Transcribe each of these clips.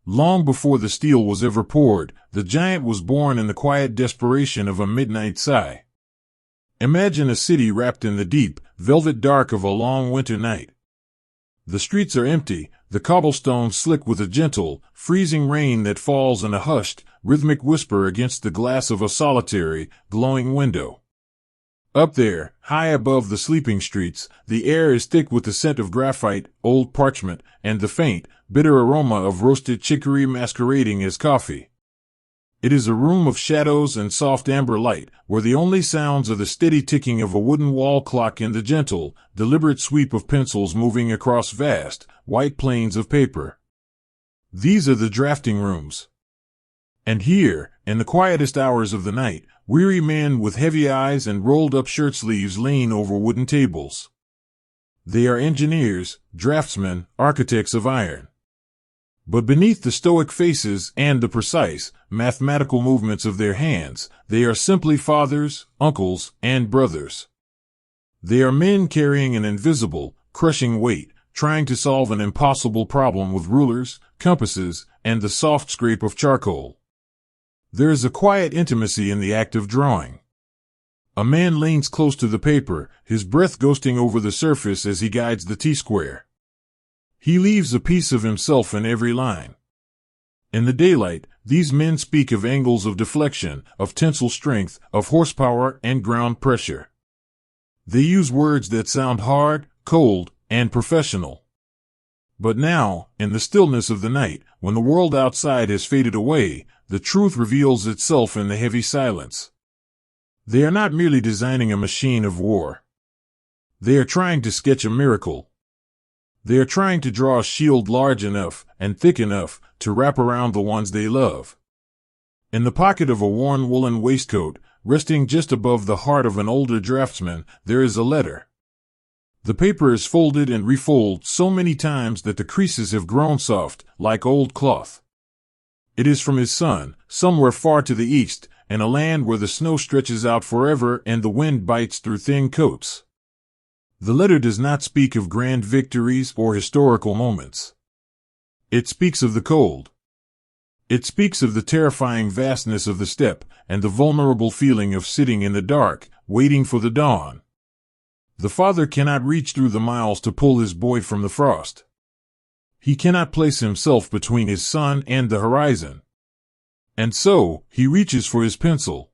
Long before the steel was ever poured, the giant was born in the quiet desperation of a midnight sigh. Imagine a city wrapped in the deep, velvet dark of a long winter night. The streets are empty, the cobblestones slick with a gentle, freezing rain that falls in a hushed, rhythmic whisper against the glass of a solitary, glowing window. Up there, high above the sleeping streets, the air is thick with the scent of graphite, old parchment, and the faint, bitter aroma of roasted chicory masquerading as coffee. It is a room of shadows and soft amber light, where the only sounds are the steady ticking of a wooden wall clock and the gentle, deliberate sweep of pencils moving across vast, white plains of paper. These are the drafting rooms. And here, in the quietest hours of the night, weary men with heavy eyes and rolled-up shirt sleeves lean over wooden tables. They are engineers, draftsmen, architects of iron. But beneath the stoic faces and the precise, mathematical movements of their hands, they are simply fathers, uncles, and brothers. They are men carrying an invisible, crushing weight, trying to solve an impossible problem with rulers, compasses, and the soft scrape of charcoal. There is a quiet intimacy in the act of drawing. A man leans close to the paper, his breath ghosting over the surface as he guides the T-square. He leaves a piece of himself in every line. In the daylight, these men speak of angles of deflection, of tensile strength, of horsepower and ground pressure. They use words that sound hard, cold, and professional. But now, in the stillness of the night, when the world outside has faded away, the truth reveals itself in the heavy silence. They are not merely designing a machine of war. They are trying to sketch a miracle. They are trying to draw a shield large enough and thick enough to wrap around the ones they love. In the pocket of a worn woolen waistcoat, resting just above the heart of an older draftsman, there is a letter. The paper is folded and refolded so many times that the creases have grown soft, like old cloth. It is from his son, somewhere far to the east, in a land where the snow stretches out forever and the wind bites through thin coats. The letter does not speak of grand victories or historical moments. It speaks of the cold. It speaks of the terrifying vastness of the steppe and the vulnerable feeling of sitting in the dark, waiting for the dawn. The father cannot reach through the miles to pull his boy from the frost. He cannot place himself between his son and the horizon. And so, he reaches for his pencil.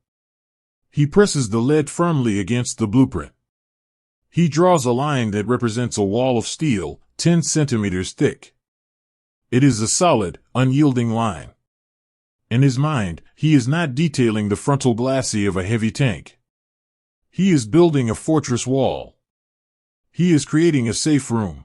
He presses the lead firmly against the blueprint. He draws a line that represents a wall of steel, 10 centimeters thick. It is a solid, unyielding line. In his mind, he is not detailing the frontal glacis of a heavy tank. He is building a fortress wall. He is creating a safe room.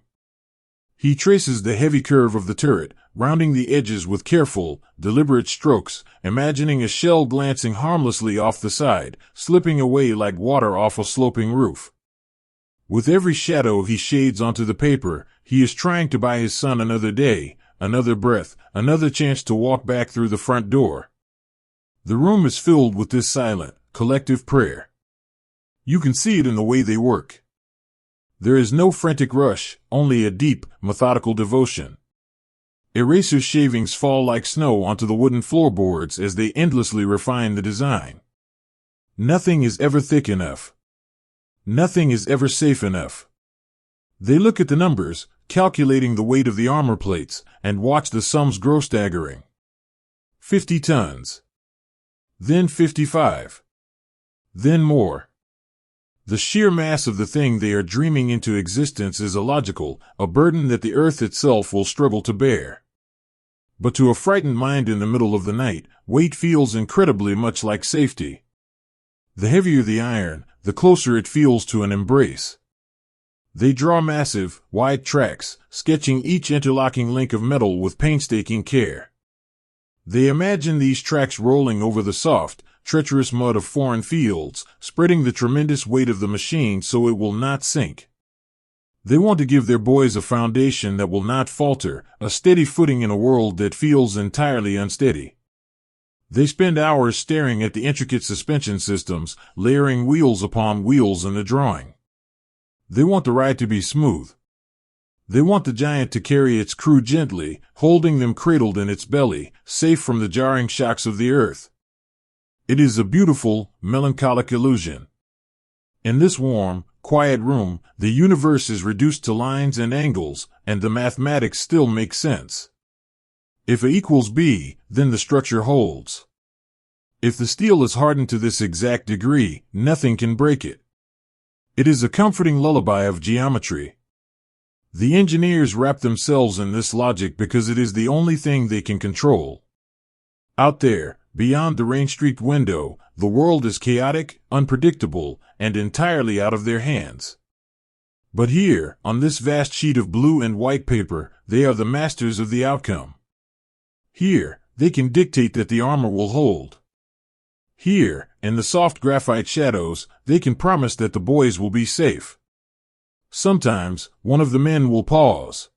He traces the heavy curve of the turret, rounding the edges with careful, deliberate strokes, imagining a shell glancing harmlessly off the side, slipping away like water off a sloping roof. With every shadow he shades onto the paper, he is trying to buy his son another day, another breath, another chance to walk back through the front door. The room is filled with this silent, collective prayer. You can see it in the way they work. There is no frantic rush, only a deep, methodical devotion. Eraser shavings fall like snow onto the wooden floorboards as they endlessly refine the design. Nothing is ever thick enough. Nothing is ever safe enough. They look at the numbers, calculating the weight of the armor plates, and watch the sums grow staggering. 50 tons. Then 55. Then more. The sheer mass of the thing they are dreaming into existence is illogical, a burden that the earth itself will struggle to bear. But to a frightened mind in the middle of the night, weight feels incredibly much like safety. The heavier the iron, the closer it feels to an embrace. They draw massive, wide tracks, sketching each interlocking link of metal with painstaking care. They imagine these tracks rolling over the soft, treacherous mud of foreign fields, spreading the tremendous weight of the machine so it will not sink. They want to give their boys a foundation that will not falter, a steady footing in a world that feels entirely unsteady. They spend hours staring at the intricate suspension systems, layering wheels upon wheels in the drawing. They want the ride to be smooth. They want the giant to carry its crew gently, holding them cradled in its belly, safe from the jarring shocks of the earth. It is a beautiful, melancholic illusion. In this warm, quiet room, the universe is reduced to lines and angles, and the mathematics still make sense. If A equals B, then the structure holds. If the steel is hardened to this exact degree, nothing can break it. It is a comforting lullaby of geometry. The engineers wrap themselves in this logic because it is the only thing they can control. Out there, beyond the rain-streaked window, the world is chaotic, unpredictable, and entirely out of their hands. But here, on this vast sheet of blue and white paper, they are the masters of the outcome. Here, they can dictate that the armor will hold. Here, in the soft graphite shadows, they can promise that the boys will be safe. Sometimes, one of the men will pause.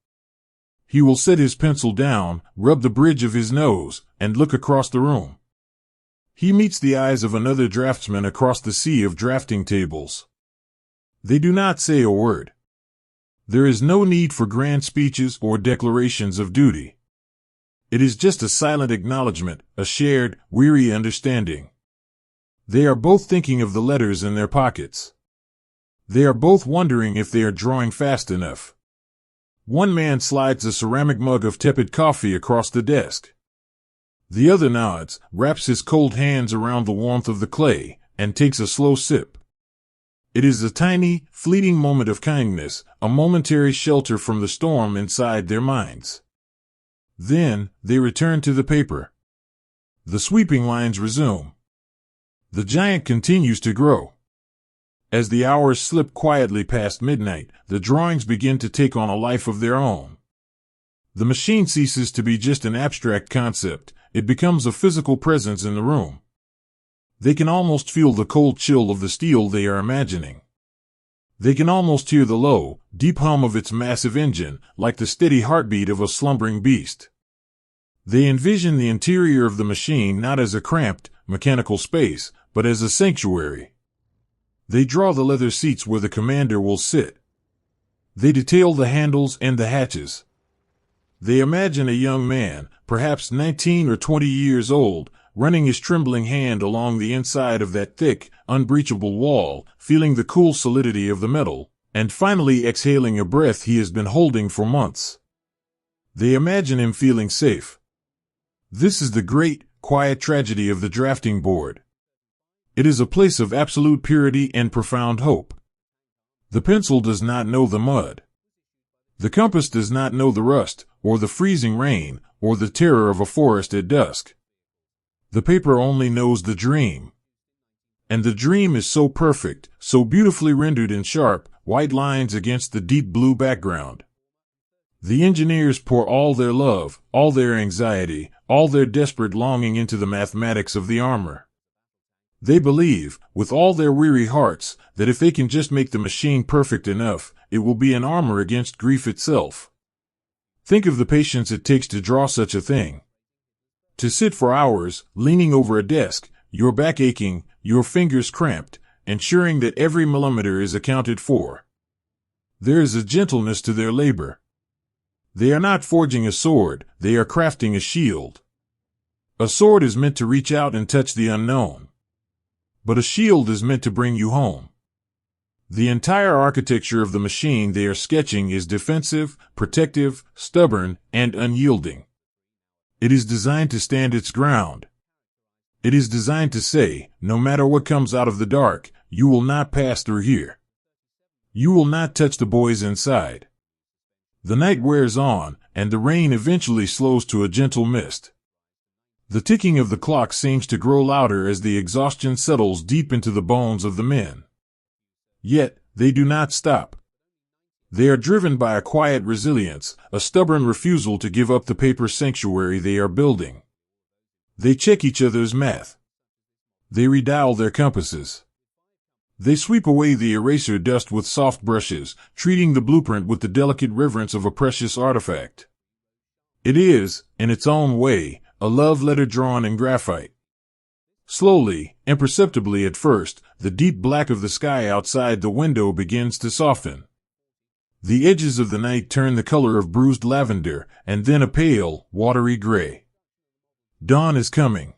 He will set his pencil down, rub the bridge of his nose, and look across the room. He meets the eyes of another draftsman across the sea of drafting tables. They do not say a word. There is no need for grand speeches or declarations of duty. It is just a silent acknowledgement, a shared, weary understanding. They are both thinking of the letters in their pockets. They are both wondering if they are drawing fast enough. One man slides a ceramic mug of tepid coffee across the desk. The other nods, wraps his cold hands around the warmth of the clay, and takes a slow sip. It is a tiny, fleeting moment of kindness, a momentary shelter from the storm inside their minds. Then, they return to the paper. The sweeping lines resume. The giant continues to grow. As the hours slip quietly past midnight, the drawings begin to take on a life of their own. The machine ceases to be just an abstract concept, it becomes a physical presence in the room. They can almost feel the cold chill of the steel they are imagining. They can almost hear the low, deep hum of its massive engine, like the steady heartbeat of a slumbering beast. They envision the interior of the machine not as a cramped, mechanical space, but as a sanctuary. They draw the leather seats where the commander will sit. They detail the handles and the hatches. They imagine a young man, perhaps 19 or 20 years old, running his trembling hand along the inside of that thick, unbreachable wall, feeling the cool solidity of the metal, and finally exhaling a breath he has been holding for months. They imagine him feeling safe. This is the great, quiet tragedy of the drafting board. It is a place of absolute purity and profound hope. The pencil does not know the mud. The compass does not know the rust, or the freezing rain, or the terror of a forest at dusk. The paper only knows the dream. And the dream is so perfect, so beautifully rendered in sharp, white lines against the deep blue background. The engineers pour all their love, all their anxiety, all their desperate longing into the mathematics of the armor. They believe, with all their weary hearts, that if they can just make the machine perfect enough, it will be an armor against grief itself. Think of the patience it takes to draw such a thing. To sit for hours, leaning over a desk, your back aching, your fingers cramped, ensuring that every millimeter is accounted for. There is a gentleness to their labor. They are not forging a sword, they are crafting a shield. A sword is meant to reach out and touch the unknown. But a shield is meant to bring you home. The entire architecture of the machine they are sketching is defensive, protective, stubborn, and unyielding. It is designed to stand its ground. It is designed to say, no matter what comes out of the dark, you will not pass through here. You will not touch the boys inside. The night wears on, and the rain eventually slows to a gentle mist. The ticking of the clock seems to grow louder as the exhaustion settles deep into the bones of the men. Yet, they do not stop. They are driven by a quiet resilience, a stubborn refusal to give up the paper sanctuary they are building. They check each other's math. They redial their compasses. They sweep away the eraser dust with soft brushes, treating the blueprint with the delicate reverence of a precious artifact. It is, in its own way, a love letter drawn in graphite. Slowly, imperceptibly at first, the deep black of the sky outside the window begins to soften. The edges of the night turn the color of bruised lavender, and then a pale, watery gray. Dawn is coming.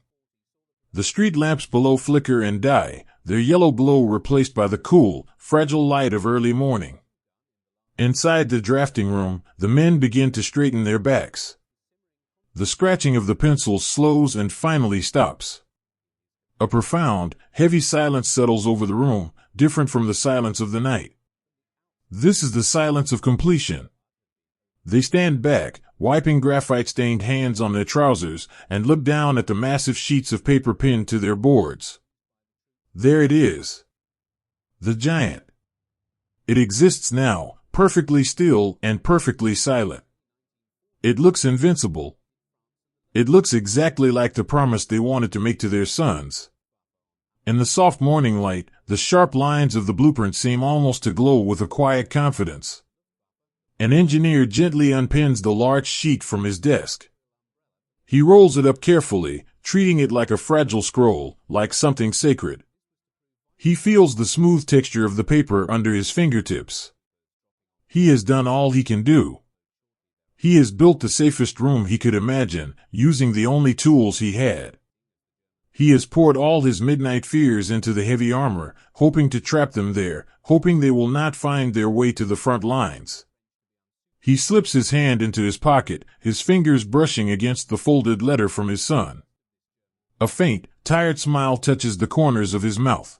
The street lamps below flicker and die, their yellow glow replaced by the cool, fragile light of early morning. Inside the drafting room, the men begin to straighten their backs. The scratching of the pencils slows and finally stops. A profound, heavy silence settles over the room, different from the silence of the night. This is the silence of completion. They stand back, wiping graphite-stained hands on their trousers, and look down at the massive sheets of paper pinned to their boards. There it is. The giant. It exists now, perfectly still and perfectly silent. It looks invincible. It looks exactly like the promise they wanted to make to their sons. In the soft morning light, the sharp lines of the blueprint seem almost to glow with a quiet confidence. An engineer gently unpins the large sheet from his desk. He rolls it up carefully, treating it like a fragile scroll, like something sacred. He feels the smooth texture of the paper under his fingertips. He has done all he can do. He has built the safest room he could imagine, using the only tools he had. He has poured all his midnight fears into the heavy armor, hoping to trap them there, hoping they will not find their way to the front lines. He slips his hand into his pocket, his fingers brushing against the folded letter from his son. A faint, tired smile touches the corners of his mouth.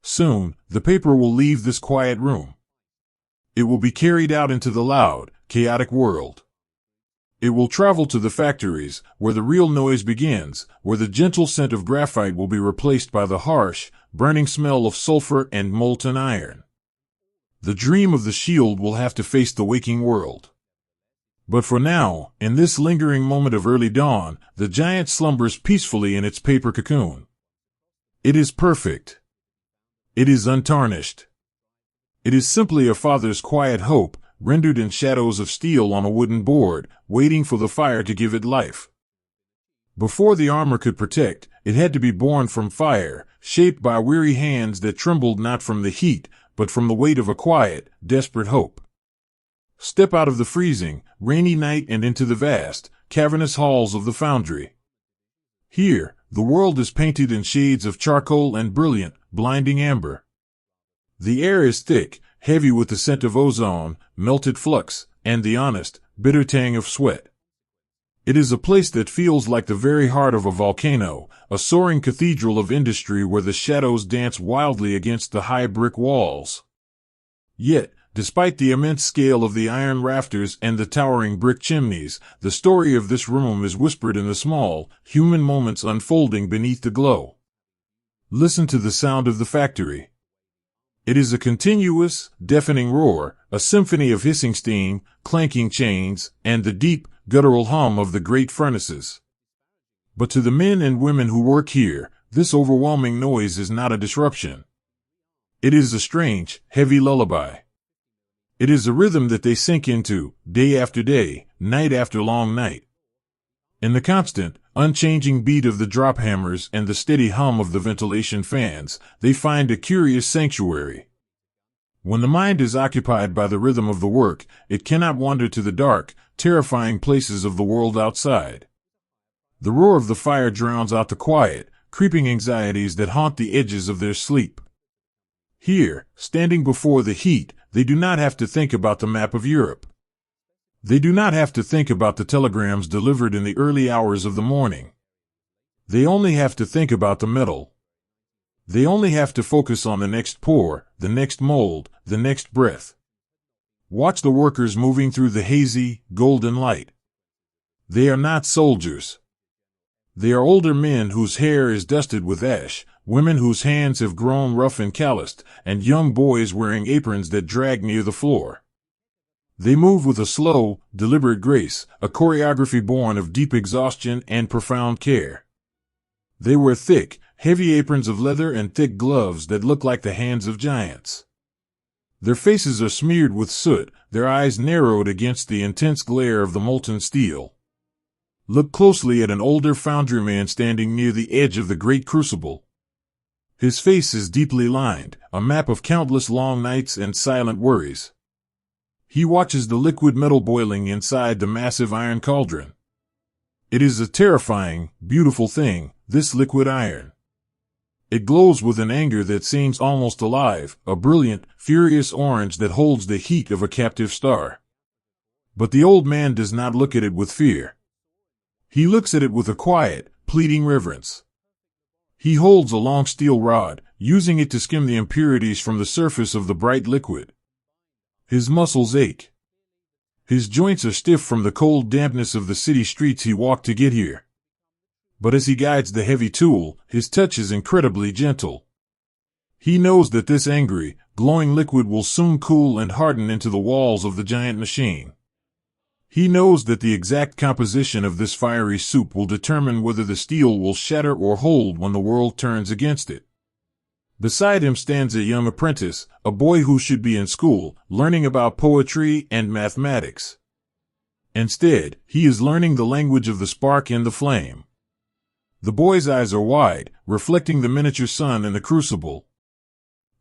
Soon, the paper will leave this quiet room. It will be carried out into the loud, chaotic world. It will travel to the factories, where the real noise begins, where the gentle scent of graphite will be replaced by the harsh, burning smell of sulfur and molten iron. The dream of the shield will have to face the waking world. But for now, in this lingering moment of early dawn, the giant slumbers peacefully in its paper cocoon. It is perfect. It is untarnished. It is simply a father's quiet hope, rendered in shadows of steel on a wooden board, waiting for the fire to give it life. Before the armor could protect, it had to be born from fire, shaped by weary hands that trembled not from the heat, but from the weight of a quiet, desperate hope. Step out of the freezing, rainy night and into the vast, cavernous halls of the foundry. Here, the world is painted in shades of charcoal and brilliant, blinding amber. The air is thick, heavy with the scent of ozone, melted flux, and the honest, bitter tang of sweat. It is a place that feels like the very heart of a volcano, a soaring cathedral of industry where the shadows dance wildly against the high brick walls. Yet, despite the immense scale of the iron rafters and the towering brick chimneys, the story of this room is whispered in the small, human moments unfolding beneath the glow. Listen to the sound of the factory. It is a continuous, deafening roar, a symphony of hissing steam, clanking chains, and the deep, guttural hum of the great furnaces. But to the men and women who work here, this overwhelming noise is not a disruption. It is a strange, heavy lullaby. It is a rhythm that they sink into, day after day, night after long night. In the constant, unchanging beat of the drop hammers and the steady hum of the ventilation fans, they find a curious sanctuary. When the mind is occupied by the rhythm of the work, it cannot wander to the dark, terrifying places of the world outside. The roar of the fire drowns out the quiet, creeping anxieties that haunt the edges of their sleep. Here, standing before the heat, they do not have to think about the map of Europe. They do not have to think about the telegrams delivered in the early hours of the morning. They only have to think about the metal. They only have to focus on the next pour, the next mold, the next breath. Watch the workers moving through the hazy, golden light. They are not soldiers. They are older men whose hair is dusted with ash, women whose hands have grown rough and calloused, and young boys wearing aprons that drag near the floor. They move with a slow, deliberate grace, a choreography born of deep exhaustion and profound care. They wear thick, heavy aprons of leather and thick gloves that look like the hands of giants. Their faces are smeared with soot, their eyes narrowed against the intense glare of the molten steel. Look closely at an older foundryman standing near the edge of the great crucible. His face is deeply lined, a map of countless long nights and silent worries. He watches the liquid metal boiling inside the massive iron cauldron. It is a terrifying, beautiful thing, this liquid iron. It glows with an anger that seems almost alive, a brilliant, furious orange that holds the heat of a captive star. But the old man does not look at it with fear. He looks at it with a quiet, pleading reverence. He holds a long steel rod, using it to skim the impurities from the surface of the bright liquid. His muscles ache. His joints are stiff from the cold dampness of the city streets he walked to get here. But as he guides the heavy tool, his touch is incredibly gentle. He knows that this angry, glowing liquid will soon cool and harden into the walls of the giant machine. He knows that the exact composition of this fiery soup will determine whether the steel will shatter or hold when the world turns against it. Beside him stands a young apprentice, a boy who should be in school, learning about poetry and mathematics. Instead, he is learning the language of the spark and the flame. The boy's eyes are wide, reflecting the miniature sun in the crucible.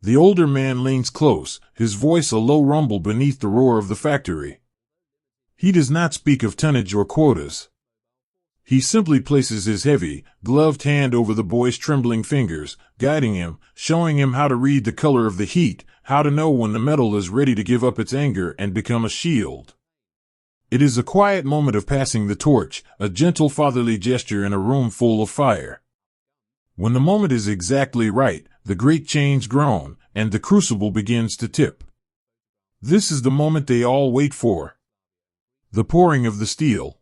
The older man leans close, his voice a low rumble beneath the roar of the factory. He does not speak of tonnage or quotas. He simply places his heavy, gloved hand over the boy's trembling fingers, guiding him, showing him how to read the color of the heat, how to know when the metal is ready to give up its anger and become a shield. It is a quiet moment of passing the torch, a gentle fatherly gesture in a room full of fire. When the moment is exactly right, the great chains groan, and the crucible begins to tip. This is the moment they all wait for. The pouring of the steel.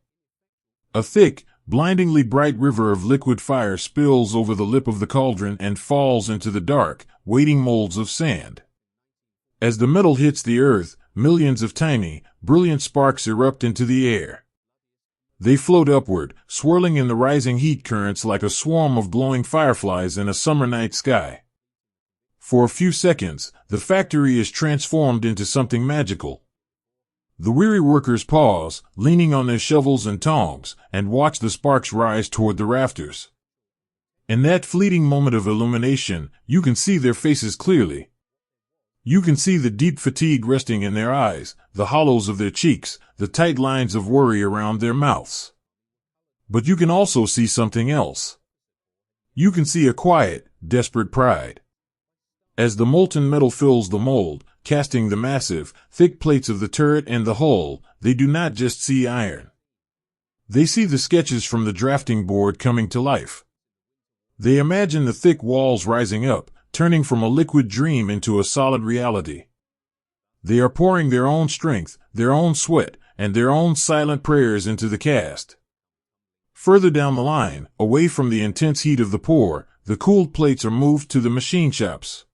A thick, blindingly bright river of liquid fire spills over the lip of the cauldron and falls into the dark, waiting molds of sand. As the metal hits the earth, millions of tiny, brilliant sparks erupt into the air. They float upward, swirling in the rising heat currents like a swarm of glowing fireflies in a summer night sky. For a few seconds, the factory is transformed into something magical. The weary workers pause, leaning on their shovels and tongs, and watch the sparks rise toward the rafters. In that fleeting moment of illumination, you can see their faces clearly. You can see the deep fatigue resting in their eyes, the hollows of their cheeks, the tight lines of worry around their mouths. But you can also see something else. You can see a quiet, desperate pride. As the molten metal fills the mold, casting the massive, thick plates of the turret and the hull, they do not just see iron. They see the sketches from the drafting board coming to life. They imagine the thick walls rising up, turning from a liquid dream into a solid reality. They are pouring their own strength, their own sweat, and their own silent prayers into the cast. Further down the line, away from the intense heat of the pour, the cooled plates are moved to the machine shops.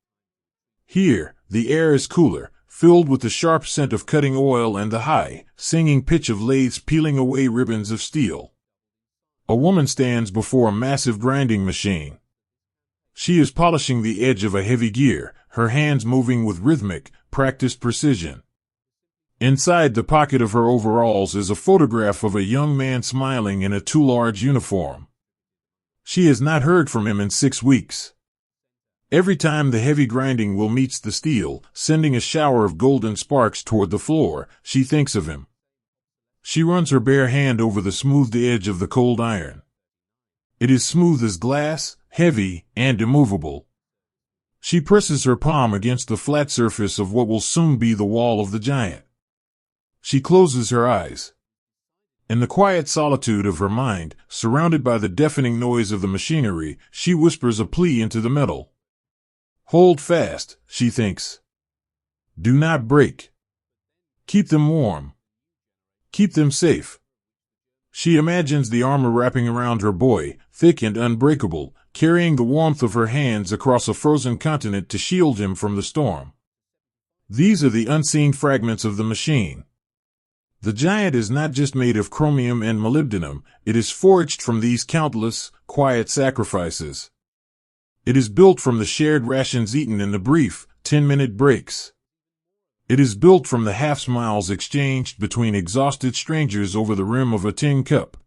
Here, the air is cooler, filled with the sharp scent of cutting oil and the high, singing pitch of lathes peeling away ribbons of steel. A woman stands before a massive grinding machine. She is polishing the edge of a heavy gear, her hands moving with rhythmic, practiced precision. Inside the pocket of her overalls is a photograph of a young man smiling in a too large uniform. She has not heard from him in 6 weeks. Every time the heavy grinding wheel meets the steel, sending a shower of golden sparks toward the floor, she thinks of him. She runs her bare hand over the smoothed edge of the cold iron. It is smooth as glass, heavy, and immovable. She presses her palm against the flat surface of what will soon be the wall of the giant. She closes her eyes. In the quiet solitude of her mind, surrounded by the deafening noise of the machinery, she whispers a plea into the metal. Hold fast, she thinks. Do not break. Keep them warm. Keep them safe. She imagines the armor wrapping around her boy, thick and unbreakable, carrying the warmth of her hands across a frozen continent to shield him from the storm. These are the unseen fragments of the machine. The giant is not just made of chromium and molybdenum, it is forged from these countless, quiet sacrifices. It is built from the shared rations eaten in the brief, 10-minute breaks. It is built from the half-smiles exchanged between exhausted strangers over the rim of a tin cup.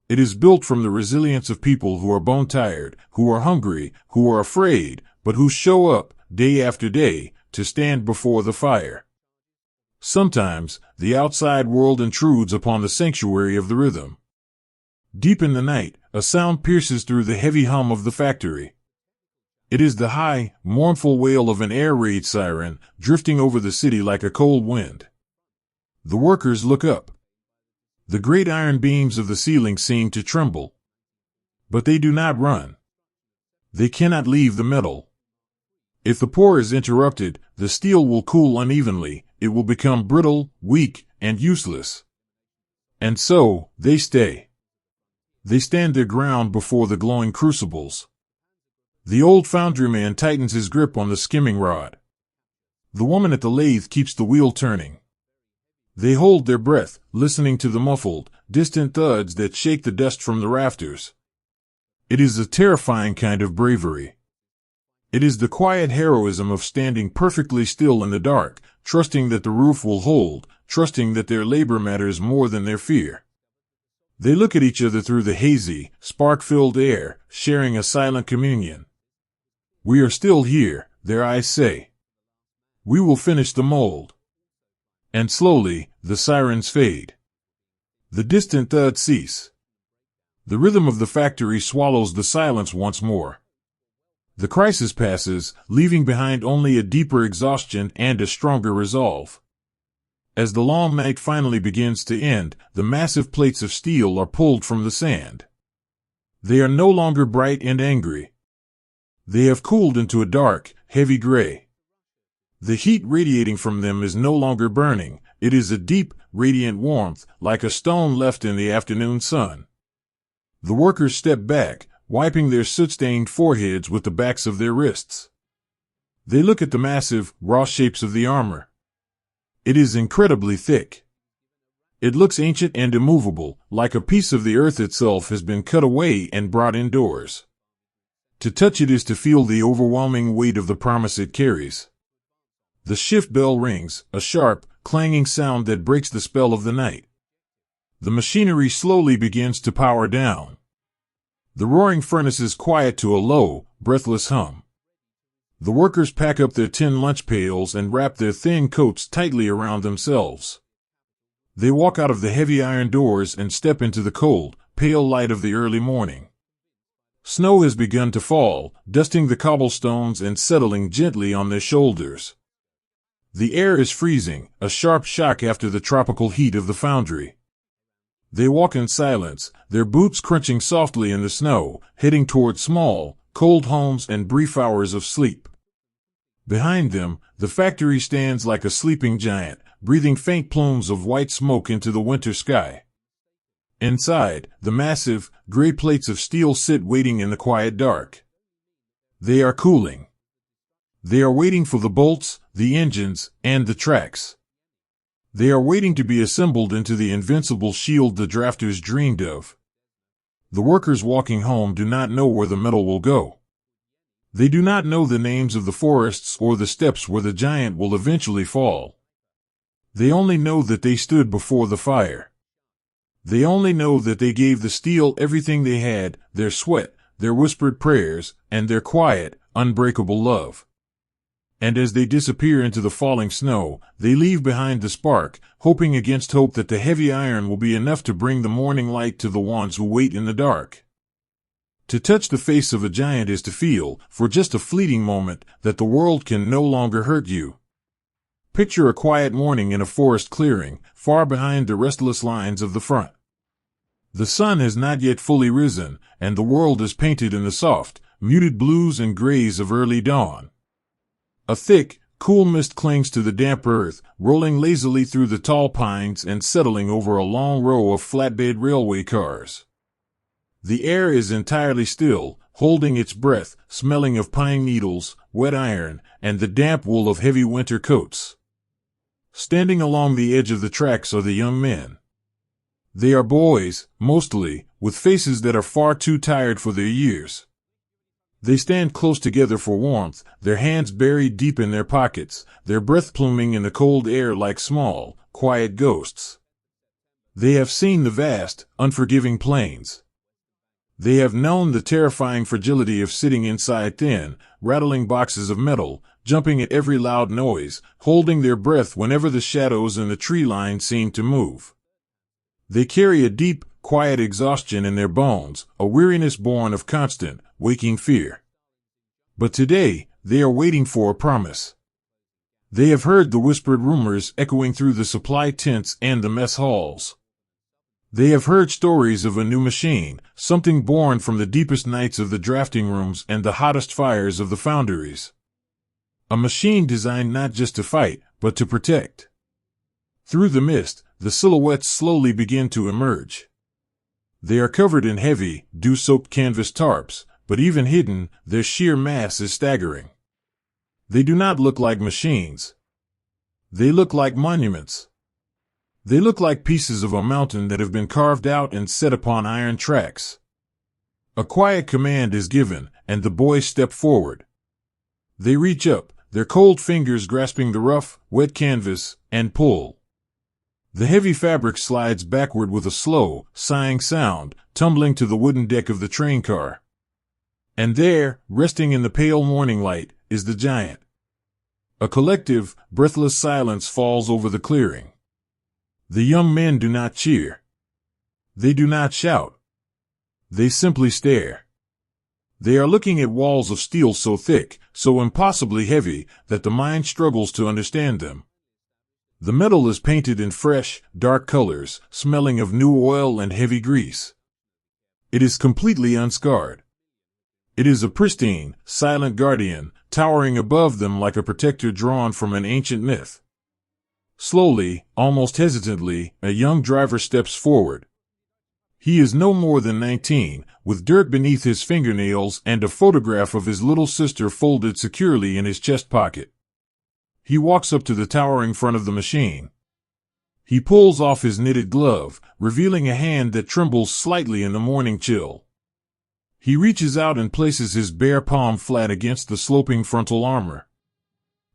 It is built from the resilience of people who are bone-tired, who are hungry, who are afraid, but who show up, day after day, to stand before the fire. Sometimes, the outside world intrudes upon the sanctuary of the rhythm. Deep in the night, a sound pierces through the heavy hum of the factory. It is the high, mournful wail of an air raid siren, drifting over the city like a cold wind. The workers look up. The great iron beams of the ceiling seem to tremble. But they do not run. They cannot leave the metal. If the pour is interrupted, the steel will cool unevenly, it will become brittle, weak, and useless. And so, they stay. They stand their ground before the glowing crucibles. The old foundryman tightens his grip on the skimming rod. The woman at the lathe keeps the wheel turning. They hold their breath, listening to the muffled, distant thuds that shake the dust from the rafters. It is a terrifying kind of bravery. It is the quiet heroism of standing perfectly still in the dark, trusting that the roof will hold, trusting that their labor matters more than their fear. They look at each other through the hazy, spark-filled air, sharing a silent communion. We are still here, their eyes say. We will finish the mold. And slowly, the sirens fade. The distant thuds cease. The rhythm of the factory swallows the silence once more. The crisis passes, leaving behind only a deeper exhaustion and a stronger resolve. As the long night finally begins to end, the massive plates of steel are pulled from the sand. They are no longer bright and angry. They have cooled into a dark, heavy gray. The heat radiating from them is no longer burning, it is a deep, radiant warmth, like a stone left in the afternoon sun. The workers step back, wiping their soot-stained foreheads with the backs of their wrists. They look at the massive, raw shapes of the armor. It is incredibly thick. It looks ancient and immovable, like a piece of the earth itself has been cut away and brought indoors. To touch it is to feel the overwhelming weight of the promise it carries. The shift bell rings, a sharp, clanging sound that breaks the spell of the night. The machinery slowly begins to power down. The roaring furnaces quiet to a low, breathless hum. The workers pack up their tin lunch pails and wrap their thin coats tightly around themselves. They walk out of the heavy iron doors and step into the cold, pale light of the early morning. Snow has begun to fall, dusting the cobblestones and settling gently on their shoulders. The air is freezing, a sharp shock after the tropical heat of the foundry. They walk in silence, their boots crunching softly in the snow, heading toward small, cold homes and brief hours of sleep. Behind them, the factory stands like a sleeping giant, breathing faint plumes of white smoke into the winter sky. Inside, the massive, gray plates of steel sit waiting in the quiet dark. They are cooling. They are waiting for the bolts, the engines, and the tracks. They are waiting to be assembled into the invincible shield the drafters dreamed of. The workers walking home do not know where the metal will go. They do not know the names of the forests or the steps where the giant will eventually fall. They only know that they stood before the fire. They only know that they gave the steel everything they had, their sweat, their whispered prayers, and their quiet, unbreakable love. And as they disappear into the falling snow, they leave behind the spark, hoping against hope that the heavy iron will be enough to bring the morning light to the ones who wait in the dark. To touch the face of a giant is to feel, for just a fleeting moment, that the world can no longer hurt you. Picture a quiet morning in a forest clearing, far behind the restless lines of the front. The sun has not yet fully risen, and the world is painted in the soft, muted blues and grays of early dawn. A thick, cool mist clings to the damp earth, rolling lazily through the tall pines and settling over a long row of flatbed railway cars. The air is entirely still, holding its breath, smelling of pine needles, wet iron, and the damp wool of heavy winter coats. Standing along the edge of the tracks are the young men. They are boys, mostly, with faces that are far too tired for their years. They stand close together for warmth, their hands buried deep in their pockets, their breath pluming in the cold air like small, quiet ghosts. They have seen the vast, unforgiving plains. They have known the terrifying fragility of sitting inside thin, rattling boxes of metal, jumping at every loud noise, holding their breath whenever the shadows in the tree line seem to move. They carry a deep, quiet exhaustion in their bones, a weariness born of constant, waking fear. But today, they are waiting for a promise. They have heard the whispered rumors echoing through the supply tents and the mess halls. They have heard stories of a new machine, something born from the deepest nights of the drafting rooms and the hottest fires of the foundries. A machine designed not just to fight, but to protect. Through the mist, the silhouettes slowly begin to emerge. They are covered in heavy, dew-soaked canvas tarps, but even hidden, their sheer mass is staggering. They do not look like machines. They look like monuments. They look like pieces of a mountain that have been carved out and set upon iron tracks. A quiet command is given, and the boys step forward. They reach up, their cold fingers grasping the rough, wet canvas, and pull. The heavy fabric slides backward with a slow, sighing sound, tumbling to the wooden deck of the train car. And there, resting in the pale morning light, is the giant. A collective, breathless silence falls over the clearing. The young men do not cheer. They do not shout. They simply stare. They are looking at walls of steel so thick, so impossibly heavy, that the mind struggles to understand them. The metal is painted in fresh, dark colors, smelling of new oil and heavy grease. It is completely unscarred. It is a pristine, silent guardian, towering above them like a protector drawn from an ancient myth. Slowly, almost hesitantly, a young driver steps forward. He is no more than 19, with dirt beneath his fingernails and a photograph of his little sister folded securely in his chest pocket. He walks up to the towering front of the machine. He pulls off his knitted glove, revealing a hand that trembles slightly in the morning chill. He reaches out and places his bare palm flat against the sloping frontal armor.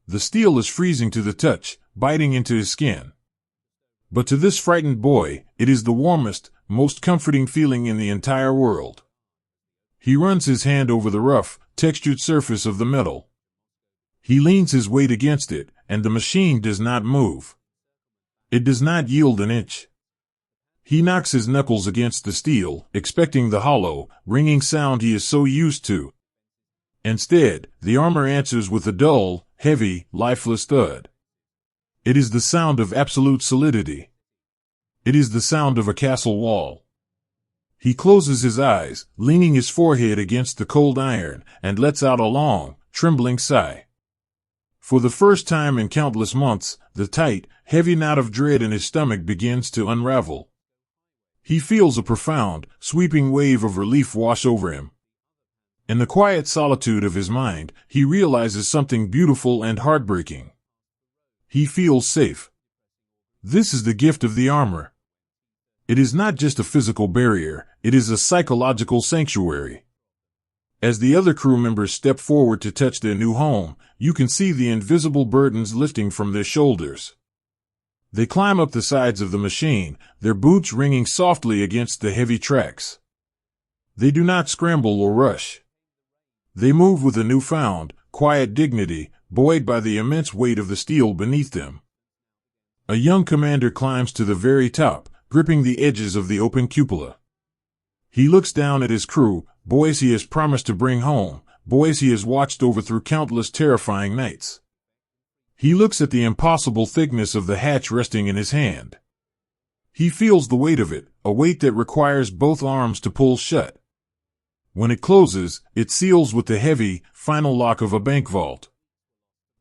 The steel is freezing to the touch, biting into his skin. But to this frightened boy, it is the warmest, most comforting feeling in the entire world. He runs his hand over the rough, textured surface of the metal. He leans his weight against it, and the machine does not move. It does not yield an inch. He knocks his knuckles against the steel, expecting the hollow, ringing sound he is so used to. Instead, the armor answers with a dull, heavy, lifeless thud. It is the sound of absolute solidity. It is the sound of a castle wall. He closes his eyes, leaning his forehead against the cold iron, and lets out a long, trembling sigh. For the first time in countless months, the tight, heavy knot of dread in his stomach begins to unravel. He feels a profound, sweeping wave of relief wash over him. In the quiet solitude of his mind, he realizes something beautiful and heartbreaking. He feels safe. This is the gift of the armor. It is not just a physical barrier, it is a psychological sanctuary. As the other crew members step forward to touch their new home, you can see the invisible burdens lifting from their shoulders. They climb up the sides of the machine, their boots ringing softly against the heavy tracks. They do not scramble or rush. They move with a newfound, quiet dignity, buoyed by the immense weight of the steel beneath them. A young commander climbs to the very top, gripping the edges of the open cupola. He looks down at his crew, boys he has promised to bring home, boys he has watched over through countless terrifying nights. He looks at the impossible thickness of the hatch resting in his hand. He feels the weight of it, a weight that requires both arms to pull shut. When it closes, it seals with the heavy, final lock of a bank vault.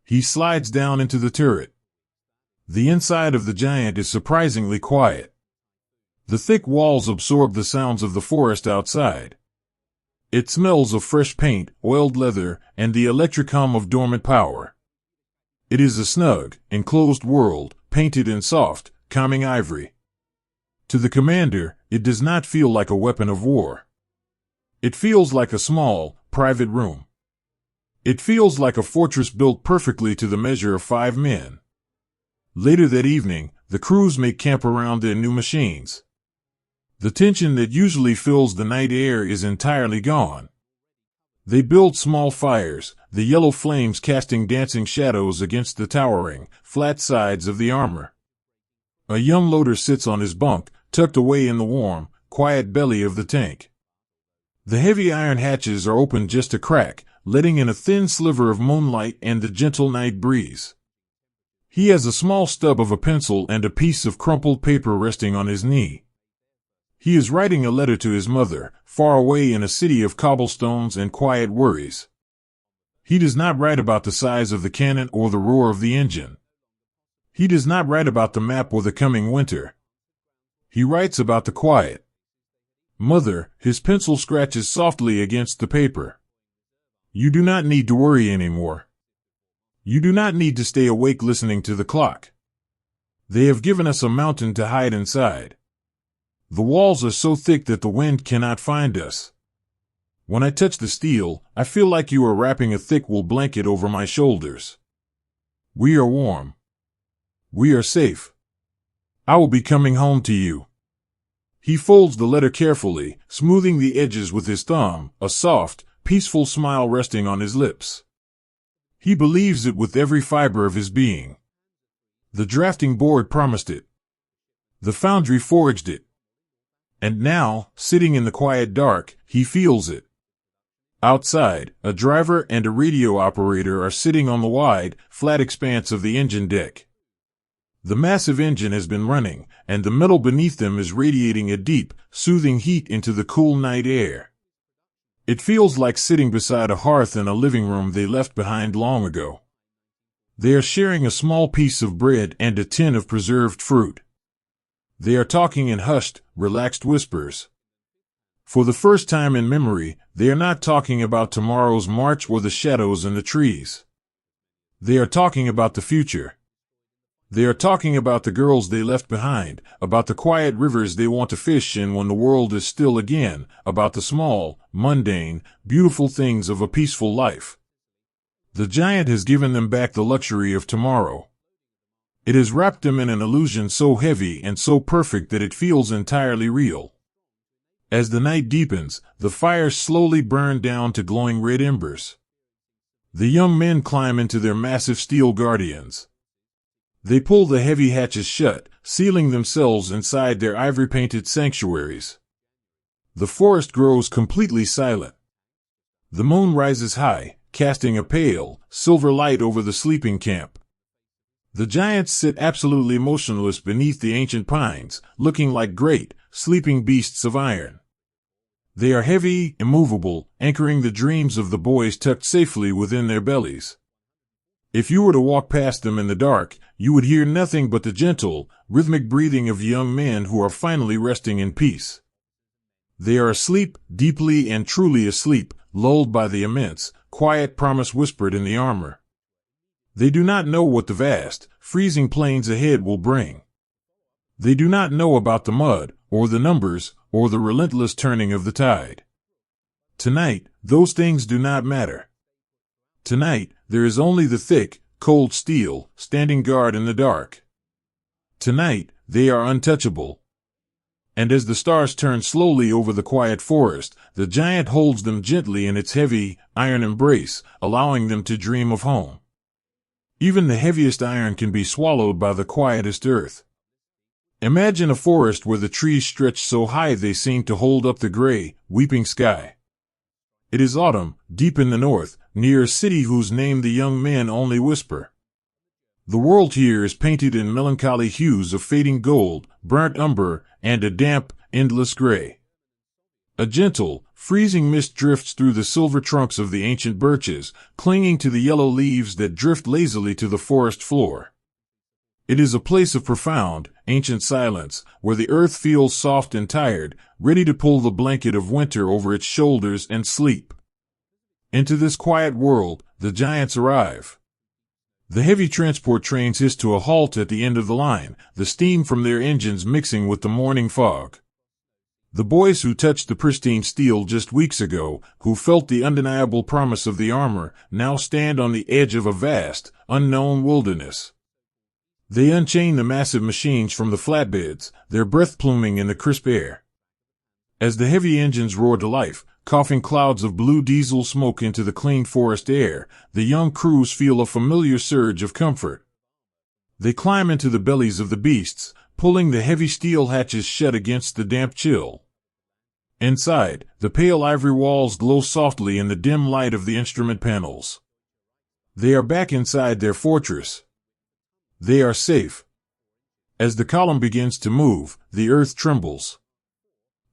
He slides down into the turret. The inside of the giant is surprisingly quiet. The thick walls absorb the sounds of the forest outside. It smells of fresh paint, oiled leather, and the electric hum of dormant power. It is a snug, enclosed world, painted in soft, calming ivory. To the commander, it does not feel like a weapon of war. It feels like a small, private room. It feels like a fortress built perfectly to the measure of 5 men. Later that evening, the crews make camp around their new machines. The tension that usually fills the night air is entirely gone. They build small fires, the yellow flames casting dancing shadows against the towering, flat sides of the armor. A young loader sits on his bunk, tucked away in the warm, quiet belly of the tank. The heavy iron hatches are open just a crack, letting in a thin sliver of moonlight and the gentle night breeze. He has a small stub of a pencil and a piece of crumpled paper resting on his knee. He is writing a letter to his mother, far away in a city of cobblestones and quiet worries. He does not write about the size of the cannon or the roar of the engine. He does not write about the map or the coming winter. He writes about the quiet. Mother, his pencil scratches softly against the paper. You do not need to worry anymore. You do not need to stay awake listening to the clock. They have given us a mountain to hide inside. The walls are so thick that the wind cannot find us. When I touch the steel, I feel like you are wrapping a thick wool blanket over my shoulders. We are warm. We are safe. I will be coming home to you. He folds the letter carefully, smoothing the edges with his thumb, a soft, peaceful smile resting on his lips. He believes it with every fiber of his being. The drafting board promised it. The foundry forged it. And now, sitting in the quiet dark, he feels it. Outside, a driver and a radio operator are sitting on the wide, flat expanse of the engine deck. The massive engine has been running, and the metal beneath them is radiating a deep, soothing heat into the cool night air. It feels like sitting beside a hearth in a living room they left behind long ago. They are sharing a small piece of bread and a tin of preserved fruit. They are talking in hushed, relaxed whispers. For the first time in memory, they are not talking about tomorrow's march or the shadows in the trees. They are talking about the future. They are talking about the girls they left behind, about the quiet rivers they want to fish in when the world is still again, about the small, mundane, beautiful things of a peaceful life. The giant has given them back the luxury of tomorrow. It has wrapped them in an illusion so heavy and so perfect that it feels entirely real. As the night deepens, the fires slowly burn down to glowing red embers. The young men climb into their massive steel guardians. They pull the heavy hatches shut, sealing themselves inside their ivory-painted sanctuaries. The forest grows completely silent. The moon rises high, casting a pale, silver light over the sleeping camp. The giants sit absolutely motionless beneath the ancient pines, looking like great, sleeping beasts of iron. They are heavy, immovable, anchoring the dreams of the boys tucked safely within their bellies. If you were to walk past them in the dark, you would hear nothing but the gentle, rhythmic breathing of young men who are finally resting in peace. They are asleep, deeply and truly asleep, lulled by the immense, quiet promise whispered in the armor. They do not know what the vast, freezing plains ahead will bring. They do not know about the mud, or the numbers, or the relentless turning of the tide. Tonight, those things do not matter. Tonight, there is only the thick, cold steel, standing guard in the dark. Tonight, they are untouchable. And as the stars turn slowly over the quiet forest, the giant holds them gently in its heavy, iron embrace, allowing them to dream of home. Even the heaviest iron can be swallowed by the quietest earth. Imagine a forest where the trees stretch so high they seem to hold up the gray, weeping sky. It is autumn, deep in the north, near a city whose name the young men only whisper. The world here is painted in melancholy hues of fading gold, burnt umber, and a damp, endless gray. A gentle, freezing mist drifts through the silver trunks of the ancient birches, clinging to the yellow leaves that drift lazily to the forest floor. It is a place of profound, ancient silence, where the earth feels soft and tired, ready to pull the blanket of winter over its shoulders and sleep. Into this quiet world, the giants arrive. The heavy transport trains hiss to a halt at the end of the line, the steam from their engines mixing with the morning fog. The boys who touched the pristine steel just weeks ago, who felt the undeniable promise of the armor, now stand on the edge of a vast, unknown wilderness. They unchain the massive machines from the flatbeds, their breath pluming in the crisp air. As the heavy engines roar to life, coughing clouds of blue diesel smoke into the clean forest air, the young crews feel a familiar surge of comfort. They climb into the bellies of the beasts, pulling the heavy steel hatches shut against the damp chill. Inside, the pale ivory walls glow softly in the dim light of the instrument panels. They are back inside their fortress. They are safe. As the column begins to move, the earth trembles.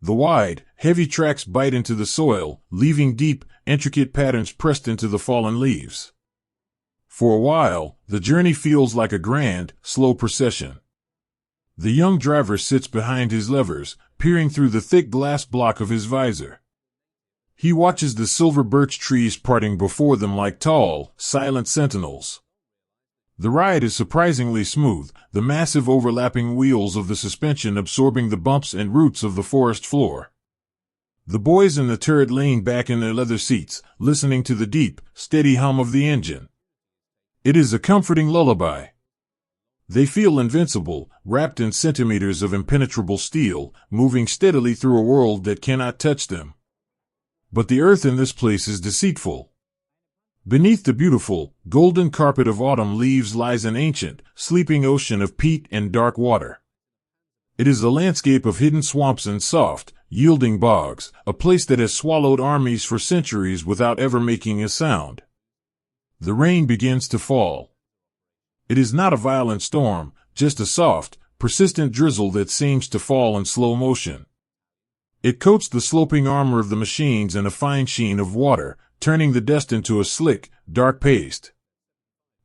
The wide, heavy tracks bite into the soil, leaving deep, intricate patterns pressed into the fallen leaves. For a while, the journey feels like a grand, slow procession. The young driver sits behind his levers, peering through the thick glass block of his visor. He watches the silver birch trees parting before them like tall, silent sentinels. The ride is surprisingly smooth, the massive overlapping wheels of the suspension absorbing the bumps and roots of the forest floor. The boys in the turret lean back in their leather seats, listening to the deep, steady hum of the engine. It is a comforting lullaby. They feel invincible, wrapped in centimeters of impenetrable steel, moving steadily through a world that cannot touch them. But the earth in this place is deceitful. Beneath the beautiful, golden carpet of autumn leaves lies an ancient, sleeping ocean of peat and dark water. It is a landscape of hidden swamps and soft, yielding bogs, a place that has swallowed armies for centuries without ever making a sound. The rain begins to fall. It is not a violent storm, just a soft, persistent drizzle that seems to fall in slow motion. It coats the sloping armor of the machines in a fine sheen of water, turning the dust into a slick, dark paste.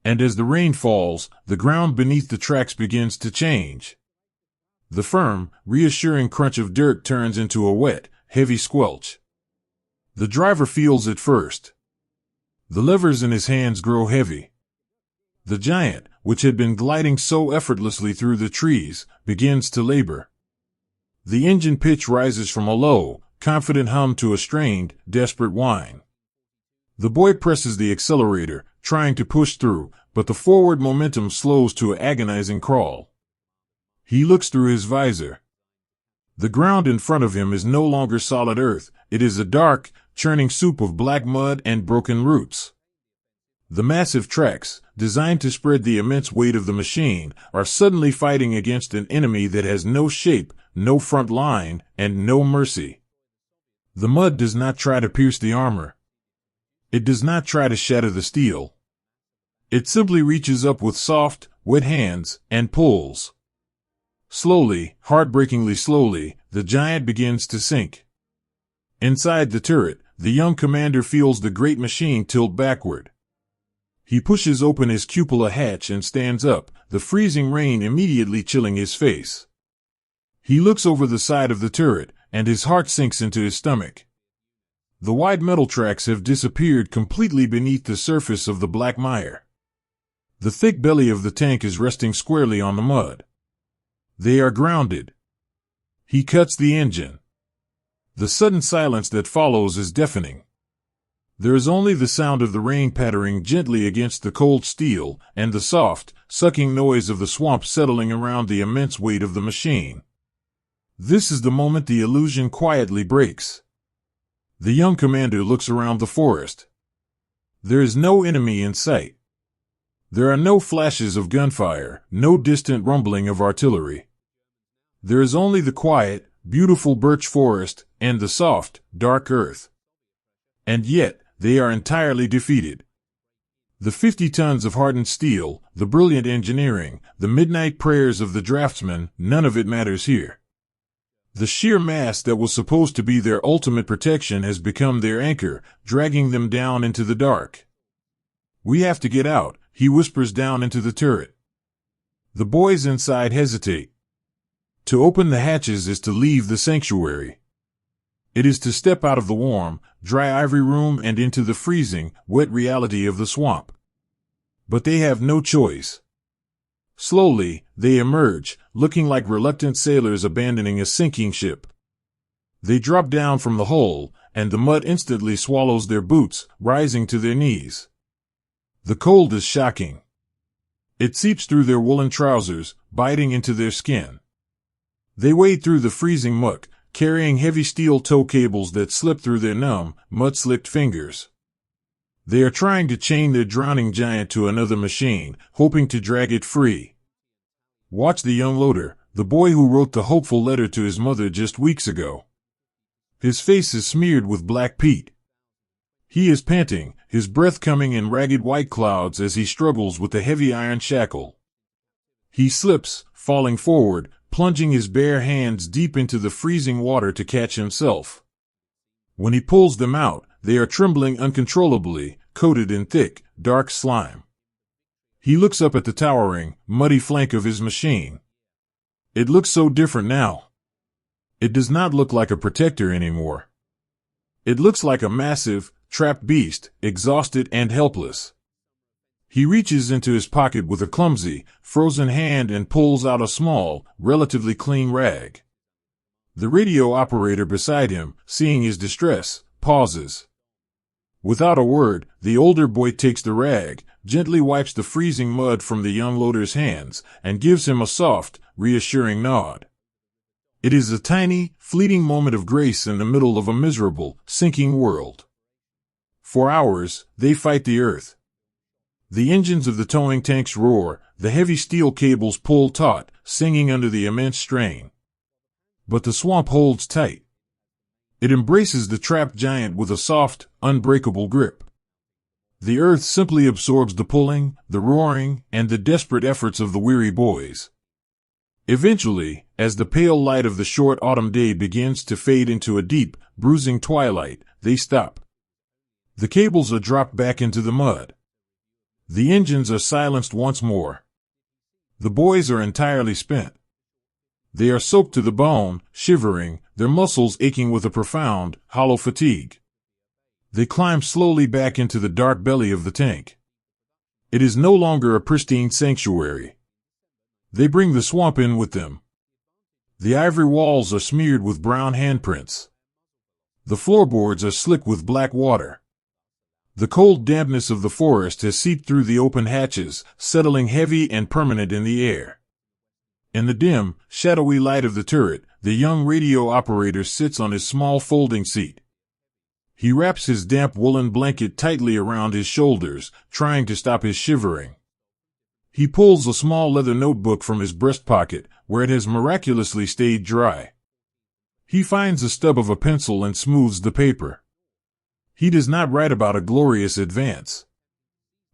And as the rain falls, the ground beneath the tracks begins to change. The firm, reassuring crunch of dirt turns into a wet, heavy squelch. The driver feels it first. The levers in his hands grow heavy. The giant, which had been gliding so effortlessly through the trees, begins to labor. The engine pitch rises from a low, confident hum to a strained, desperate whine. The boy presses the accelerator, trying to push through, but the forward momentum slows to an agonizing crawl. He looks through his visor. The ground in front of him is no longer solid earth, it is a dark, churning soup of black mud and broken roots. The massive tracks, designed to spread the immense weight of the machine, are suddenly fighting against an enemy that has no shape, no front line, and no mercy. The mud does not try to pierce the armor. It does not try to shatter the steel. It simply reaches up with soft, wet hands, and pulls. Slowly, heartbreakingly slowly, the giant begins to sink. Inside the turret, the young commander feels the great machine tilt backward. He pushes open his cupola hatch and stands up, the freezing rain immediately chilling his face. He looks over the side of the turret, and his heart sinks into his stomach. The wide metal tracks have disappeared completely beneath the surface of the black mire. The thick belly of the tank is resting squarely on the mud. They are grounded. He cuts the engine. The sudden silence that follows is deafening. There is only the sound of the rain pattering gently against the cold steel, and the soft, sucking noise of the swamp settling around the immense weight of the machine. This is the moment the illusion quietly breaks. The young commander looks around the forest. There is no enemy in sight. There are no flashes of gunfire, no distant rumbling of artillery. There is only the quiet, beautiful birch forest, and the soft, dark earth. And yet, they are entirely defeated. The 50 tons of hardened steel, the brilliant engineering, the midnight prayers of the draftsmen, none of it matters here. The sheer mass that was supposed to be their ultimate protection has become their anchor, dragging them down into the dark. "We have to get out," he whispers down into the turret. The boys inside hesitate. To open the hatches is to leave the sanctuary. It is to step out of the warm, dry ivory room and into the freezing, wet reality of the swamp. But they have no choice. Slowly, they emerge, looking like reluctant sailors abandoning a sinking ship. They drop down from the hull, and the mud instantly swallows their boots, rising to their knees. The cold is shocking. It seeps through their woolen trousers, biting into their skin. They wade through the freezing muck, carrying heavy steel tow cables that slip through their numb, mud-slicked fingers. They are trying to chain their drowning giant to another machine, hoping to drag it free. Watch the young loader, the boy who wrote the hopeful letter to his mother just weeks ago. His face is smeared with black peat. He is panting, his breath coming in ragged white clouds as he struggles with the heavy iron shackle. He slips, falling forward, plunging his bare hands deep into the freezing water to catch himself. When he pulls them out, they are trembling uncontrollably, coated in thick, dark slime. He looks up at the towering, muddy flank of his machine. It looks so different now. It does not look like a protector anymore. It looks like a massive, trapped beast, exhausted and helpless. He reaches into his pocket with a clumsy, frozen hand and pulls out a small, relatively clean rag. The radio operator beside him, seeing his distress, pauses. Without a word, the older boy takes the rag, gently wipes the freezing mud from the young loader's hands, and gives him a soft, reassuring nod. It is a tiny, fleeting moment of grace in the middle of a miserable, sinking world. For hours, they fight the earth. The engines of the towing tanks roar, the heavy steel cables pull taut, singing under the immense strain. But the swamp holds tight. It embraces the trapped giant with a soft, unbreakable grip. The earth simply absorbs the pulling, the roaring, and the desperate efforts of the weary boys. Eventually, as the pale light of the short autumn day begins to fade into a deep, bruising twilight, they stop. The cables are dropped back into the mud. The engines are silenced once more. The boys are entirely spent. They are soaked to the bone, shivering, their muscles aching with a profound, hollow fatigue. They climb slowly back into the dark belly of the tank. It is no longer a pristine sanctuary. They bring the swamp in with them. The ivory walls are smeared with brown handprints. The floorboards are slick with black water. The cold dampness of the forest has seeped through the open hatches, settling heavy and permanent in the air. In the dim, shadowy light of the turret, the young radio operator sits on his small folding seat. He wraps his damp woolen blanket tightly around his shoulders, trying to stop his shivering. He pulls a small leather notebook from his breast pocket, where it has miraculously stayed dry. He finds a stub of a pencil and smooths the paper. He does not write about a glorious advance.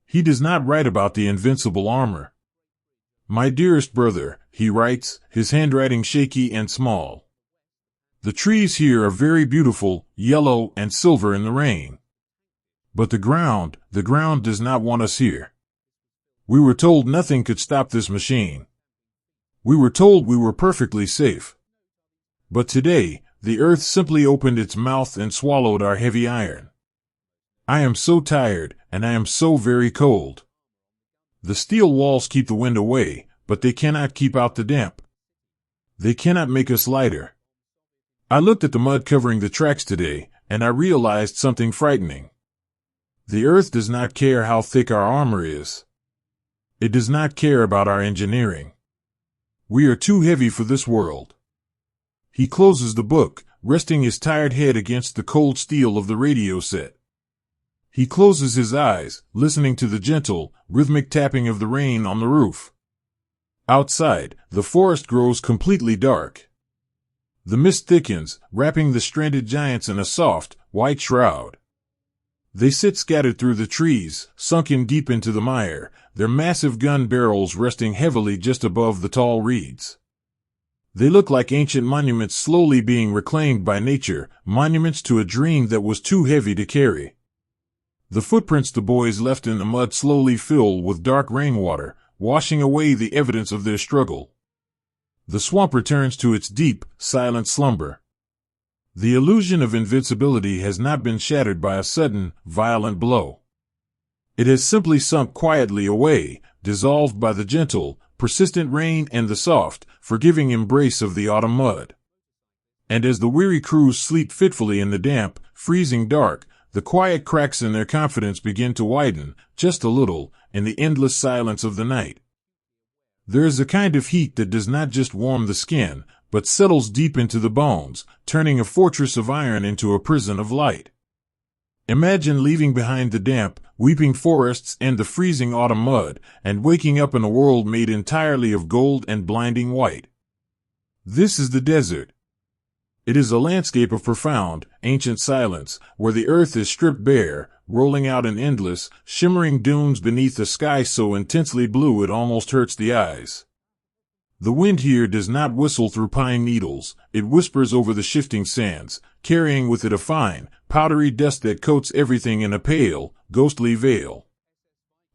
He does not write about the invincible armor. My dearest brother, he writes, his handwriting shaky and small. The trees here are very beautiful, yellow and silver in the rain. But the ground does not want us here. We were told nothing could stop this machine. We were told we were perfectly safe. But today, the earth simply opened its mouth and swallowed our heavy iron. I am so tired, and I am so very cold. The steel walls keep the wind away, but they cannot keep out the damp. They cannot make us lighter. I looked at the mud covering the tracks today, and I realized something frightening. The earth does not care how thick our armor is. It does not care about our engineering. We are too heavy for this world. He closes the book, resting his tired head against the cold steel of the radio set. He closes his eyes, listening to the gentle, rhythmic tapping of the rain on the roof. Outside, the forest grows completely dark. The mist thickens, wrapping the stranded giants in a soft, white shroud. They sit scattered through the trees, sunken deep into the mire, their massive gun barrels resting heavily just above the tall reeds. They look like ancient monuments slowly being reclaimed by nature, monuments to a dream that was too heavy to carry. The footprints the boys left in the mud slowly fill with dark rainwater, washing away the evidence of their struggle. The swamp returns to its deep, silent slumber. The illusion of invincibility has not been shattered by a sudden, violent blow. It has simply sunk quietly away, dissolved by the gentle, persistent rain and the soft, forgiving embrace of the autumn mud. And as the weary crews sleep fitfully in the damp, freezing dark, the quiet cracks in their confidence begin to widen, just a little, in the endless silence of the night. There is a kind of heat that does not just warm the skin, but settles deep into the bones, turning a fortress of iron into a prison of light. Imagine leaving behind the damp, weeping forests and the freezing autumn mud, and waking up in a world made entirely of gold and blinding white. This is the desert. It is a landscape of profound, ancient silence, where the earth is stripped bare, rolling out in endless, shimmering dunes beneath a sky so intensely blue it almost hurts the eyes. The wind here does not whistle through pine needles, it whispers over the shifting sands, carrying with it a fine, powdery dust that coats everything in a pale, ghostly veil.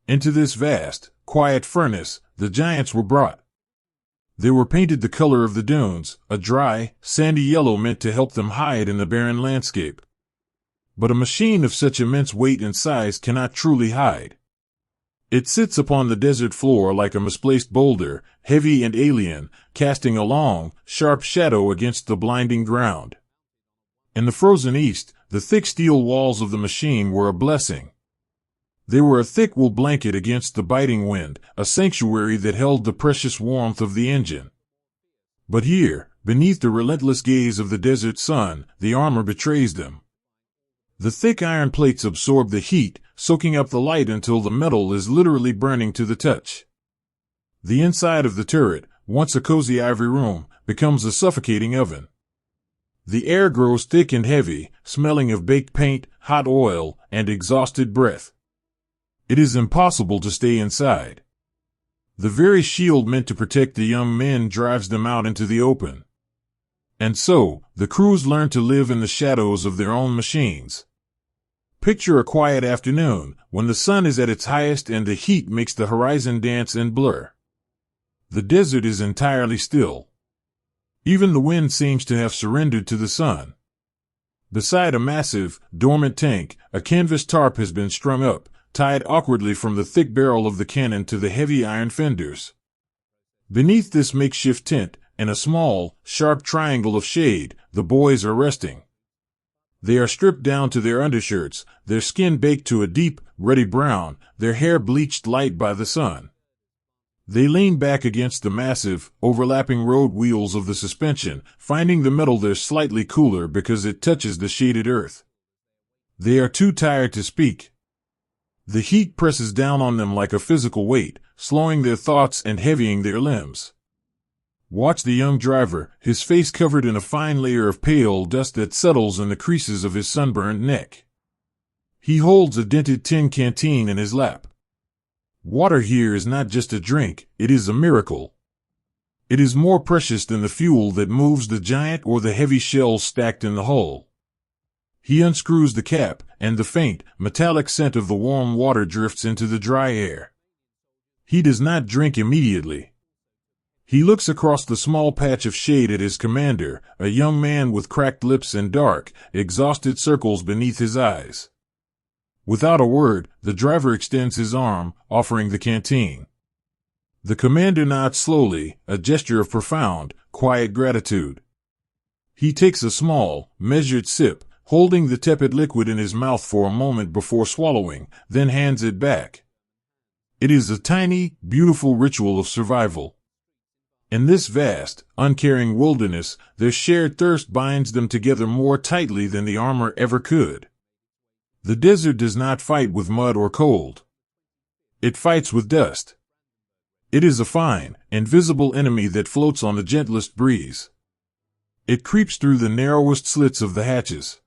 Into this vast, quiet furnace, the giants were brought. They were painted the color of the dunes, a dry, sandy yellow meant to help them hide in the barren landscape. But a machine of such immense weight and size cannot truly hide. It sits upon the desert floor like a misplaced boulder, heavy and alien, casting a long, sharp shadow against the blinding ground. In the frozen east, the thick steel walls of the machine were a blessing. They were a thick wool blanket against the biting wind, a sanctuary that held the precious warmth of the engine. But here, beneath the relentless gaze of the desert sun, the armor betrays them. The thick iron plates absorb the heat, soaking up the light until the metal is literally burning to the touch. The inside of the turret, once a cozy ivory room, becomes a suffocating oven. The air grows thick and heavy, smelling of baked paint, hot oil, and exhausted breath. It is impossible to stay inside. The very shield meant to protect the young men drives them out into the open. And so, the crews learn to live in the shadows of their own machines. Picture a quiet afternoon, when the sun is at its highest and the heat makes the horizon dance and blur. The desert is entirely still. Even the wind seems to have surrendered to the sun. Beside a massive, dormant tank, a canvas tarp has been strung up, tied awkwardly from the thick barrel of the cannon to the heavy iron fenders. Beneath this makeshift tent, in a small, sharp triangle of shade, the boys are resting. They are stripped down to their undershirts, their skin baked to a deep, ruddy brown, their hair bleached light by the sun. They lean back against the massive, overlapping road wheels of the suspension, finding the metal there slightly cooler because it touches the shaded earth. They are too tired to speak. The heat presses down on them like a physical weight, slowing their thoughts and heavying their limbs. Watch the young driver, his face covered in a fine layer of pale dust that settles in the creases of his sunburned neck. He holds a dented tin canteen in his lap. Water here is not just a drink, it is a miracle. It is more precious than the fuel that moves the giant or the heavy shells stacked in the hull. He unscrews the cap, and the faint, metallic scent of the warm water drifts into the dry air. He does not drink immediately. He looks across the small patch of shade at his commander, a young man with cracked lips and dark, exhausted circles beneath his eyes. Without a word, the driver extends his arm, offering the canteen. The commander nods slowly, a gesture of profound, quiet gratitude. He takes a small, measured sip, holding the tepid liquid in his mouth for a moment before swallowing, then hands it back. It is a tiny, beautiful ritual of survival. In this vast, uncaring wilderness, their shared thirst binds them together more tightly than the armor ever could. The desert does not fight with mud or cold. It fights with dust. It is a fine, invisible enemy that floats on the gentlest breeze. It creeps through the narrowest slits of the hatches.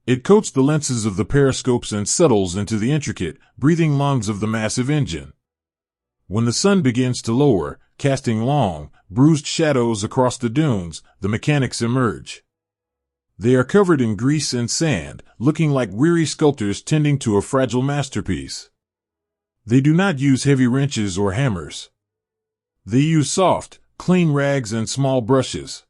It coats the lenses of the periscopes and settles into the intricate, breathing lungs of the massive engine. When the sun begins to lower, casting long, bruised shadows across the dunes, the mechanics emerge. They are covered in grease and sand, looking like weary sculptors tending to a fragile masterpiece. They do not use heavy wrenches or hammers. They use soft, clean rags and small brushes.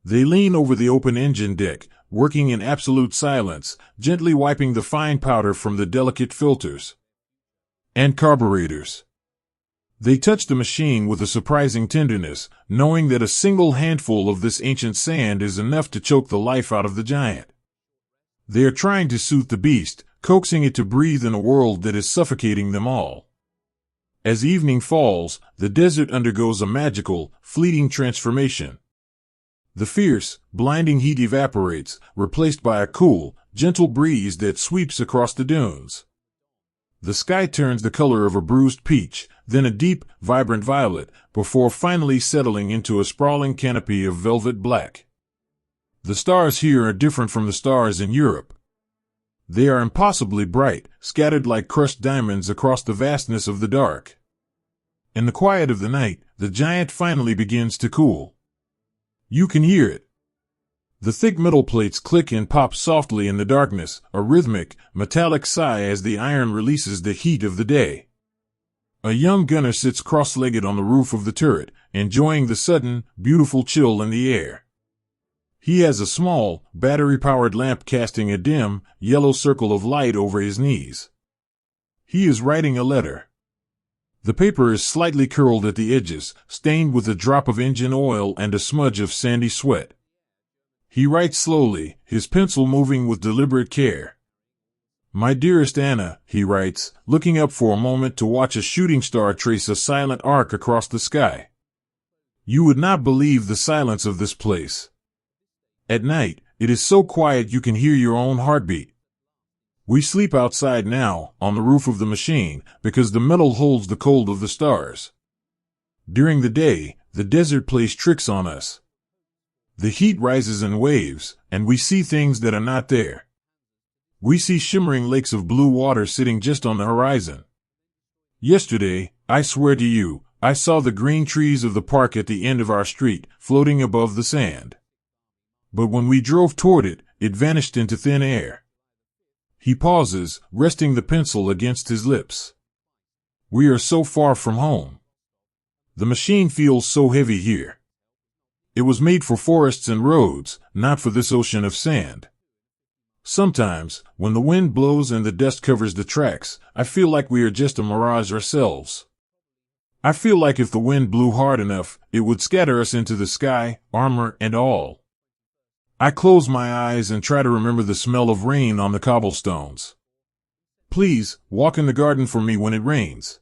They lean over the open engine deck, working in absolute silence, gently wiping the fine powder from the delicate filters and carburetors. They touch the machine with a surprising tenderness, knowing that a single handful of this ancient sand is enough to choke the life out of the giant. They are trying to soothe the beast, coaxing it to breathe in a world that is suffocating them all. As evening falls, the desert undergoes a magical, fleeting transformation. The fierce, blinding heat evaporates, replaced by a cool, gentle breeze that sweeps across the dunes. The sky turns the color of a bruised peach, then a deep, vibrant violet, before finally settling into a sprawling canopy of velvet black. The stars here are different from the stars in Europe. They are impossibly bright, scattered like crushed diamonds across the vastness of the dark. In the quiet of the night, the giant finally begins to cool. You can hear it. The thick metal plates click and pop softly in the darkness, a rhythmic, metallic sigh as the iron releases the heat of the day. A young gunner sits cross-legged on the roof of the turret, enjoying the sudden, beautiful chill in the air. He has a small, battery-powered lamp casting a dim, yellow circle of light over his knees. He is writing a letter. The paper is slightly curled at the edges, stained with a drop of engine oil and a smudge of sandy sweat. He writes slowly, his pencil moving with deliberate care. My dearest Anna, he writes, looking up for a moment to watch a shooting star trace a silent arc across the sky. You would not believe the silence of this place. At night, it is so quiet you can hear your own heartbeat. We sleep outside now, on the roof of the machine, because the metal holds the cold of the stars. During the day, the desert plays tricks on us. The heat rises in waves, and we see things that are not there. We see shimmering lakes of blue water sitting just on the horizon. Yesterday, I swear to you, I saw the green trees of the park at the end of our street, floating above the sand. But when we drove toward it, it vanished into thin air. He pauses, resting the pencil against his lips. We are so far from home. The machine feels so heavy here. It was made for forests and roads, not for this ocean of sand. Sometimes, when the wind blows and the dust covers the tracks, I feel like we are just a mirage ourselves. I feel like if the wind blew hard enough, it would scatter us into the sky, armor and all. I close my eyes and try to remember the smell of rain on the cobblestones. Please, walk in the garden for me when it rains.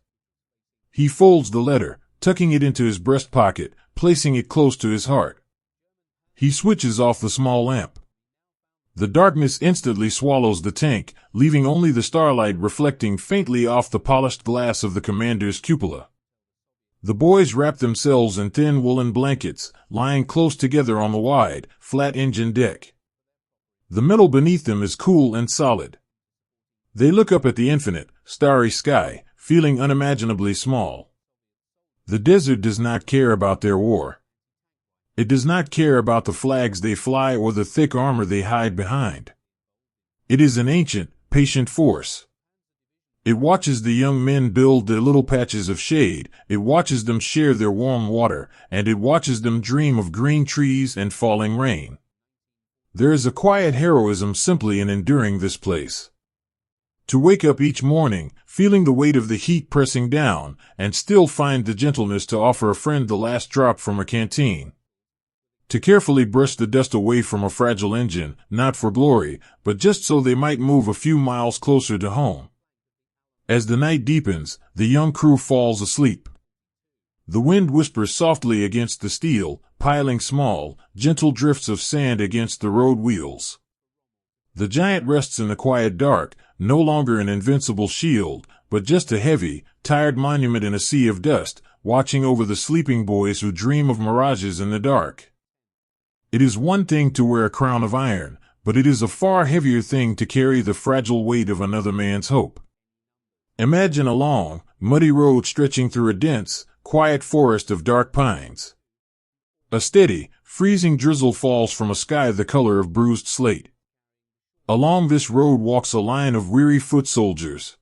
He folds the letter, tucking it into his breast pocket, placing it close to his heart. He switches off the small lamp. The darkness instantly swallows the tank, leaving only the starlight reflecting faintly off the polished glass of the commander's cupola. The boys wrap themselves in thin woolen blankets, lying close together on the wide, flat engine deck. The metal beneath them is cool and solid. They look up at the infinite, starry sky, feeling unimaginably small. The desert does not care about their war. It does not care about the flags they fly or the thick armor they hide behind. It is an ancient, patient force. It watches the young men build their little patches of shade, it watches them share their warm water, and it watches them dream of green trees and falling rain. There is a quiet heroism simply in enduring this place. To wake up each morning, feeling the weight of the heat pressing down, and still find the gentleness to offer a friend the last drop from a canteen. To carefully brush the dust away from a fragile engine, not for glory, but just so they might move a few miles closer to home. As the night deepens, the young crew falls asleep. The wind whispers softly against the steel, piling small, gentle drifts of sand against the road wheels. The giant rests in the quiet dark, no longer an invincible shield, but just a heavy, tired monument in a sea of dust, watching over the sleeping boys who dream of mirages in the dark. It is one thing to wear a crown of iron, but it is a far heavier thing to carry the fragile weight of another man's hope. Imagine a long, muddy road stretching through a dense, quiet forest of dark pines. A steady, freezing drizzle falls from a sky the color of bruised slate. Along this road walks a line of weary foot soldiers.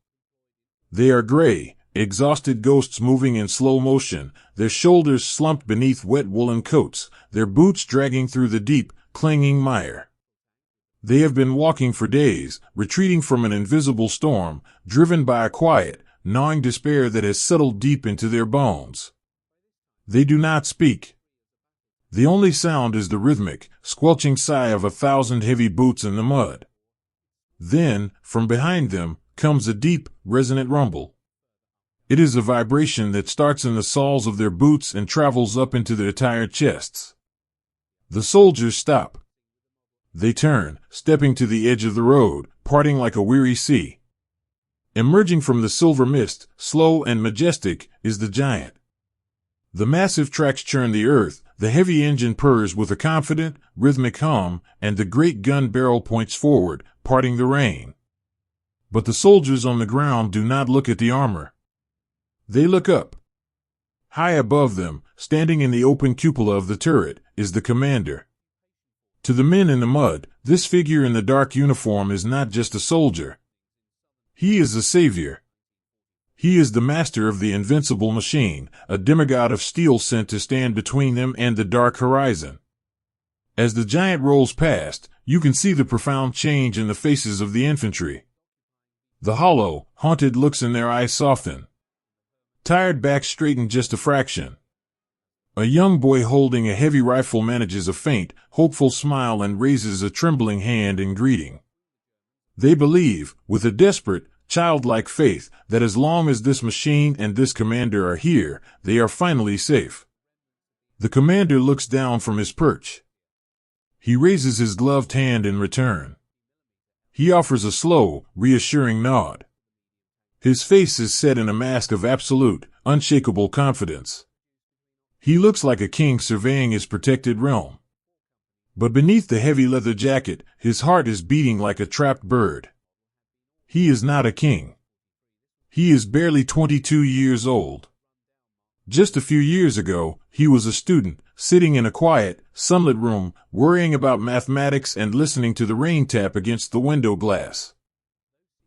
They are gray, exhausted ghosts moving in slow motion, their shoulders slumped beneath wet woolen coats, their boots dragging through the deep, clinging mire. They have been walking for days, retreating from an invisible storm, driven by a quiet, gnawing despair that has settled deep into their bones. They do not speak. The only sound is the rhythmic, squelching sigh of 1,000 heavy boots in the mud. Then, from behind them, comes a deep, resonant rumble. It is a vibration that starts in the soles of their boots and travels up into their tired chests. The soldiers stop. They turn, stepping to the edge of the road, parting like a weary sea. Emerging from the silver mist, slow and majestic, is the giant. The massive tracks churn the earth, the heavy engine purrs with a confident, rhythmic hum, and the great gun barrel points forward, parting the rain. But the soldiers on the ground do not look at the armor. They look up. High above them, standing in the open cupola of the turret, is the commander. To the men in the mud, this figure in the dark uniform is not just a soldier. He is a savior. He is the master of the invincible machine, a demigod of steel sent to stand between them and the dark horizon. As the giant rolls past, you can see the profound change in the faces of the infantry. The hollow, haunted looks in their eyes soften. Tired backs straighten just a fraction. A young boy holding a heavy rifle manages a faint, hopeful smile and raises a trembling hand in greeting. They believe, with a desperate, childlike faith, that as long as this machine and this commander are here, they are finally safe. The commander looks down from his perch. He raises his gloved hand in return. He offers a slow, reassuring nod. His face is set in a mask of absolute, unshakable confidence. He looks like a king surveying his protected realm. But beneath the heavy leather jacket, his heart is beating like a trapped bird. He is not a king. He is barely 22 years old. Just a few years ago, he was a student, sitting in a quiet, sunlit room, worrying about mathematics and listening to the rain tap against the window glass.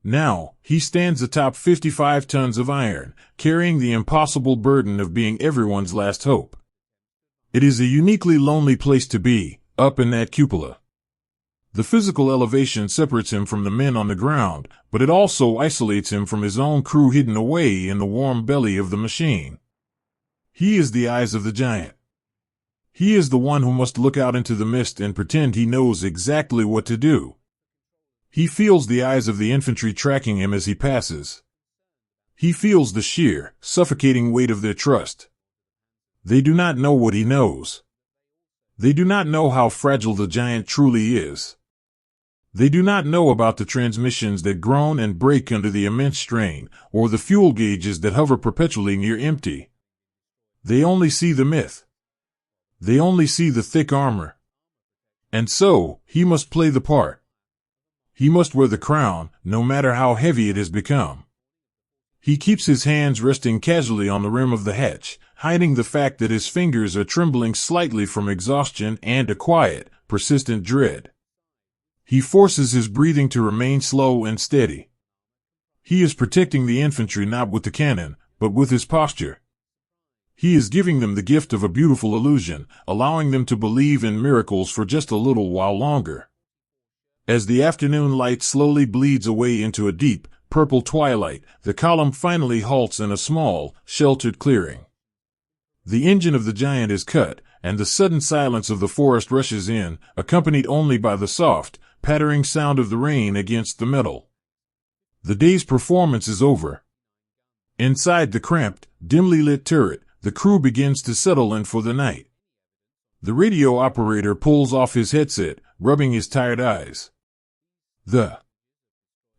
Now, he stands atop 55 tons of iron, carrying the impossible burden of being everyone's last hope. It is a uniquely lonely place to be, up in that cupola. The physical elevation separates him from the men on the ground, but it also isolates him from his own crew hidden away in the warm belly of the machine. He is the eyes of the giant. He is the one who must look out into the mist and pretend he knows exactly what to do. He feels the eyes of the infantry tracking him as he passes. He feels the sheer, suffocating weight of their trust. They do not know what he knows. They do not know how fragile the giant truly is. They do not know about the transmissions that groan and break under the immense strain, or the fuel gauges that hover perpetually near empty. They only see the myth. They only see the thick armor. And so, he must play the part. He must wear the crown, no matter how heavy it has become. He keeps his hands resting casually on the rim of the hatch, hiding the fact that his fingers are trembling slightly from exhaustion and a quiet, persistent dread. He forces his breathing to remain slow and steady. He is protecting the infantry not with the cannon, but with his posture. He is giving them the gift of a beautiful illusion, allowing them to believe in miracles for just a little while longer. As the afternoon light slowly bleeds away into a deep, purple twilight, the column finally halts in a small, sheltered clearing. The engine of the giant is cut, and the sudden silence of the forest rushes in, accompanied only by the soft, pattering sound of the rain against the metal. The day's performance is over. Inside the cramped, dimly lit turret, the crew begins to settle in for the night. The radio operator pulls off his headset, rubbing his tired eyes. The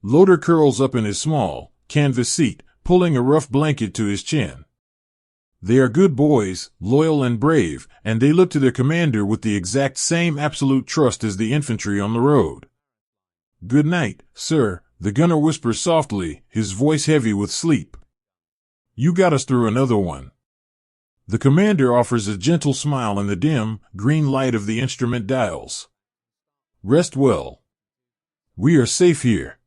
loader curls up in his small, canvas seat, pulling a rough blanket to his chin. They are good boys, loyal and brave, and they look to their commander with the exact same absolute trust as the infantry on the road. "Good night, sir," the gunner whispers softly, his voice heavy with sleep. "You got us through another one." The commander offers a gentle smile in the dim, green light of the instrument dials. "Rest well. We are safe here."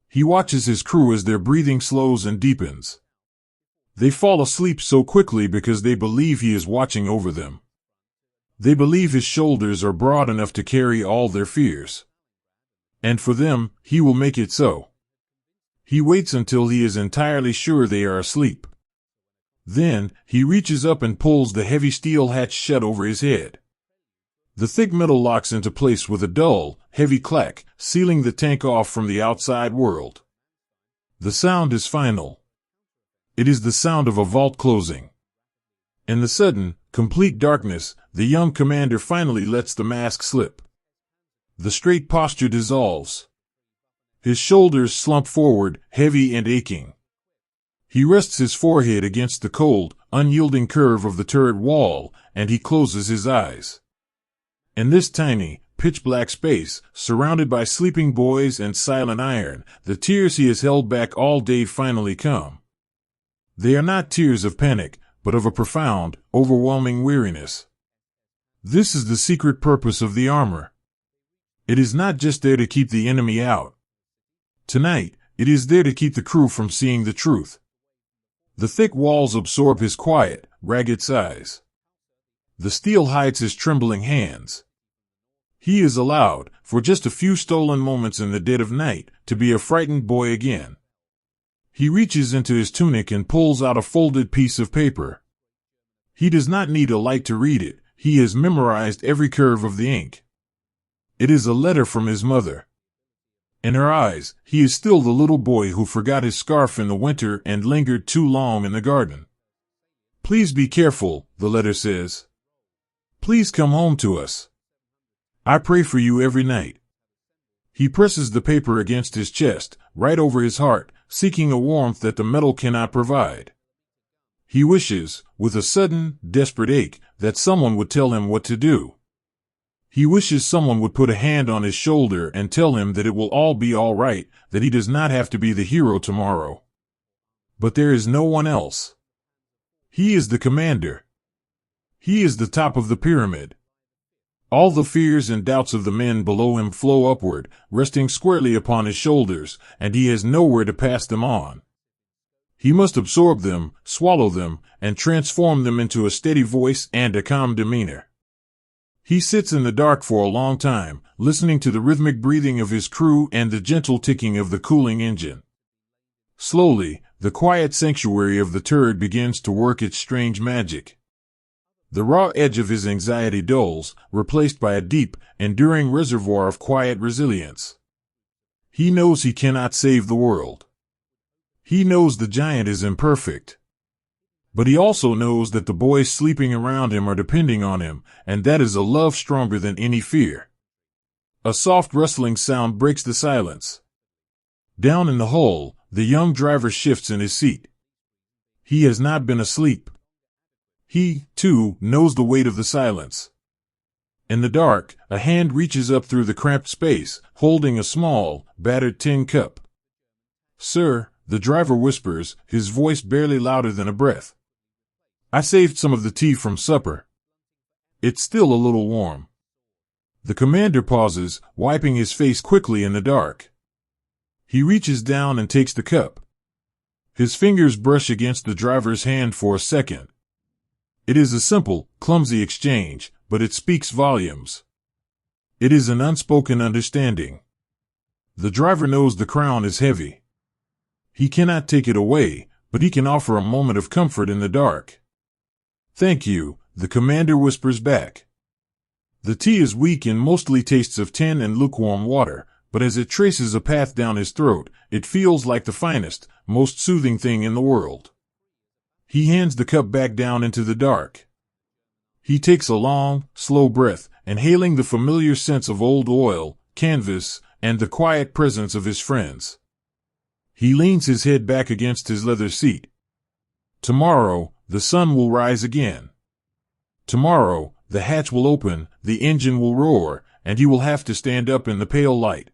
He watches his crew as their breathing slows and deepens. They fall asleep so quickly because they believe he is watching over them. They believe his shoulders are broad enough to carry all their fears. And for them, he will make it so. He waits until he is entirely sure they are asleep. Then, he reaches up and pulls the heavy steel hatch shut over his head. The thick metal locks into place with a dull, heavy clack, sealing the tank off from the outside world. The sound is final. It is the sound of a vault closing. In the sudden, complete darkness, the young commander finally lets the mask slip. The straight posture dissolves. His shoulders slump forward, heavy and aching. He rests his forehead against the cold, unyielding curve of the turret wall, and he closes his eyes. In this tiny, pitch-black space, surrounded by sleeping boys and silent iron, the tears he has held back all day finally come. They are not tears of panic, but of a profound, overwhelming weariness. This is the secret purpose of the armor. It is not just there to keep the enemy out. Tonight, it is there to keep the crew from seeing the truth. The thick walls absorb his quiet, ragged sighs. The steel hides his trembling hands. He is allowed, for just a few stolen moments in the dead of night, to be a frightened boy again. He reaches into his tunic and pulls out a folded piece of paper. He does not need a light to read it. He has memorized every curve of the ink. It is a letter from his mother. In her eyes, he is still the little boy who forgot his scarf in the winter and lingered too long in the garden. Please be careful, the letter says. Please come home to us. I pray for you every night. He presses the paper against his chest, right over his heart, seeking a warmth that the metal cannot provide. He wishes, with a sudden, desperate ache, that someone would tell him what to do. He wishes someone would put a hand on his shoulder and tell him that it will all be all right, that he does not have to be the hero tomorrow. But there is no one else. He is the commander. He is the top of the pyramid. All the fears and doubts of the men below him flow upward, resting squarely upon his shoulders, and he has nowhere to pass them on. He must absorb them, swallow them, and transform them into a steady voice and a calm demeanor. He sits in the dark for a long time, listening to the rhythmic breathing of his crew and the gentle ticking of the cooling engine. Slowly, the quiet sanctuary of the turret begins to work its strange magic. The raw edge of his anxiety dulls, replaced by a deep, enduring reservoir of quiet resilience. He knows he cannot save the world. He knows the giant is imperfect. But he also knows that the boys sleeping around him are depending on him, and that is a love stronger than any fear. A soft rustling sound breaks the silence. Down in the hull, the young driver shifts in his seat. He has not been asleep. He, too, knows the weight of the silence. In the dark, a hand reaches up through the cramped space, holding a small, battered tin cup. "Sir," the driver whispers, his voice barely louder than a breath. "I saved some of the tea from supper. It's still a little warm." The commander pauses, wiping his face quickly in the dark. He reaches down and takes the cup. His fingers brush against the driver's hand for a second. It is a simple, clumsy exchange, but it speaks volumes. It is an unspoken understanding. The driver knows the crown is heavy. He cannot take it away, but he can offer a moment of comfort in the dark. "Thank you," the commander whispers back. The tea is weak and mostly tastes of tin and lukewarm water, but as it traces a path down his throat, it feels like the finest, most soothing thing in the world. He hands the cup back down into the dark. He takes a long, slow breath, inhaling the familiar scents of old oil, canvas, and the quiet presence of his friends. He leans his head back against his leather seat. Tomorrow, the sun will rise again. Tomorrow, the hatch will open, the engine will roar, and he will have to stand up in the pale light.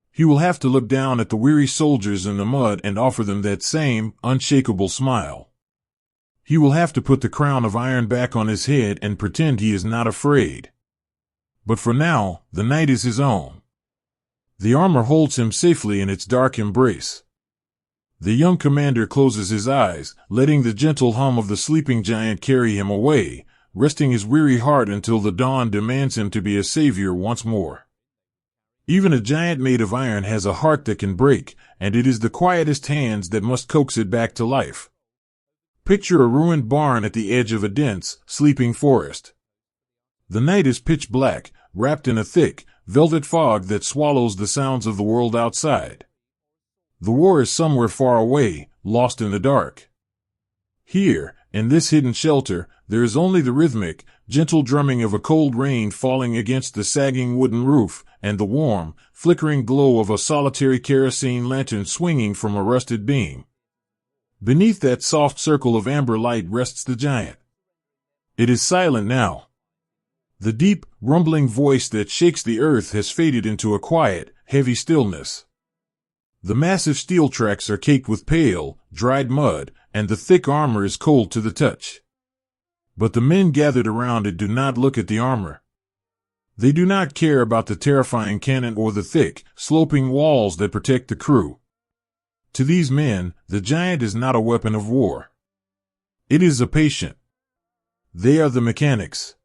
He will have to look down at the weary soldiers in the mud and offer them that same, unshakable smile. He will have to put the crown of iron back on his head and pretend he is not afraid. But for now, the night is his own. The armor holds him safely in its dark embrace. The young commander closes his eyes, letting the gentle hum of the sleeping giant carry him away, resting his weary heart until the dawn demands him to be a savior once more. Even a giant made of iron has a heart that can break, and it is the quietest hands that must coax it back to life. Picture a ruined barn at the edge of a dense, sleeping forest. The night is pitch black, wrapped in a thick, velvet fog that swallows the sounds of the world outside. The war is somewhere far away, lost in the dark. Here, In this hidden shelter, there is only the rhythmic, gentle drumming of a cold rain falling against the sagging wooden roof, and the warm, flickering glow of a solitary kerosene lantern swinging from a rusted beam. Beneath that soft circle of amber light rests the giant. It is silent now. The deep, rumbling voice that shakes the earth has faded into a quiet, heavy stillness. The massive steel tracks are caked with pale, dried mud, and the thick armor is cold to the touch. But the men gathered around it do not look at the armor. They do not care about the terrifying cannon or the thick, sloping walls that protect the crew. To these men, the giant is not a weapon of war. It is a patient. They are the mechanics.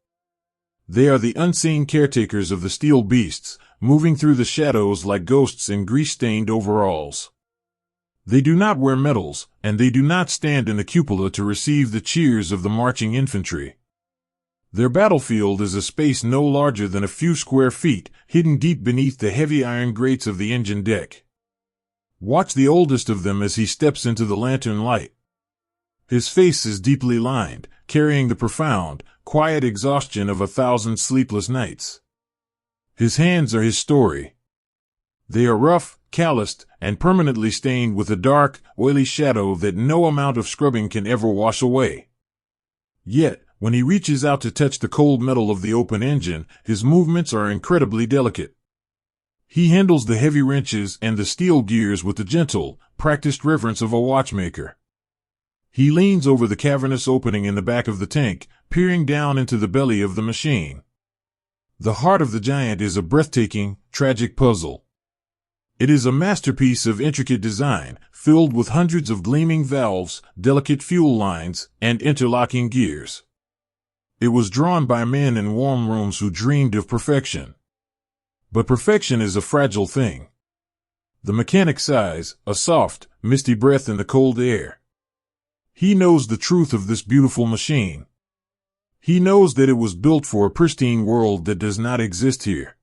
They are the unseen caretakers of the steel beasts, moving through the shadows like ghosts in grease-stained overalls. They do not wear medals, and they do not stand in the cupola to receive the cheers of the marching infantry. Their battlefield is a space no larger than a few square feet, hidden deep beneath the heavy iron grates of the engine deck. Watch the oldest of them as he steps into the lantern light. His face is deeply lined, carrying the profound, quiet exhaustion of 1,000 sleepless nights. His hands are his story. They are rough, calloused, and permanently stained with a dark, oily shadow that no amount of scrubbing can ever wash away. Yet, when he reaches out to touch the cold metal of the open engine, his movements are incredibly delicate. He handles the heavy wrenches and the steel gears with the gentle, practiced reverence of a watchmaker. He leans over the cavernous opening in the back of the tank, peering down into the belly of the machine. The heart of the giant is a breathtaking, tragic puzzle. It is a masterpiece of intricate design, filled with hundreds of gleaming valves, delicate fuel lines, and interlocking gears. It was drawn by men in warm rooms who dreamed of perfection. But perfection is a fragile thing. The mechanic sighs, a soft, misty breath in the cold air. He knows the truth of this beautiful machine. He knows that it was built for a pristine world that does not exist here.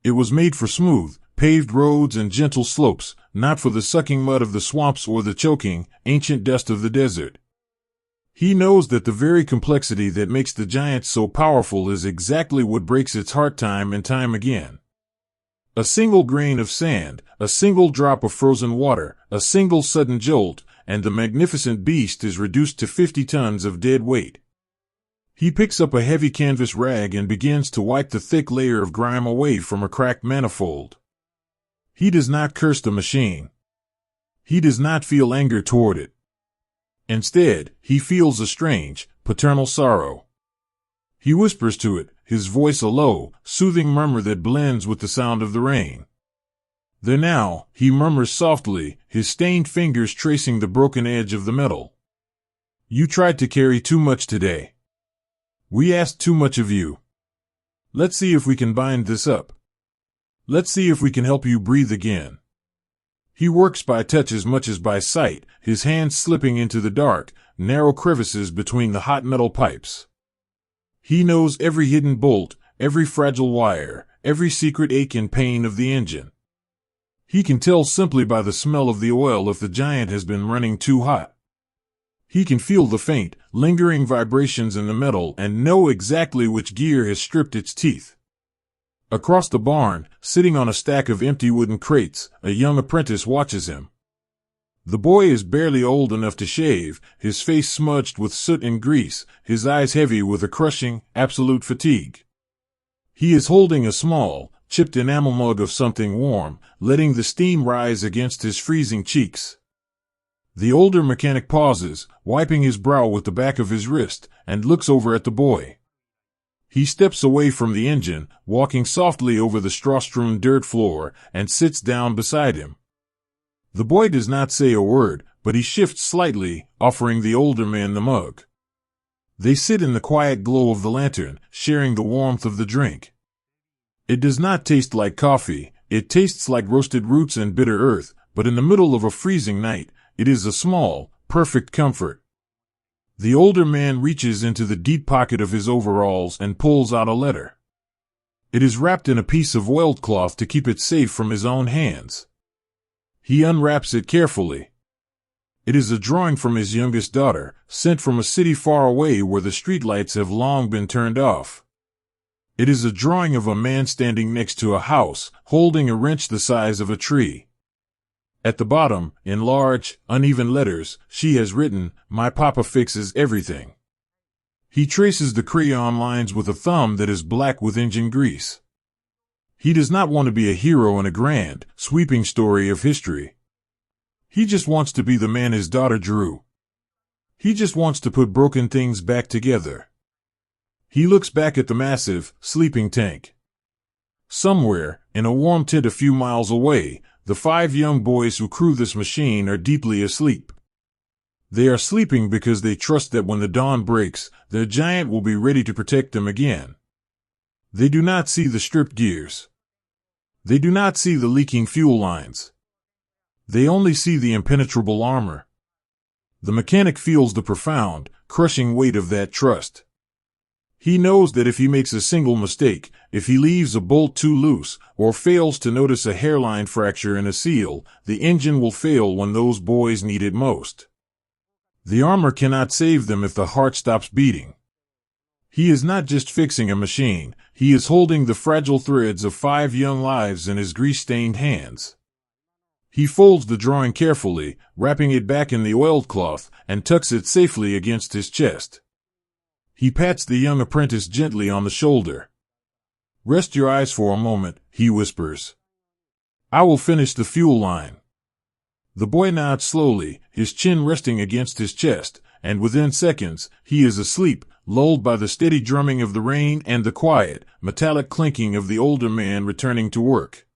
It was made for smooth, paved roads and gentle slopes, not for the sucking mud of the swamps or the choking, ancient dust of the desert. He knows that the very complexity that makes the giant so powerful is exactly what breaks its heart time and time again. A single grain of sand, a single drop of frozen water, a single sudden jolt, and the magnificent beast is reduced to 50 tons of dead weight. He picks up a heavy canvas rag and begins to wipe the thick layer of grime away from a cracked manifold. He does not curse the machine. He does not feel anger toward it. Instead, he feels a strange, paternal sorrow. He whispers to it, his voice a low, soothing murmur that blends with the sound of the rain. There now, he murmurs softly, his stained fingers tracing the broken edge of the metal. You tried to carry too much today. We asked too much of you. Let's see if we can bind this up. Let's see if we can help you breathe again. He works by touch as much as by sight, his hands slipping into the dark, narrow crevices between the hot metal pipes. He knows every hidden bolt, every fragile wire, every secret ache and pain of the engine. He can tell simply by the smell of the oil if the giant has been running too hot. He can feel the faint, lingering vibrations in the metal and know exactly which gear has stripped its teeth. Across the barn, sitting on a stack of empty wooden crates, a young apprentice watches him. The boy is barely old enough to shave, his face smudged with soot and grease, his eyes heavy with a crushing, absolute fatigue. He is holding a small, chipped enamel mug of something warm, letting the steam rise against his freezing cheeks. The older mechanic pauses, wiping his brow with the back of his wrist, and looks over at the boy. He steps away from the engine, walking softly over the straw-strewn dirt floor, and sits down beside him. The boy does not say a word, but he shifts slightly, offering the older man the mug. They sit in the quiet glow of the lantern, sharing the warmth of the drink. It does not taste like coffee, it tastes like roasted roots and bitter earth, but in the middle of a freezing night, it is a small, perfect comfort. The older man reaches into the deep pocket of his overalls and pulls out a letter. It is wrapped in a piece of oiled cloth to keep it safe from his own hands. He unwraps it carefully. It is a drawing from his youngest daughter, sent from a city far away where the streetlights have long been turned off. It is a drawing of a man standing next to a house, holding a wrench the size of a tree. At the bottom, in large, uneven letters, she has written, "My papa fixes everything." He traces the crayon lines with a thumb that is black with engine grease. He does not want to be a hero in a grand, sweeping story of history. He just wants to be the man his daughter drew. He just wants to put broken things back together. He looks back at the massive, sleeping tank. Somewhere, in a warm tent a few miles away, the 5 young boys who crew this machine are deeply asleep. They are sleeping because they trust that when the dawn breaks, their giant will be ready to protect them again. They do not see the stripped gears. They do not see the leaking fuel lines. They only see the impenetrable armor. The mechanic feels the profound, crushing weight of that trust. He knows that if he makes a single mistake, if he leaves a bolt too loose, or fails to notice a hairline fracture in a seal, the engine will fail when those boys need it most. The armor cannot save them if the heart stops beating. He is not just fixing a machine, he is holding the fragile threads of 5 young lives in his grease-stained hands. He folds the drawing carefully, wrapping it back in the oiled cloth, and tucks it safely against his chest. He pats the young apprentice gently on the shoulder. "Rest your eyes for a moment," he whispers. "I will finish the fuel line." The boy nods slowly, his chin resting against his chest, and within seconds, he is asleep, lulled by the steady drumming of the rain and the quiet, metallic clinking of the older man returning to work.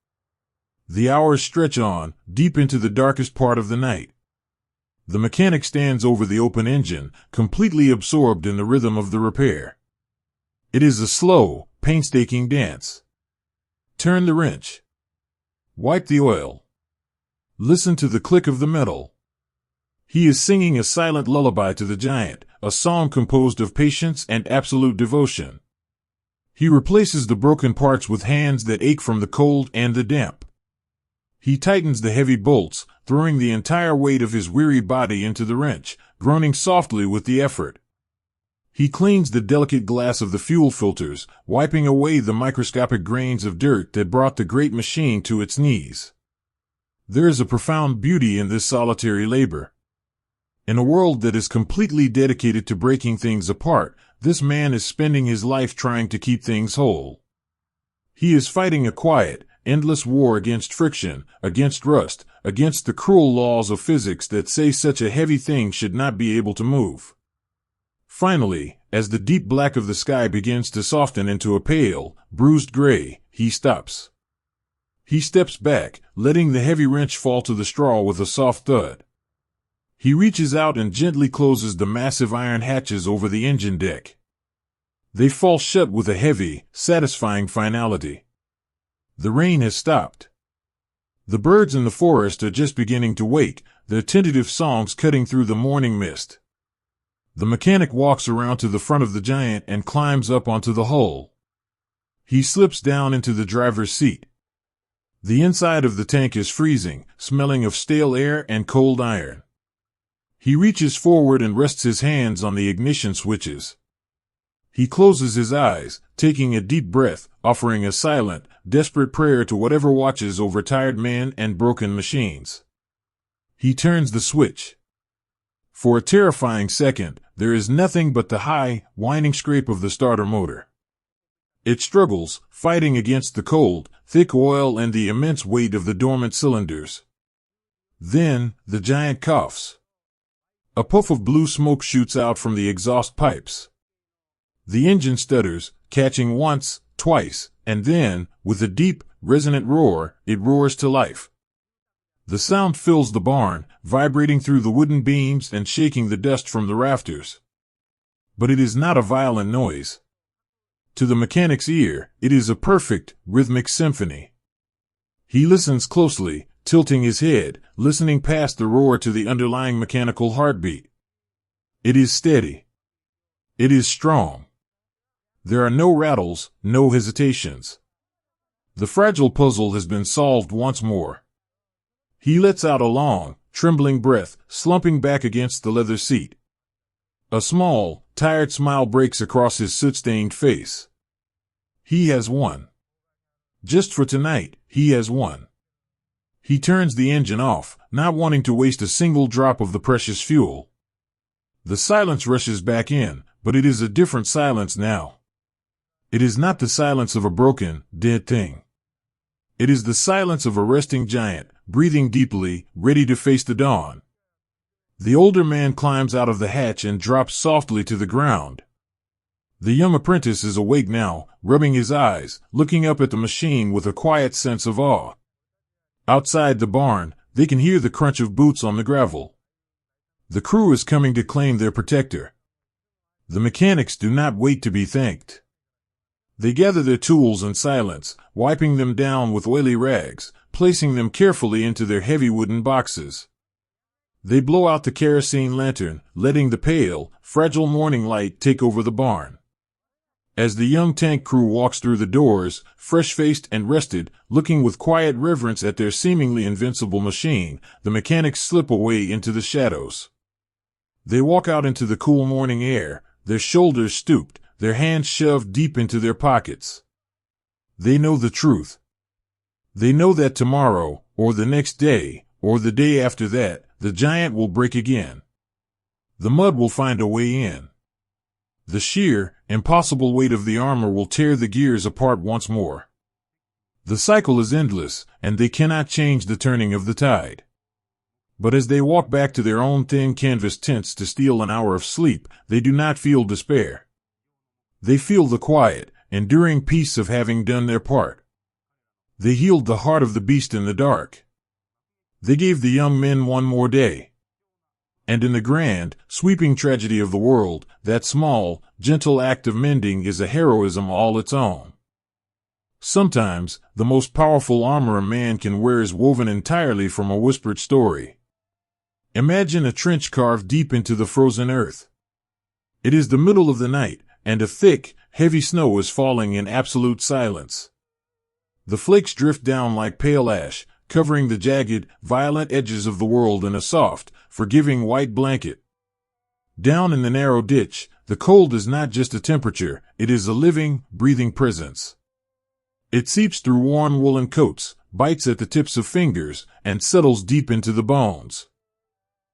The hours stretch on, deep into the darkest part of the night. The mechanic stands over the open engine, completely absorbed in the rhythm of the repair. It is a slow, painstaking dance. Turn the wrench. Wipe the oil. Listen to the click of the metal. He is singing a silent lullaby to the giant, a song composed of patience and absolute devotion. He replaces the broken parts with hands that ache from the cold and the damp. He tightens the heavy bolts, throwing the entire weight of his weary body into the wrench, groaning softly with the effort. He cleans the delicate glass of the fuel filters, wiping away the microscopic grains of dirt that brought the great machine to its knees. There is a profound beauty in this solitary labor. In a world that is completely dedicated to breaking things apart, this man is spending his life trying to keep things whole. He is fighting a quiet, endless war against friction, against rust, against the cruel laws of physics that say such a heavy thing should not be able to move. Finally, as the deep black of the sky begins to soften into a pale, bruised gray, he stops. He steps back, letting the heavy wrench fall to the straw with a soft thud. He reaches out and gently closes the massive iron hatches over the engine deck. They fall shut with a heavy, satisfying finality. The rain has stopped. The birds in the forest are just beginning to wake, their tentative songs cutting through the morning mist. The mechanic walks around to the front of the giant and climbs up onto the hull. He slips down into the driver's seat. The inside of the tank is freezing, smelling of stale air and cold iron. He reaches forward and rests his hands on the ignition switches. He closes his eyes, taking a deep breath, offering a silent, desperate prayer to whatever watches over tired men and broken machines. He turns the switch. For a terrifying second, there is nothing but the high, whining scrape of the starter motor. It struggles, fighting against the cold, thick oil and the immense weight of the dormant cylinders. Then, the giant coughs. A puff of blue smoke shoots out from the exhaust pipes. The engine stutters, catching once, twice, and then, with a deep, resonant roar, it roars to life. The sound fills the barn, vibrating through the wooden beams and shaking the dust from the rafters. But it is not a violent noise. To the mechanic's ear, it is a perfect, rhythmic symphony. He listens closely, tilting his head, listening past the roar to the underlying mechanical heartbeat. It is steady. It is strong. There are no rattles, no hesitations. The fragile puzzle has been solved once more. He lets out a long, trembling breath, slumping back against the leather seat. A small, tired smile breaks across his soot-stained face. He has won. Just for tonight, he has won. He turns the engine off, not wanting to waste a single drop of the precious fuel. The silence rushes back in, but it is a different silence now. It is not the silence of a broken, dead thing. It is the silence of a resting giant, breathing deeply, ready to face the dawn. The older man climbs out of the hatch and drops softly to the ground. The young apprentice is awake now, rubbing his eyes, looking up at the machine with a quiet sense of awe. Outside the barn, they can hear the crunch of boots on the gravel. The crew is coming to claim their protector. The mechanics do not wait to be thanked. They gather their tools in silence, wiping them down with oily rags, placing them carefully into their heavy wooden boxes. They blow out the kerosene lantern, letting the pale, fragile morning light take over the barn. As the young tank crew walks through the doors, fresh-faced and rested, looking with quiet reverence at their seemingly invincible machine, the mechanics slip away into the shadows. They walk out into the cool morning air, their shoulders stooped, their hands shoved deep into their pockets. They know the truth. They know that tomorrow, or the next day, or the day after that, the giant will break again. The mud will find a way in. The sheer, impossible weight of the armor will tear the gears apart once more. The cycle is endless, and they cannot change the turning of the tide. But as they walk back to their own thin canvas tents to steal an hour of sleep, they do not feel despair. They feel the quiet, enduring peace of having done their part. They healed the heart of the beast in the dark. They gave the young men one more day. And in the grand, sweeping tragedy of the world, that small, gentle act of mending is a heroism all its own. Sometimes, the most powerful armor a man can wear is woven entirely from a whispered story. Imagine a trench carved deep into the frozen earth. It is the middle of the night, and a thick, heavy snow is falling in absolute silence. The flakes drift down like pale ash, covering the jagged, violent edges of the world in a soft, forgiving white blanket. Down in the narrow ditch, the cold is not just a temperature, it is a living, breathing presence. It seeps through worn woolen coats, bites at the tips of fingers, and settles deep into the bones.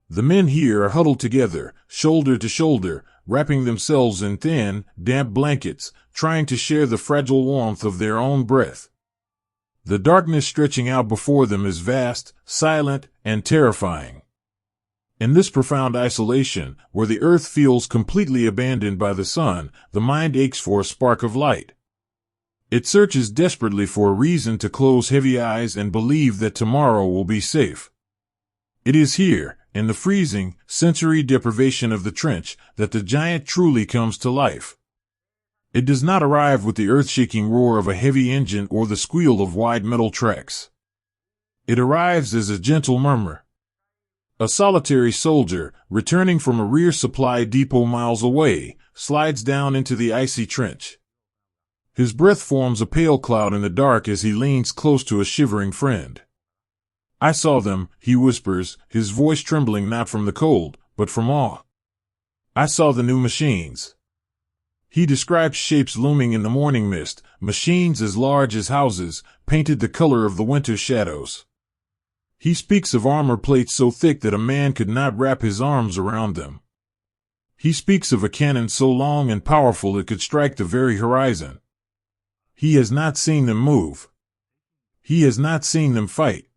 The men here are huddled together, shoulder to shoulder, wrapping themselves in thin, damp blankets, trying to share the fragile warmth of their own breath. The darkness stretching out before them is vast, silent, and terrifying. In this profound isolation, where the earth feels completely abandoned by the sun, the mind aches for a spark of light. It searches desperately for a reason to close heavy eyes and believe that tomorrow will be safe. It is here, in the freezing, sensory deprivation of the trench, that the giant truly comes to life. It does not arrive with the earth-shaking roar of a heavy engine or the squeal of wide metal tracks. It arrives as a gentle murmur. A solitary soldier, returning from a rear supply depot miles away, slides down into the icy trench. His breath forms a pale cloud in the dark as he leans close to a shivering friend. "I saw them," he whispers, his voice trembling not from the cold, but from awe. "I saw the new machines." He describes shapes looming in the morning mist, machines as large as houses, painted the color of the winter shadows. He speaks of armor plates so thick that a man could not wrap his arms around them. He speaks of a cannon so long and powerful it could strike the very horizon. He has not seen them move. He has not seen them fight.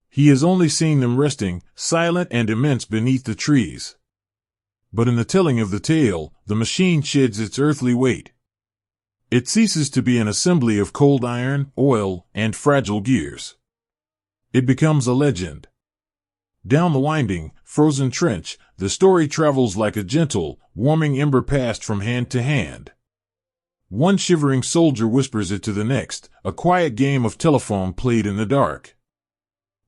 He has only seen them resting, silent and immense beneath the trees. But in the telling of the tale, the machine sheds its earthly weight. It ceases to be an assembly of cold iron, oil, and fragile gears. It becomes a legend. Down the winding, frozen trench, the story travels like a gentle, warming ember passed from hand to hand. One shivering soldier whispers it to the next, a quiet game of telephone played in the dark.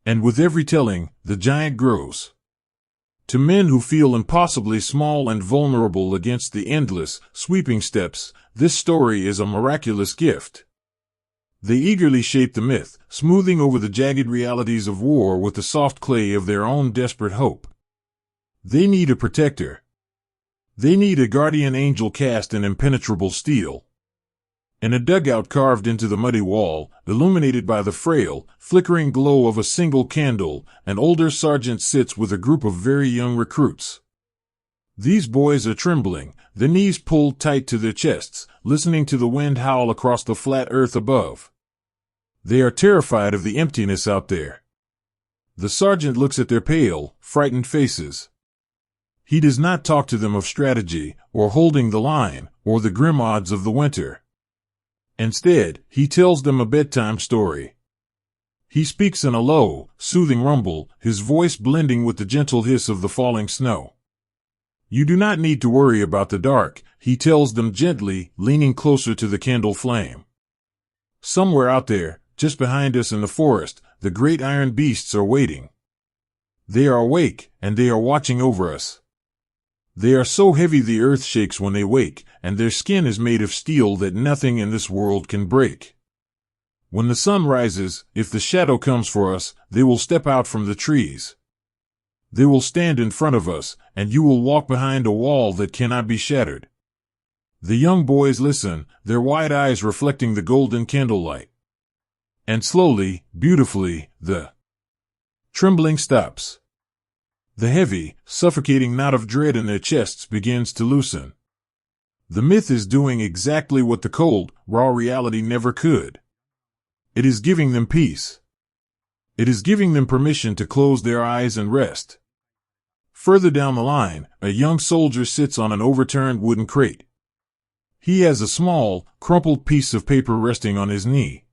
And with every telling, the giant grows. To men who feel impossibly small and vulnerable against the endless, sweeping steps, this story is a miraculous gift. They eagerly shape the myth, smoothing over the jagged realities of war with the soft clay of their own desperate hope. They need a protector. They need a guardian angel cast in impenetrable steel. In a dugout carved into the muddy wall, illuminated by the frail, flickering glow of a single candle, an older sergeant sits with a group of very young recruits. These boys are trembling, their knees pulled tight to their chests, listening to the wind howl across the flat earth above. They are terrified of the emptiness out there. The sergeant looks at their pale, frightened faces. He does not talk to them of strategy, or holding the line, or the grim odds of the winter. Instead, he tells them a bedtime story. He speaks in a low, soothing rumble, his voice blending with the gentle hiss of the falling snow. You do not need to worry about the dark, he tells them gently, leaning closer to the candle flame. Somewhere out there, just behind us in the forest, the great iron beasts are waiting. They are awake, and they are watching over us. They are so heavy the earth shakes when they wake, and their skin is made of steel that nothing in this world can break. When the sun rises, if the shadow comes for us, they will step out from the trees. They will stand in front of us, and you will walk behind a wall that cannot be shattered. The young boys listen, their wide eyes reflecting the golden candlelight. And slowly, beautifully, the trembling stops. The heavy, suffocating knot of dread in their chests begins to loosen. The myth is doing exactly what the cold, raw reality never could. It is giving them peace. It is giving them permission to close their eyes and rest. Further down the line, a young soldier sits on an overturned wooden crate. He has a small, crumpled piece of paper resting on his knee.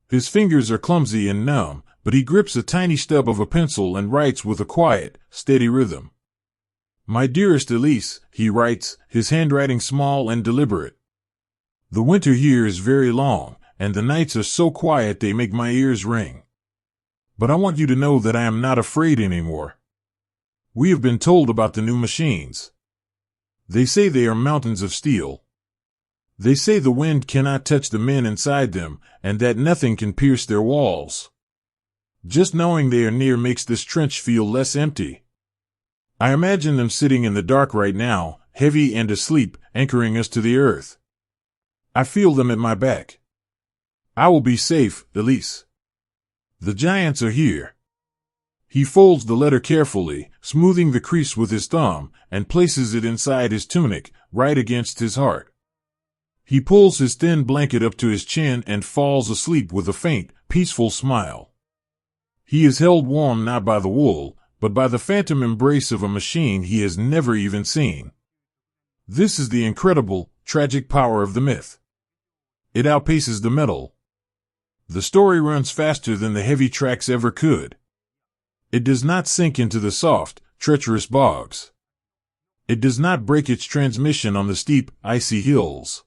His fingers are clumsy and numb, but he grips a tiny stub of a pencil and writes with a quiet, steady rhythm. My dearest Elise, he writes, his handwriting small and deliberate. The winter here is very long, and the nights are so quiet they make my ears ring. But I want you to know that I am not afraid anymore. We have been told about the new machines. They say they are mountains of steel. They say the wind cannot touch the men inside them, and that nothing can pierce their walls. Just knowing they are near makes this trench feel less empty. I imagine them sitting in the dark right now, heavy and asleep, anchoring us to the earth. I feel them at my back. I will be safe, Elise. The giants are here. He folds the letter carefully, smoothing the crease with his thumb, and places it inside his tunic, right against his heart. He pulls his thin blanket up to his chin and falls asleep with a faint, peaceful smile. He is held warm not by the wool, but by the phantom embrace of a machine he has never even seen. This is the incredible, tragic power of the myth. It outpaces the metal. The story runs faster than the heavy tracks ever could. It does not sink into the soft, treacherous bogs. It does not break its transmission on the steep, icy hills.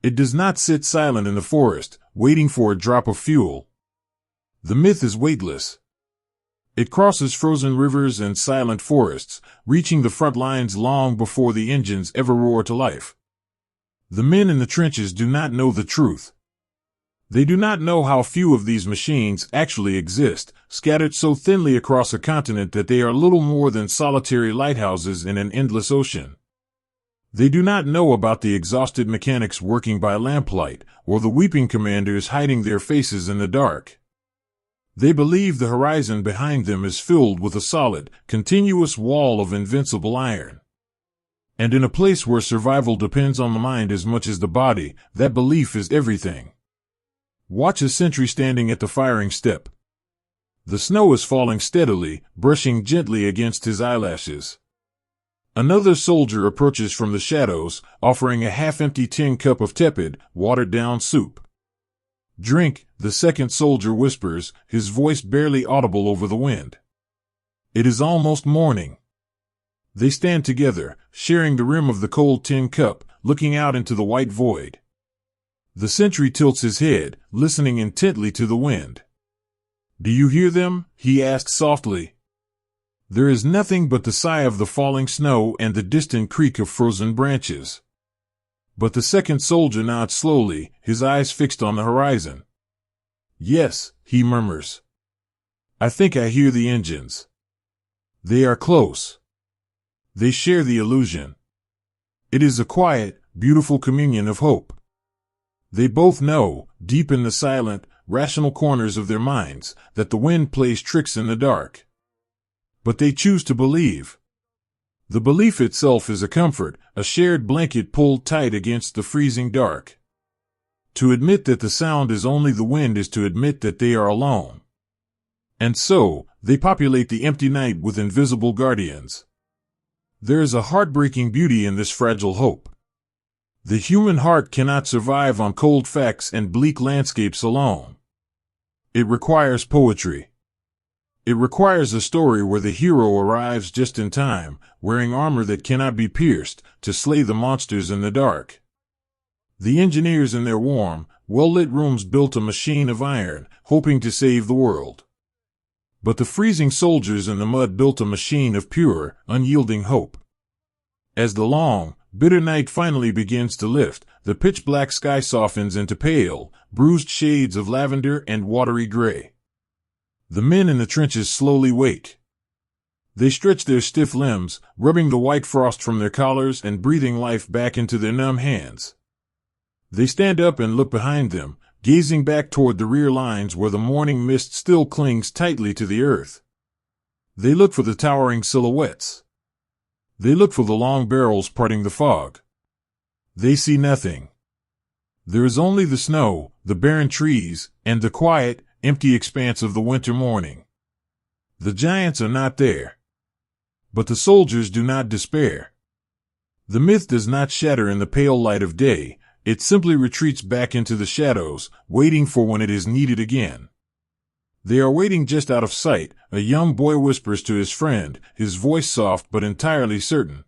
It does not sit silent in the forest, waiting for a drop of fuel. The myth is weightless. It crosses frozen rivers and silent forests, reaching the front lines long before the engines ever roar to life. The men in the trenches do not know the truth. They do not know how few of these machines actually exist, scattered so thinly across a continent that they are little more than solitary lighthouses in an endless ocean. They do not know about the exhausted mechanics working by lamplight, or the weeping commanders hiding their faces in the dark. They believe the horizon behind them is filled with a solid, continuous wall of invincible iron. And in a place where survival depends on the mind as much as the body, that belief is everything. Watch a sentry standing at the firing step. The snow is falling steadily, brushing gently against his eyelashes. Another soldier approaches from the shadows, offering a half-empty tin cup of tepid, watered-down soup. Drink, the second soldier whispers, his voice barely audible over the wind. It is almost morning. They stand together, sharing the rim of the cold tin cup, looking out into the white void. The sentry tilts his head, listening intently to the wind. Do you hear them? He asks softly. There is nothing but the sigh of the falling snow and the distant creak of frozen branches. But the second soldier nods slowly, his eyes fixed on the horizon. Yes, he murmurs. I think I hear the engines. They are close. They share the illusion. It is a quiet, beautiful communion of hope. They both know, deep in the silent, rational corners of their minds, that the wind plays tricks in the dark. But they choose to believe. The belief itself is a comfort, a shared blanket pulled tight against the freezing dark. To admit that the sound is only the wind is to admit that they are alone. And so, they populate the empty night with invisible guardians. There is a heartbreaking beauty in this fragile hope. The human heart cannot survive on cold facts and bleak landscapes alone. It requires poetry. It requires a story where the hero arrives just in time, wearing armor that cannot be pierced, to slay the monsters in the dark. The engineers in their warm, well-lit rooms built a machine of iron, hoping to save the world. But the freezing soldiers in the mud built a machine of pure, unyielding hope. As the long, bitter night finally begins to lift, the pitch-black sky softens into pale, bruised shades of lavender and watery gray. The men in the trenches slowly wake. They stretch their stiff limbs, rubbing the white frost from their collars and breathing life back into their numb hands. They stand up and look behind them, gazing back toward the rear lines where the morning mist still clings tightly to the earth. They look for the towering silhouettes. They look for the long barrels parting the fog. They see nothing. There is only the snow, the barren trees, and the quiet, empty expanse of the winter morning. The giants are not there. But the soldiers do not despair. The myth does not shatter in the pale light of day, it simply retreats back into the shadows, waiting for when it is needed again. They are waiting just out of sight. A young boy whispers to his friend, his voice soft but entirely certain.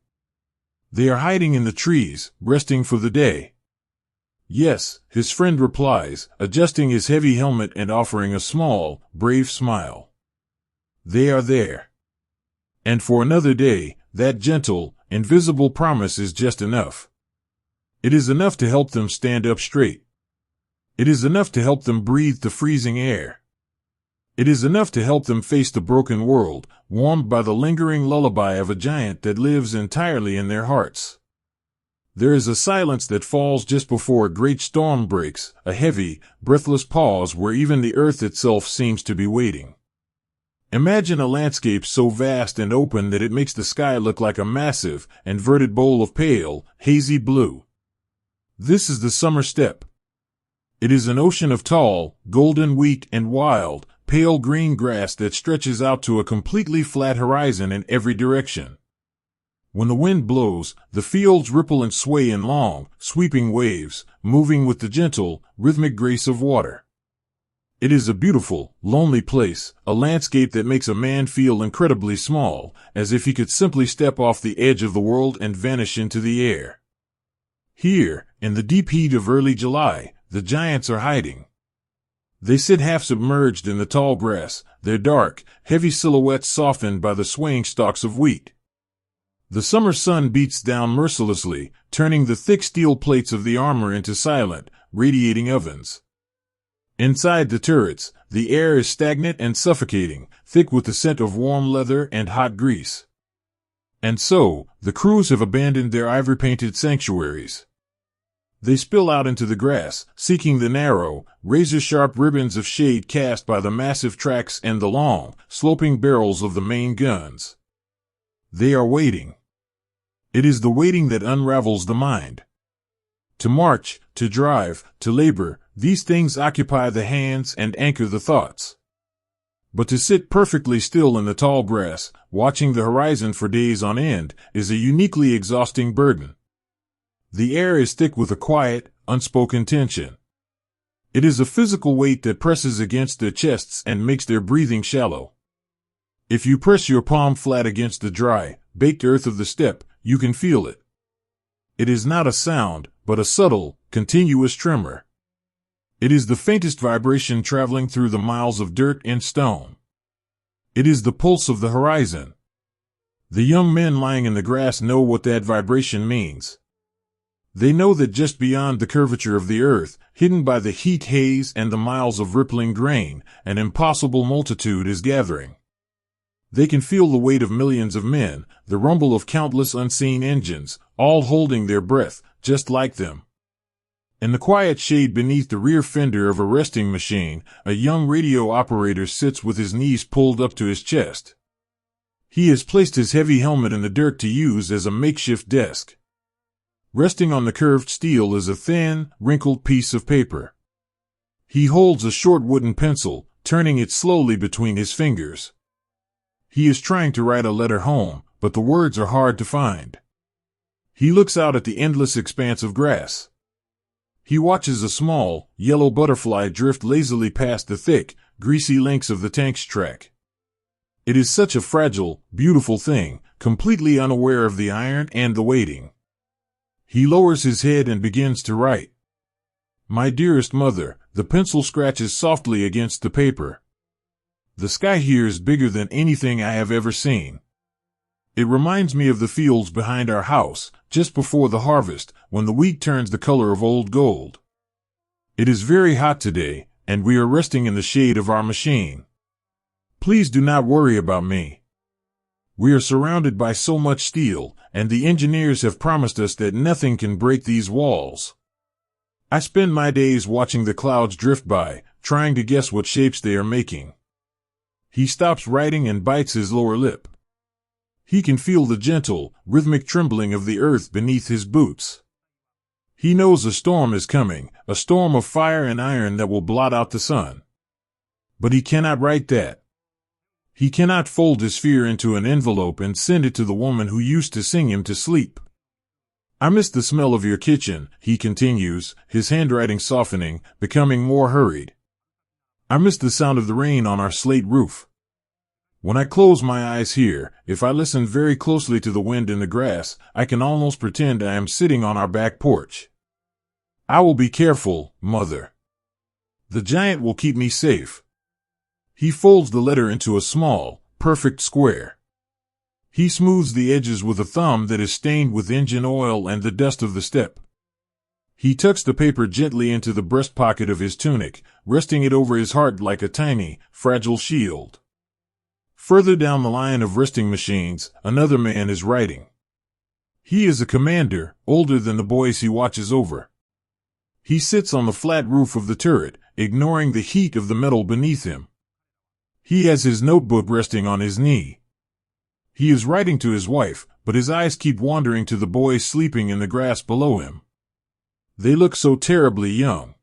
They are hiding in the trees, resting for the day. Yes, his friend replies, adjusting his heavy helmet and offering a small, brave smile. They are there. And for another day, that gentle, invisible promise is just enough. It is enough to help them stand up straight. It is enough to help them breathe the freezing air. It is enough to help them face the broken world, warmed by the lingering lullaby of a giant that lives entirely in their hearts. There is a silence that falls just before a great storm breaks, a heavy, breathless pause where even the earth itself seems to be waiting. Imagine a landscape so vast and open that it makes the sky look like a massive, inverted bowl of pale, hazy blue. This is the summer steppe. It is an ocean of tall, golden wheat and wild, pale green grass that stretches out to a completely flat horizon in every direction. When the wind blows, the fields ripple and sway in long, sweeping waves, moving with the gentle, rhythmic grace of water. It is a beautiful, lonely place, a landscape that makes a man feel incredibly small, as if he could simply step off the edge of the world and vanish into the air. Here, in the deep heat of early July, the giants are hiding. They sit half submerged in the tall grass, their dark, heavy silhouettes softened by the swaying stalks of wheat. The summer sun beats down mercilessly, turning the thick steel plates of the armor into silent, radiating ovens. Inside the turrets, the air is stagnant and suffocating, thick with the scent of warm leather and hot grease. And so, the crews have abandoned their ivory-painted sanctuaries. They spill out into the grass, seeking the narrow, razor-sharp ribbons of shade cast by the massive tracks and the long, sloping barrels of the main guns. They are waiting. It is the waiting that unravels the mind. To march, to drive, to labor, these things occupy the hands and anchor the thoughts. But to sit perfectly still in the tall grass, watching the horizon for days on end, is a uniquely exhausting burden. The air is thick with a quiet, unspoken tension. It is a physical weight that presses against their chests and makes their breathing shallow. If you press your palm flat against the dry, baked earth of the steppe, you can feel it. It is not a sound, but a subtle, continuous tremor. It is the faintest vibration traveling through the miles of dirt and stone. It is the pulse of the horizon. The young men lying in the grass know what that vibration means. They know that just beyond the curvature of the earth, hidden by the heat haze and the miles of rippling grain, an impossible multitude is gathering. They can feel the weight of millions of men, the rumble of countless unseen engines, all holding their breath, just like them. In the quiet shade beneath the rear fender of a resting machine, a young radio operator sits with his knees pulled up to his chest. He has placed his heavy helmet in the dirt to use as a makeshift desk. Resting on the curved steel is a thin, wrinkled piece of paper. He holds a short wooden pencil, turning it slowly between his fingers. He is trying to write a letter home, but the words are hard to find. He looks out at the endless expanse of grass. He watches a small, yellow butterfly drift lazily past the thick, greasy links of the tank's track. It is such a fragile, beautiful thing, completely unaware of the iron and the weighting. He lowers his head and begins to write. My dearest mother, the pencil scratches softly against the paper. The sky here is bigger than anything I have ever seen. It reminds me of the fields behind our house, just before the harvest, when the wheat turns the color of old gold. It is very hot today, and we are resting in the shade of our machine. Please do not worry about me. We are surrounded by so much steel, and the engineers have promised us that nothing can break these walls. I spend my days watching the clouds drift by, trying to guess what shapes they are making. He stops writing and bites his lower lip. He can feel the gentle, rhythmic trembling of the earth beneath his boots. He knows a storm is coming, a storm of fire and iron that will blot out the sun. But he cannot write that. He cannot fold his fear into an envelope and send it to the woman who used to sing him to sleep. I miss the smell of your kitchen, he continues, his handwriting softening, becoming more hurried. I miss the sound of the rain on our slate roof. When I close my eyes here, if I listen very closely to the wind in the grass, I can almost pretend I am sitting on our back porch. I will be careful, Mother. The giant will keep me safe. He folds the letter into a small, perfect square. He smooths the edges with a thumb that is stained with engine oil and the dust of the steppe. He tucks the paper gently into the breast pocket of his tunic, resting it over his heart like a tiny, fragile shield. Further down the line of resting machines, another man is writing. He is a commander, older than the boys he watches over. He sits on the flat roof of the turret, ignoring the heat of the metal beneath him. He has his notebook resting on his knee. He is writing to his wife, but his eyes keep wandering to the boys sleeping in the grass below him. They look so terribly young.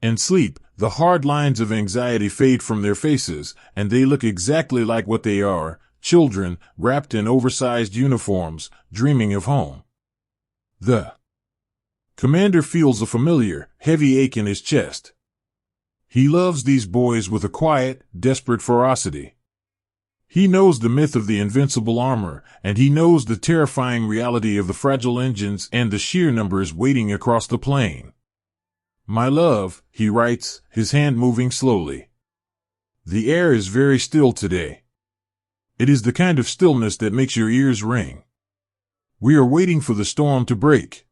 In sleep, the hard lines of anxiety fade from their faces, and they look exactly like what they are, children, wrapped in oversized uniforms, dreaming of home. The commander feels a familiar, heavy ache in his chest. He loves these boys with a quiet, desperate ferocity. He knows the myth of the invincible armor, and he knows the terrifying reality of the fragile engines and the sheer numbers waiting across the plain. My love, he writes, his hand moving slowly. The air is very still today. It is the kind of stillness that makes your ears ring. We are waiting for the storm to break.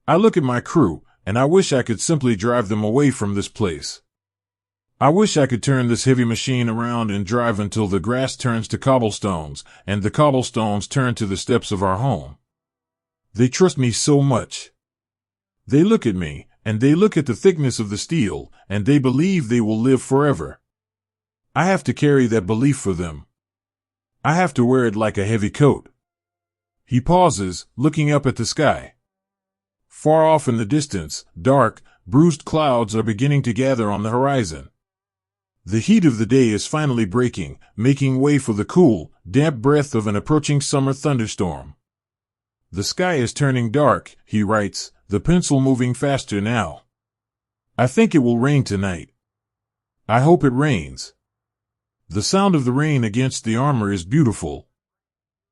I look at my crew, and I wish I could simply drive them away from this place. I wish I could turn this heavy machine around and drive until the grass turns to cobblestones, and the cobblestones turn to the steps of our home. They trust me so much. They look at me, and they look at the thickness of the steel, and they believe they will live forever. I have to carry that belief for them. I have to wear it like a heavy coat. He pauses, looking up at the sky. Far off in the distance, dark, bruised clouds are beginning to gather on the horizon. The heat of the day is finally breaking, making way for the cool, damp breath of an approaching summer thunderstorm. The sky is turning dark, he writes, the pencil moving faster now. I think it will rain tonight. I hope it rains. The sound of the rain against the armor is beautiful.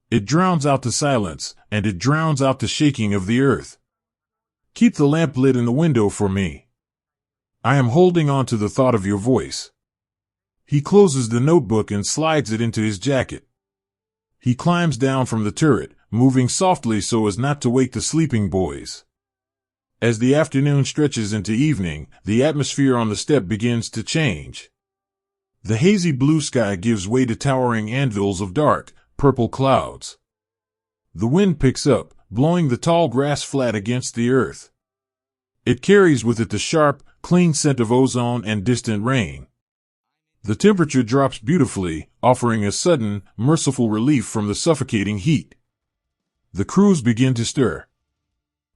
It drowns out the silence, and it drowns out the shaking of the earth. Keep the lamp lit in the window for me. I am holding on to the thought of your voice. He closes the notebook and slides it into his jacket. He climbs down from the turret, moving softly so as not to wake the sleeping boys. As the afternoon stretches into evening, the atmosphere on the steppe begins to change. The hazy blue sky gives way to towering anvils of dark, purple clouds. The wind picks up, blowing the tall grass flat against the earth. It carries with it the sharp, clean scent of ozone and distant rain. The temperature drops beautifully, offering a sudden, merciful relief from the suffocating heat. The crews begin to stir.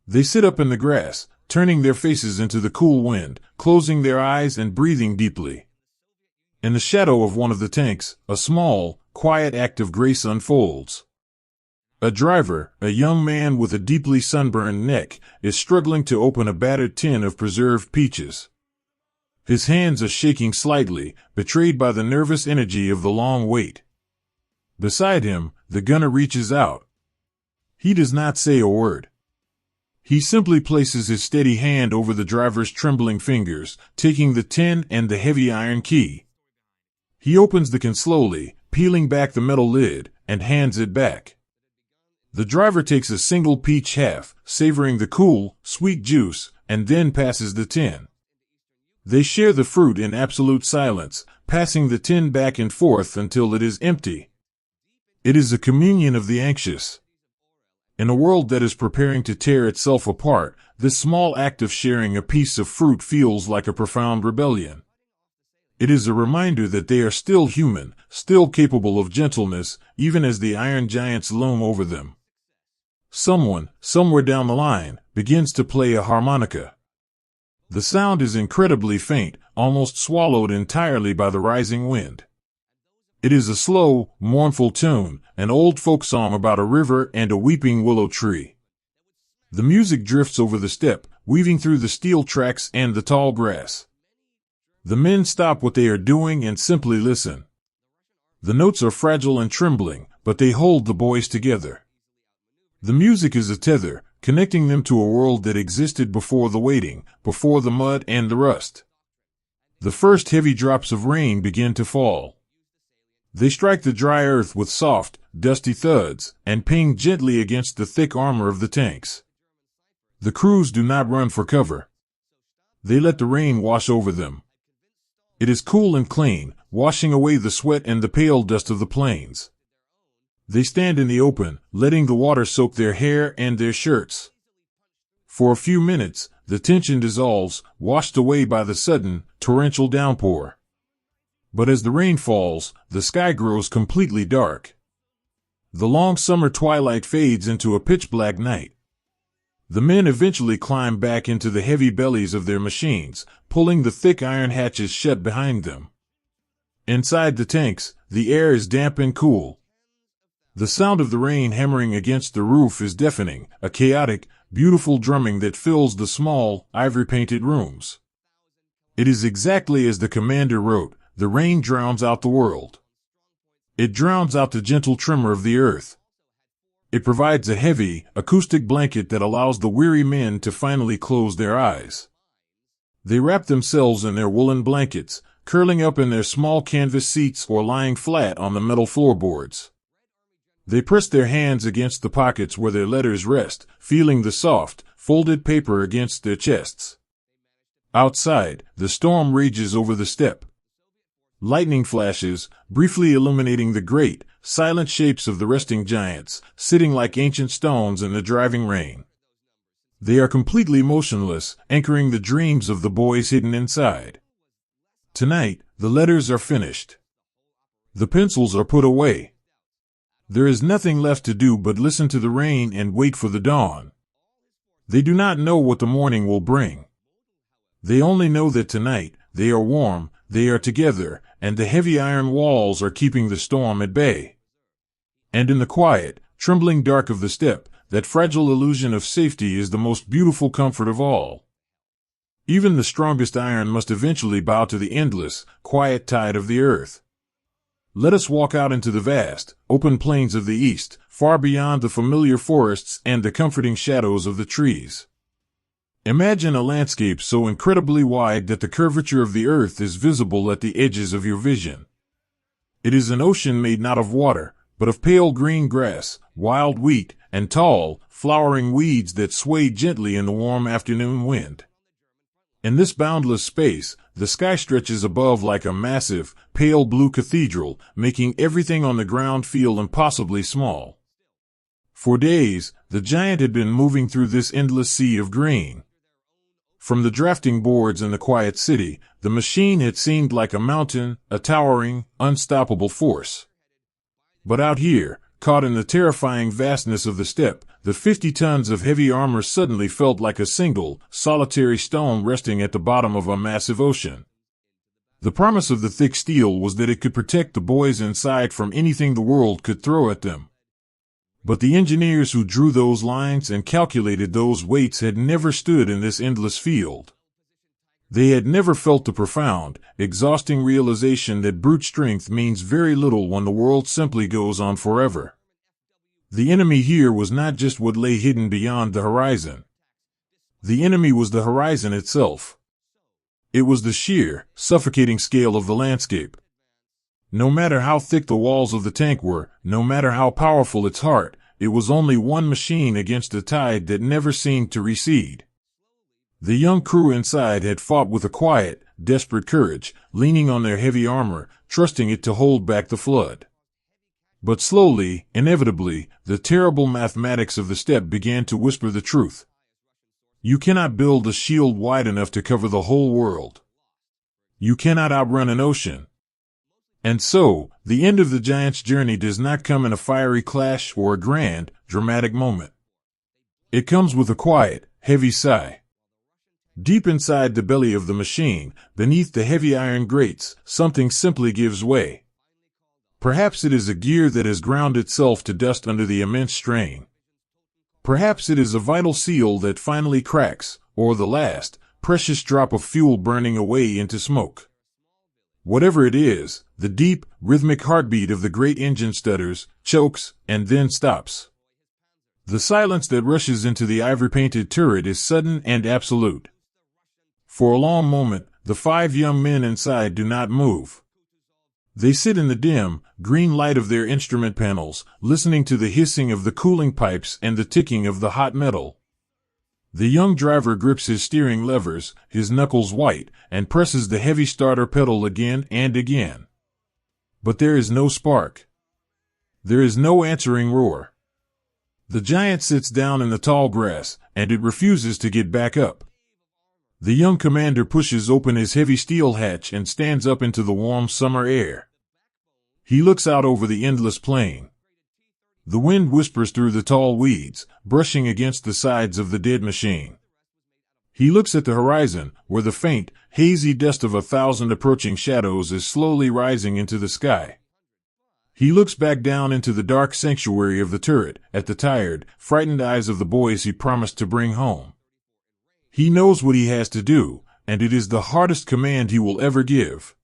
They sit up in the grass, turning their faces into the cool wind, closing their eyes and breathing deeply. In the shadow of one of the tanks, a small, quiet act of grace unfolds. A driver, a young man with a deeply sunburned neck, is struggling to open a battered tin of preserved peaches. His hands are shaking slightly, betrayed by the nervous energy of the long wait. Beside him, the gunner reaches out. He does not say a word. He simply places his steady hand over the driver's trembling fingers, taking the tin and the heavy iron key. He opens the can slowly, peeling back the metal lid, and hands it back. The driver takes a single peach half, savoring the cool, sweet juice, and then passes the tin. They share the fruit in absolute silence, passing the tin back and forth until it is empty. It is a communion of the anxious. In a world that is preparing to tear itself apart, this small act of sharing a piece of fruit feels like a profound rebellion. It is a reminder that they are still human, still capable of gentleness, even as the iron giants loom over them. Someone, somewhere down the line, begins to play a harmonica. The sound is incredibly faint, almost swallowed entirely by the rising wind. It is a slow, mournful tune, an old folk song about a river and a weeping willow tree. The music drifts over the steppe, weaving through the steel tracks and the tall grass. The men stop what they are doing and simply listen. The notes are fragile and trembling, but they hold the boys together. The music is a tether, connecting them to a world that existed before the waiting, before the mud and the rust. The first heavy drops of rain begin to fall. They strike the dry earth with soft, dusty thuds, and ping gently against the thick armor of the tanks. The crews do not run for cover. They let the rain wash over them. It is cool and clean, washing away the sweat and the pale dust of the plains. They stand in the open, letting the water soak their hair and their shirts. For a few minutes, the tension dissolves, washed away by the sudden, torrential downpour. But as the rain falls, the sky grows completely dark. The long summer twilight fades into a pitch-black night. The men eventually climb back into the heavy bellies of their machines, pulling the thick iron hatches shut behind them. Inside the tanks, the air is damp and cool. The sound of the rain hammering against the roof is deafening, a chaotic, beautiful drumming that fills the small, ivory-painted rooms. It is exactly as the commander wrote, the rain drowns out the world. It drowns out the gentle tremor of the earth. It provides a heavy, acoustic blanket that allows the weary men to finally close their eyes. They wrap themselves in their woolen blankets, curling up in their small canvas seats or lying flat on the metal floorboards. They press their hands against the pockets where their letters rest, feeling the soft, folded paper against their chests. Outside, the storm rages over the steppe. Lightning flashes, briefly illuminating the great, silent shapes of the resting giants, sitting like ancient stones in the driving rain. They are completely motionless, anchoring the dreams of the boys hidden inside. Tonight, the letters are finished. The pencils are put away. There is nothing left to do but listen to the rain and wait for the dawn. They do not know what the morning will bring. They only know that tonight, they are warm, they are together, and the heavy iron walls are keeping the storm at bay. And in the quiet, trembling dark of the steppe, that fragile illusion of safety is the most beautiful comfort of all. Even the strongest iron must eventually bow to the endless, quiet tide of the earth. Let us walk out into the vast, open plains of the east, far beyond the familiar forests and the comforting shadows of the trees. Imagine a landscape so incredibly wide that the curvature of the earth is visible at the edges of your vision. It is an ocean made not of water, but of pale green grass, wild wheat, and tall, flowering weeds that swayed gently in the warm afternoon wind. In this boundless space, the sky stretches above like a massive, pale blue cathedral, making everything on the ground feel impossibly small. For days, the giant had been moving through this endless sea of green. From the drafting boards in the quiet city, the machine had seemed like a mountain, a towering, unstoppable force. But out here, caught in the terrifying vastness of the steppe, the 50 tons of heavy armor suddenly felt like a single, solitary stone resting at the bottom of a massive ocean. The promise of the thick steel was that it could protect the boys inside from anything the world could throw at them. But the engineers who drew those lines and calculated those weights had never stood in this endless field. They had never felt the profound, exhausting realization that brute strength means very little when the world simply goes on forever. The enemy here was not just what lay hidden beyond the horizon. The enemy was the horizon itself. It was the sheer, suffocating scale of the landscape. No matter how thick the walls of the tank were, no matter how powerful its heart, it was only one machine against a tide that never seemed to recede. The young crew inside had fought with a quiet, desperate courage, leaning on their heavy armor, trusting it to hold back the flood. But slowly, inevitably, the terrible mathematics of the steppe began to whisper the truth. You cannot build a shield wide enough to cover the whole world. You cannot outrun an ocean. And so, the end of the giant's journey does not come in a fiery clash or a grand, dramatic moment. It comes with a quiet, heavy sigh. Deep inside the belly of the machine, beneath the heavy iron grates, something simply gives way. Perhaps it is a gear that has ground itself to dust under the immense strain. Perhaps it is a vital seal that finally cracks, or the last, precious drop of fuel burning away into smoke. Whatever it is, the deep, rhythmic heartbeat of the great engine stutters, chokes, and then stops. The silence that rushes into the ivory-painted turret is sudden and absolute. For a long moment, the 5 young men inside do not move. They sit in the dim, green light of their instrument panels, listening to the hissing of the cooling pipes and the ticking of the hot metal. The young driver grips his steering levers, his knuckles white, and presses the heavy starter pedal again and again. But there is no spark. There is no answering roar. The giant sits down in the tall grass, and it refuses to get back up. The young commander pushes open his heavy steel hatch and stands up into the warm summer air. He looks out over the endless plain. The wind whispers through the tall weeds, brushing against the sides of the dead machine. He looks at the horizon, where the faint, hazy dust of 1,000 approaching shadows is slowly rising into the sky. He looks back down into the dark sanctuary of the turret, at the tired, frightened eyes of the boys he promised to bring home. He knows what he has to do, and it is the hardest command he will ever give.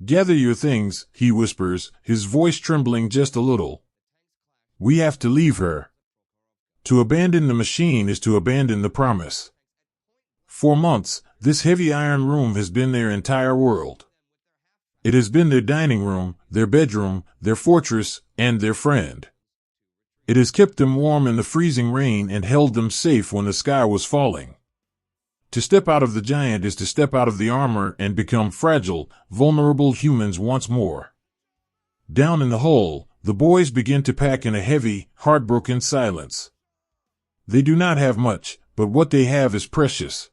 Gather your things, he whispers, his voice trembling just a little. We have to leave her. To abandon the machine is to abandon the promise. For months, this heavy iron room has been their entire world. It has been their dining room, their bedroom, their fortress, and their friend. It has kept them warm in the freezing rain and held them safe when the sky was falling. To step out of the giant is to step out of the armor and become fragile, vulnerable humans once more. Down in the hole, the boys begin to pack in a heavy, heartbroken silence. They do not have much, but what they have is precious.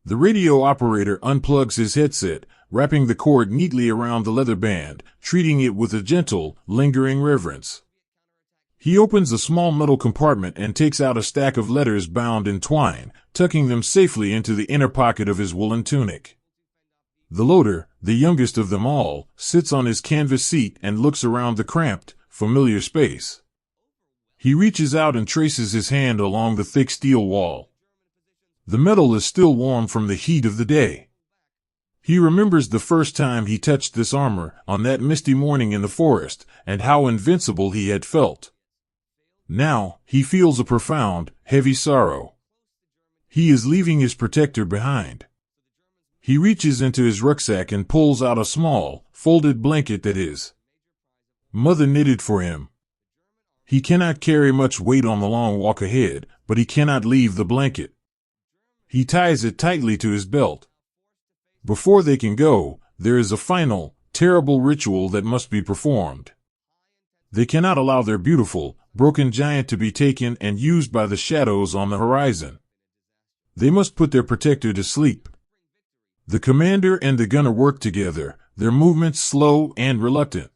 The radio operator unplugs his headset, wrapping the cord neatly around the leather band, treating it with a gentle, lingering reverence. He opens a small metal compartment and takes out a stack of letters bound in twine, tucking them safely into the inner pocket of his woolen tunic. The loader, the youngest of them all, sits on his canvas seat and looks around the cramped, familiar space. He reaches out and traces his hand along the thick steel wall. The metal is still warm from the heat of the day. He remembers the first time he touched this armor, on that misty morning in the forest, and how invincible he had felt. Now, he feels a profound, heavy sorrow. He is leaving his protector behind. He reaches into his rucksack and pulls out a small, folded blanket that his mother knitted for him. He cannot carry much weight on the long walk ahead, but he cannot leave the blanket. He ties it tightly to his belt. Before they can go, there is a final, terrible ritual that must be performed. They cannot allow their beautiful, broken giant to be taken and used by the shadows on the horizon. They must put their protector to sleep. The commander and the gunner work together, their movements slow and reluctant.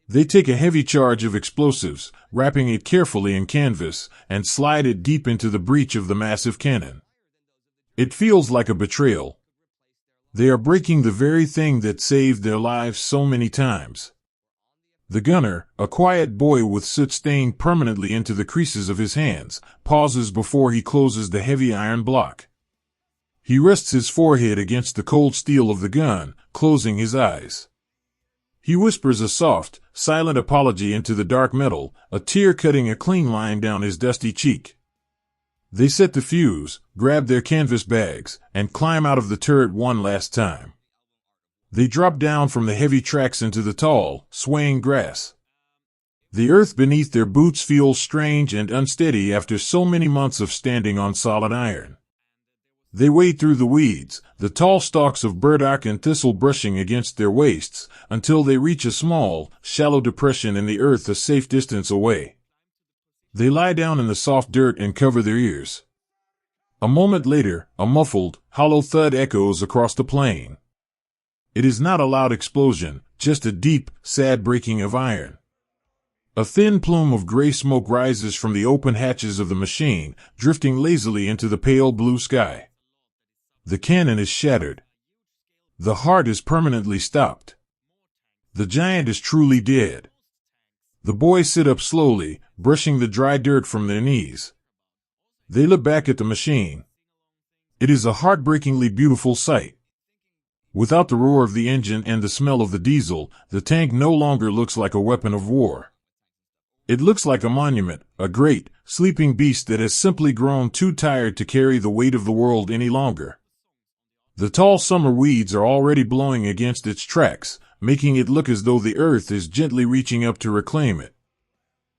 They take a heavy charge of explosives, wrapping it carefully in canvas, and slide it deep into the breech of the massive cannon. It feels like a betrayal. They are breaking the very thing that saved their lives so many times. The gunner, a quiet boy with soot stained permanently into the creases of his hands, pauses before he closes the heavy iron block. He rests his forehead against the cold steel of the gun, closing his eyes. He whispers a soft, silent apology into the dark metal, a tear cutting a clean line down his dusty cheek. They set the fuse, grab their canvas bags, and climb out of the turret one last time. They drop down from the heavy tracks into the tall, swaying grass. The earth beneath their boots feels strange and unsteady after so many months of standing on solid iron. They wade through the weeds, the tall stalks of burdock and thistle brushing against their waists, until they reach a small, shallow depression in the earth a safe distance away. They lie down in the soft dirt and cover their ears. A moment later, a muffled, hollow thud echoes across the plain. It is not a loud explosion, just a deep, sad breaking of iron. A thin plume of gray smoke rises from the open hatches of the machine, drifting lazily into the pale blue sky. The cannon is shattered. The heart is permanently stopped. The giant is truly dead. The boys sit up slowly, brushing the dry dirt from their knees. They look back at the machine. It is a heartbreakingly beautiful sight. Without the roar of the engine and the smell of the diesel, the tank no longer looks like a weapon of war. It looks like a monument, a great, sleeping beast that has simply grown too tired to carry the weight of the world any longer. The tall summer weeds are already blowing against its tracks, making it look as though the earth is gently reaching up to reclaim it.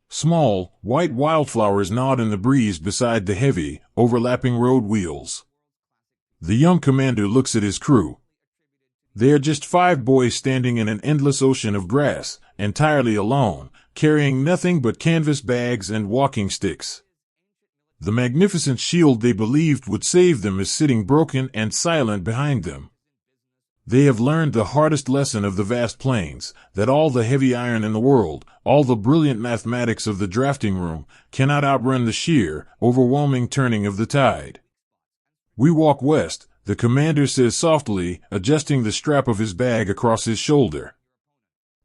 Small, white wildflowers nod in the breeze beside the heavy, overlapping road wheels. The young commander looks at his crew. They are just 5 boys standing in an endless ocean of grass, entirely alone, carrying nothing but canvas bags and walking sticks. The magnificent shield they believed would save them is sitting broken and silent behind them. They have learned the hardest lesson of the vast plains, that all the heavy iron in the world, all the brilliant mathematics of the drafting room, cannot outrun the sheer, overwhelming turning of the tide. We walk west, the commander says softly, adjusting the strap of his bag across his shoulder.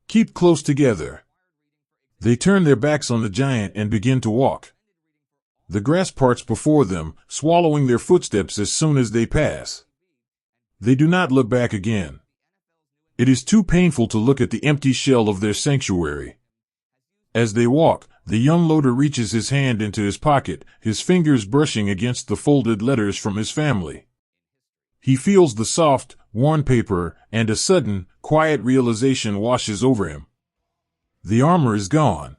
Keep close together. They turn their backs on the giant and begin to walk. The grass parts before them, swallowing their footsteps as soon as they pass. They do not look back again. It is too painful to look at the empty shell of their sanctuary. As they walk, the young loader reaches his hand into his pocket, his fingers brushing against the folded letters from his family. He feels the soft, worn paper, and a sudden, quiet realization washes over him. The armor is gone.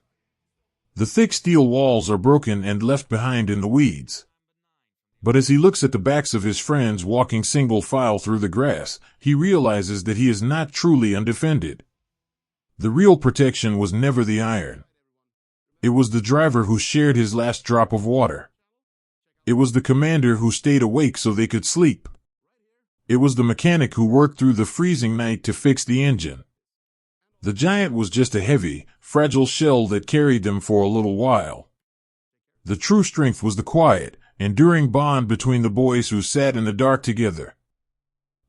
The thick steel walls are broken and left behind in the weeds. But as he looks at the backs of his friends walking single file through the grass, he realizes that he is not truly undefended. The real protection was never the iron. It was the driver who shared his last drop of water. It was the commander who stayed awake so they could sleep. It was the mechanic who worked through the freezing night to fix the engine. The giant was just a heavy, fragile shell that carried them for a little while. The true strength was the quiet, enduring bond between the boys who sat in the dark together.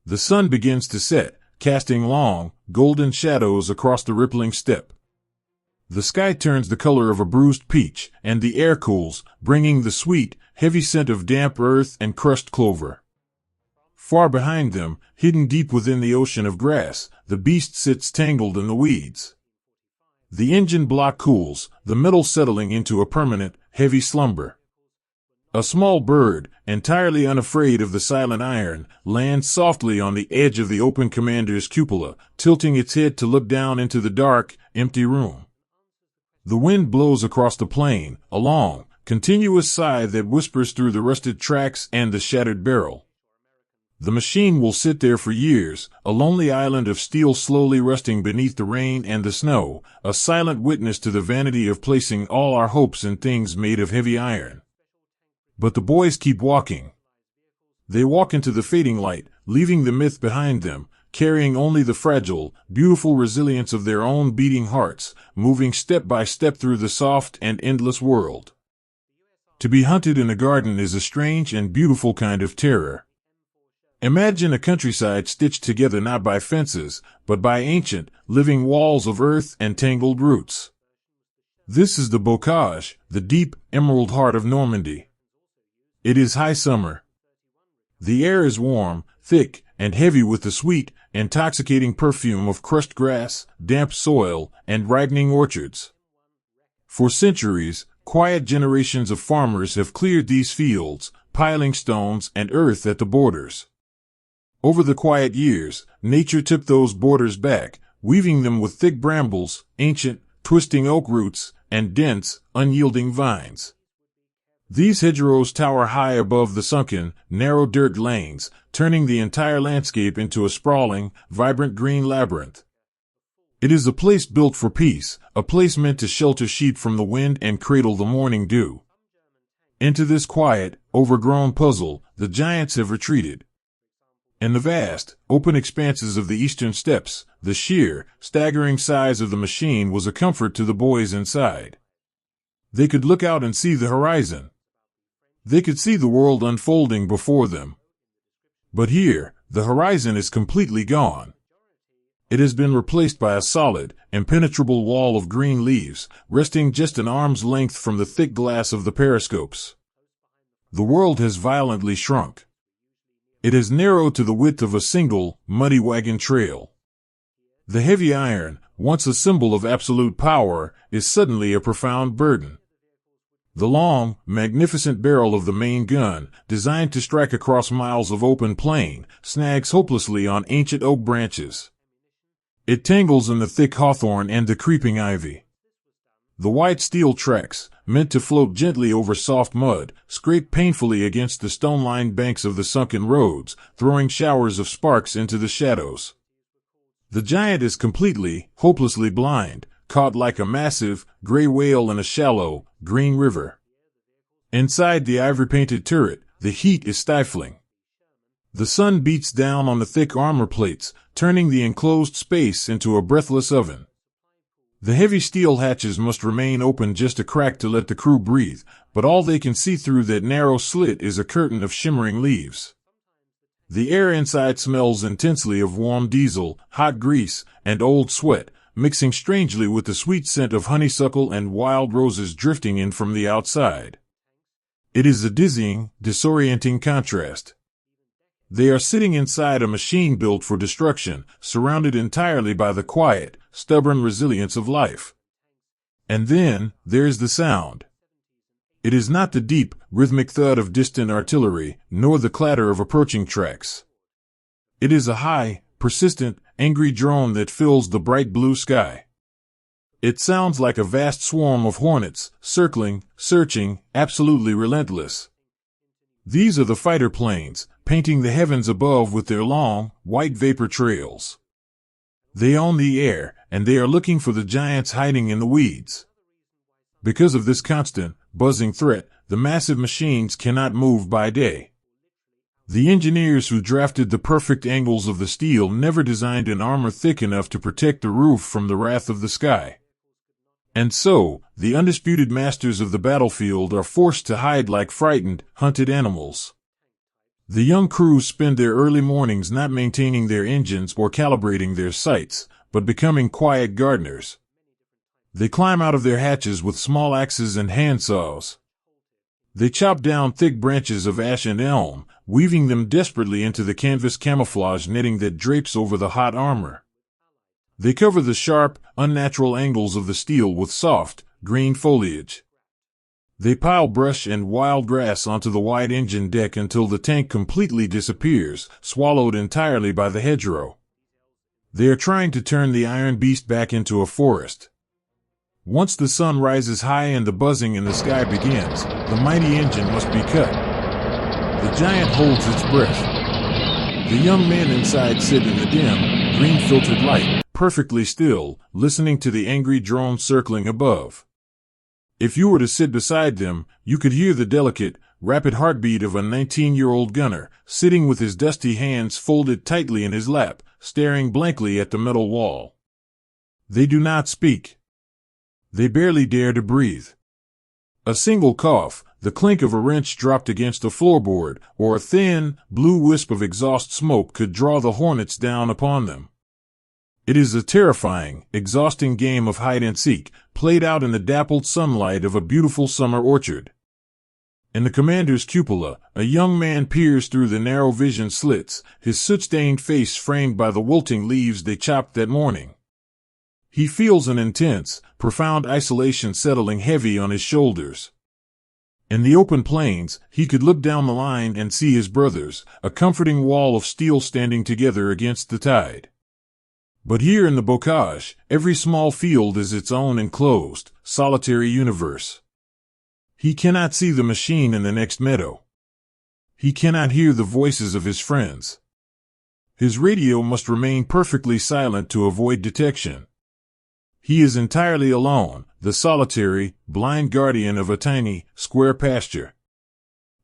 The sun begins to set, casting long, golden shadows across the rippling steppe. The sky turns the color of a bruised peach, and the air cools, bringing the sweet, heavy scent of damp earth and crushed clover. Far behind them, hidden deep within the ocean of grass, the beast sits tangled in the weeds. The engine block cools, the metal settling into a permanent, heavy slumber. A small bird, entirely unafraid of the silent iron, lands softly on the edge of the open commander's cupola, tilting its head to look down into the dark, empty room. The wind blows across the plain, a long, continuous sigh that whispers through the rusted tracks and the shattered barrel. The machine will sit there for years, a lonely island of steel slowly rusting beneath the rain and the snow, a silent witness to the vanity of placing all our hopes in things made of heavy iron. But the boys keep walking. They walk into the fading light, leaving the myth behind them, carrying only the fragile, beautiful resilience of their own beating hearts, moving step by step through the soft and endless world. To be hunted in a garden is a strange and beautiful kind of terror. Imagine a countryside stitched together not by fences, but by ancient, living walls of earth and tangled roots. This is the bocage, the deep, emerald heart of Normandy. It is high summer. The air is warm, thick, and heavy with the sweet, intoxicating perfume of crushed grass, damp soil, and ripening orchards. For centuries, quiet generations of farmers have cleared these fields, piling stones and earth at the borders. Over the quiet years, nature took those borders back, weaving them with thick brambles, ancient, twisting oak roots, and dense, unyielding vines. These hedgerows tower high above the sunken, narrow dirt lanes, turning the entire landscape into a sprawling, vibrant green labyrinth. It is a place built for peace, a place meant to shelter sheep from the wind and cradle the morning dew. Into this quiet, overgrown puzzle, the giants have retreated. In the vast, open expanses of the eastern steppes, the sheer, staggering size of the machine was a comfort to the boys inside. They could look out and see the horizon. They could see the world unfolding before them. But here, the horizon is completely gone. It has been replaced by a solid, impenetrable wall of green leaves, resting just an arm's length from the thick glass of the periscopes. The world has violently shrunk. It has narrowed to the width of a single, muddy wagon trail. The heavy iron, once a symbol of absolute power, is suddenly a profound burden. The long, magnificent barrel of the main gun, designed to strike across miles of open plain, snags hopelessly on ancient oak branches. It tangles in the thick hawthorn and the creeping ivy. The white steel tracks, meant to float gently over soft mud, scrape painfully against the stone-lined banks of the sunken roads, throwing showers of sparks into the shadows. The giant is completely, hopelessly blind, caught like a massive, gray whale in a shallow, green river. Inside the ivory-painted turret, the heat is stifling. The sun beats down on the thick armor plates, turning the enclosed space into a breathless oven. The heavy steel hatches must remain open just a crack to let the crew breathe, but all they can see through that narrow slit is a curtain of shimmering leaves. The air inside smells intensely of warm diesel, hot grease, and old sweat, mixing strangely with the sweet scent of honeysuckle and wild roses drifting in from the outside. It is a dizzying, disorienting contrast. They are sitting inside a machine built for destruction, surrounded entirely by the quiet, stubborn resilience of life. And then, there's the sound. It is not the deep, rhythmic thud of distant artillery, nor the clatter of approaching tracks. It is a high, persistent, angry drone that fills the bright blue sky. It sounds like a vast swarm of hornets, circling, searching, absolutely relentless. These are the fighter planes, painting the heavens above with their long, white vapor trails. They own the air, and they are looking for the giants hiding in the weeds. Because of this constant, buzzing threat, the massive machines cannot move by day. The engineers who drafted the perfect angles of the steel never designed an armor thick enough to protect the roof from the wrath of the sky. And so, the undisputed masters of the battlefield are forced to hide like frightened, hunted animals. The young crews spend their early mornings not maintaining their engines or calibrating their sights, but becoming quiet gardeners. They climb out of their hatches with small axes and handsaws. They chop down thick branches of ash and elm, weaving them desperately into the canvas camouflage netting that drapes over the hot armor. They cover the sharp, unnatural angles of the steel with soft, green foliage. They pile brush and wild grass onto the wide engine deck until the tank completely disappears, swallowed entirely by the hedgerow. They are trying to turn the iron beast back into a forest. Once the sun rises high and the buzzing in the sky begins, the mighty engine must be cut. The giant holds its breath. The young men inside sit in the dim, green-filtered light, perfectly still, listening to the angry drone circling above. If you were to sit beside them, you could hear the delicate, rapid heartbeat of a 19-year-old gunner, sitting with his dusty hands folded tightly in his lap, staring blankly at the metal wall. They do not speak. They barely dare to breathe. A single cough, the clink of a wrench dropped against a floorboard, or a thin, blue wisp of exhaust smoke could draw the hornets down upon them. It is a terrifying, exhausting game of hide-and-seek, played out in the dappled sunlight of a beautiful summer orchard. In the commander's cupola, a young man peers through the narrow vision slits, his soot-stained face framed by the wilting leaves they chopped that morning. He feels an intense, profound isolation settling heavy on his shoulders. In the open plains, he could look down the line and see his brothers, a comforting wall of steel standing together against the tide. But here in the bocage, every small field is its own enclosed, solitary universe. He cannot see the machine in the next meadow. He cannot hear the voices of his friends. His radio must remain perfectly silent to avoid detection. He is entirely alone, the solitary, blind guardian of a tiny, square pasture.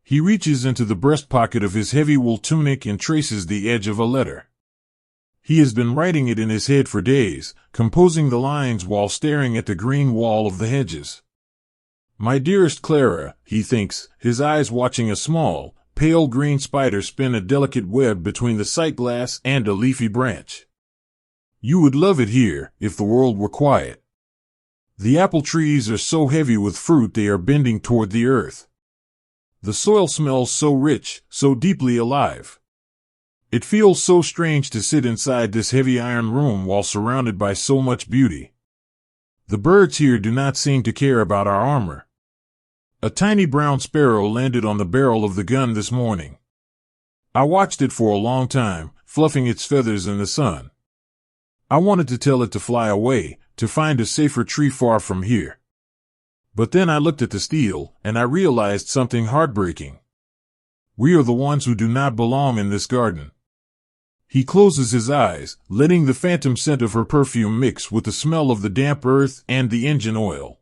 He reaches into the breast pocket of his heavy wool tunic and traces the edge of a letter. He has been writing it in his head for days, composing the lines while staring at the green wall of the hedges. My dearest Clara, he thinks, his eyes watching a small, pale green spider spin a delicate web between the sight glass and a leafy branch. You would love it here, if the world were quiet. The apple trees are so heavy with fruit they are bending toward the earth. The soil smells so rich, so deeply alive. It feels so strange to sit inside this heavy iron room while surrounded by so much beauty. The birds here do not seem to care about our armor. A tiny brown sparrow landed on the barrel of the gun this morning. I watched it for a long time, fluffing its feathers in the sun. I wanted to tell it to fly away, to find a safer tree far from here. But then I looked at the steel, and I realized something heartbreaking. We are the ones who do not belong in this garden. He closes his eyes, letting the phantom scent of her perfume mix with the smell of the damp earth and the engine oil.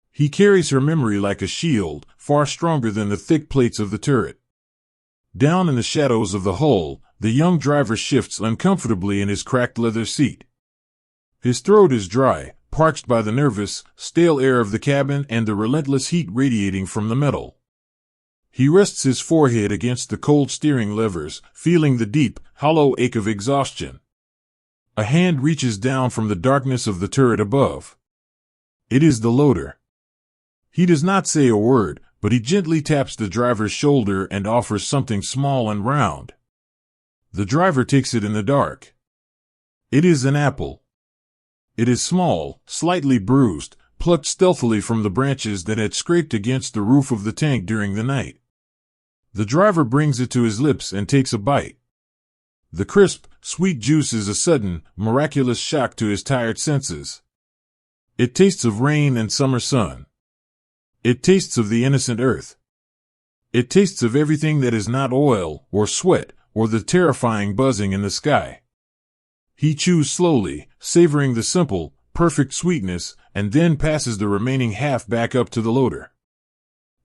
He carries her memory like a shield, far stronger than the thick plates of the turret. Down in the shadows of the hull, the young driver shifts uncomfortably in his cracked leather seat. His throat is dry, parched by the nervous, stale air of the cabin and the relentless heat radiating from the metal. He rests his forehead against the cold steering levers, feeling the deep, hollow ache of exhaustion. A hand reaches down from the darkness of the turret above. It is the loader. He does not say a word, but he gently taps the driver's shoulder and offers something small and round. The driver takes it in the dark. It is an apple. It is small, slightly bruised, plucked stealthily from the branches that had scraped against the roof of the tank during the night. The driver brings it to his lips and takes a bite. The crisp, sweet juice is a sudden, miraculous shock to his tired senses. It tastes of rain and summer sun. It tastes of the innocent earth. It tastes of everything that is not oil, or sweat, or the terrifying buzzing in the sky. He chews slowly, savoring the simple, perfect sweetness, and then passes the remaining half back up to the loader.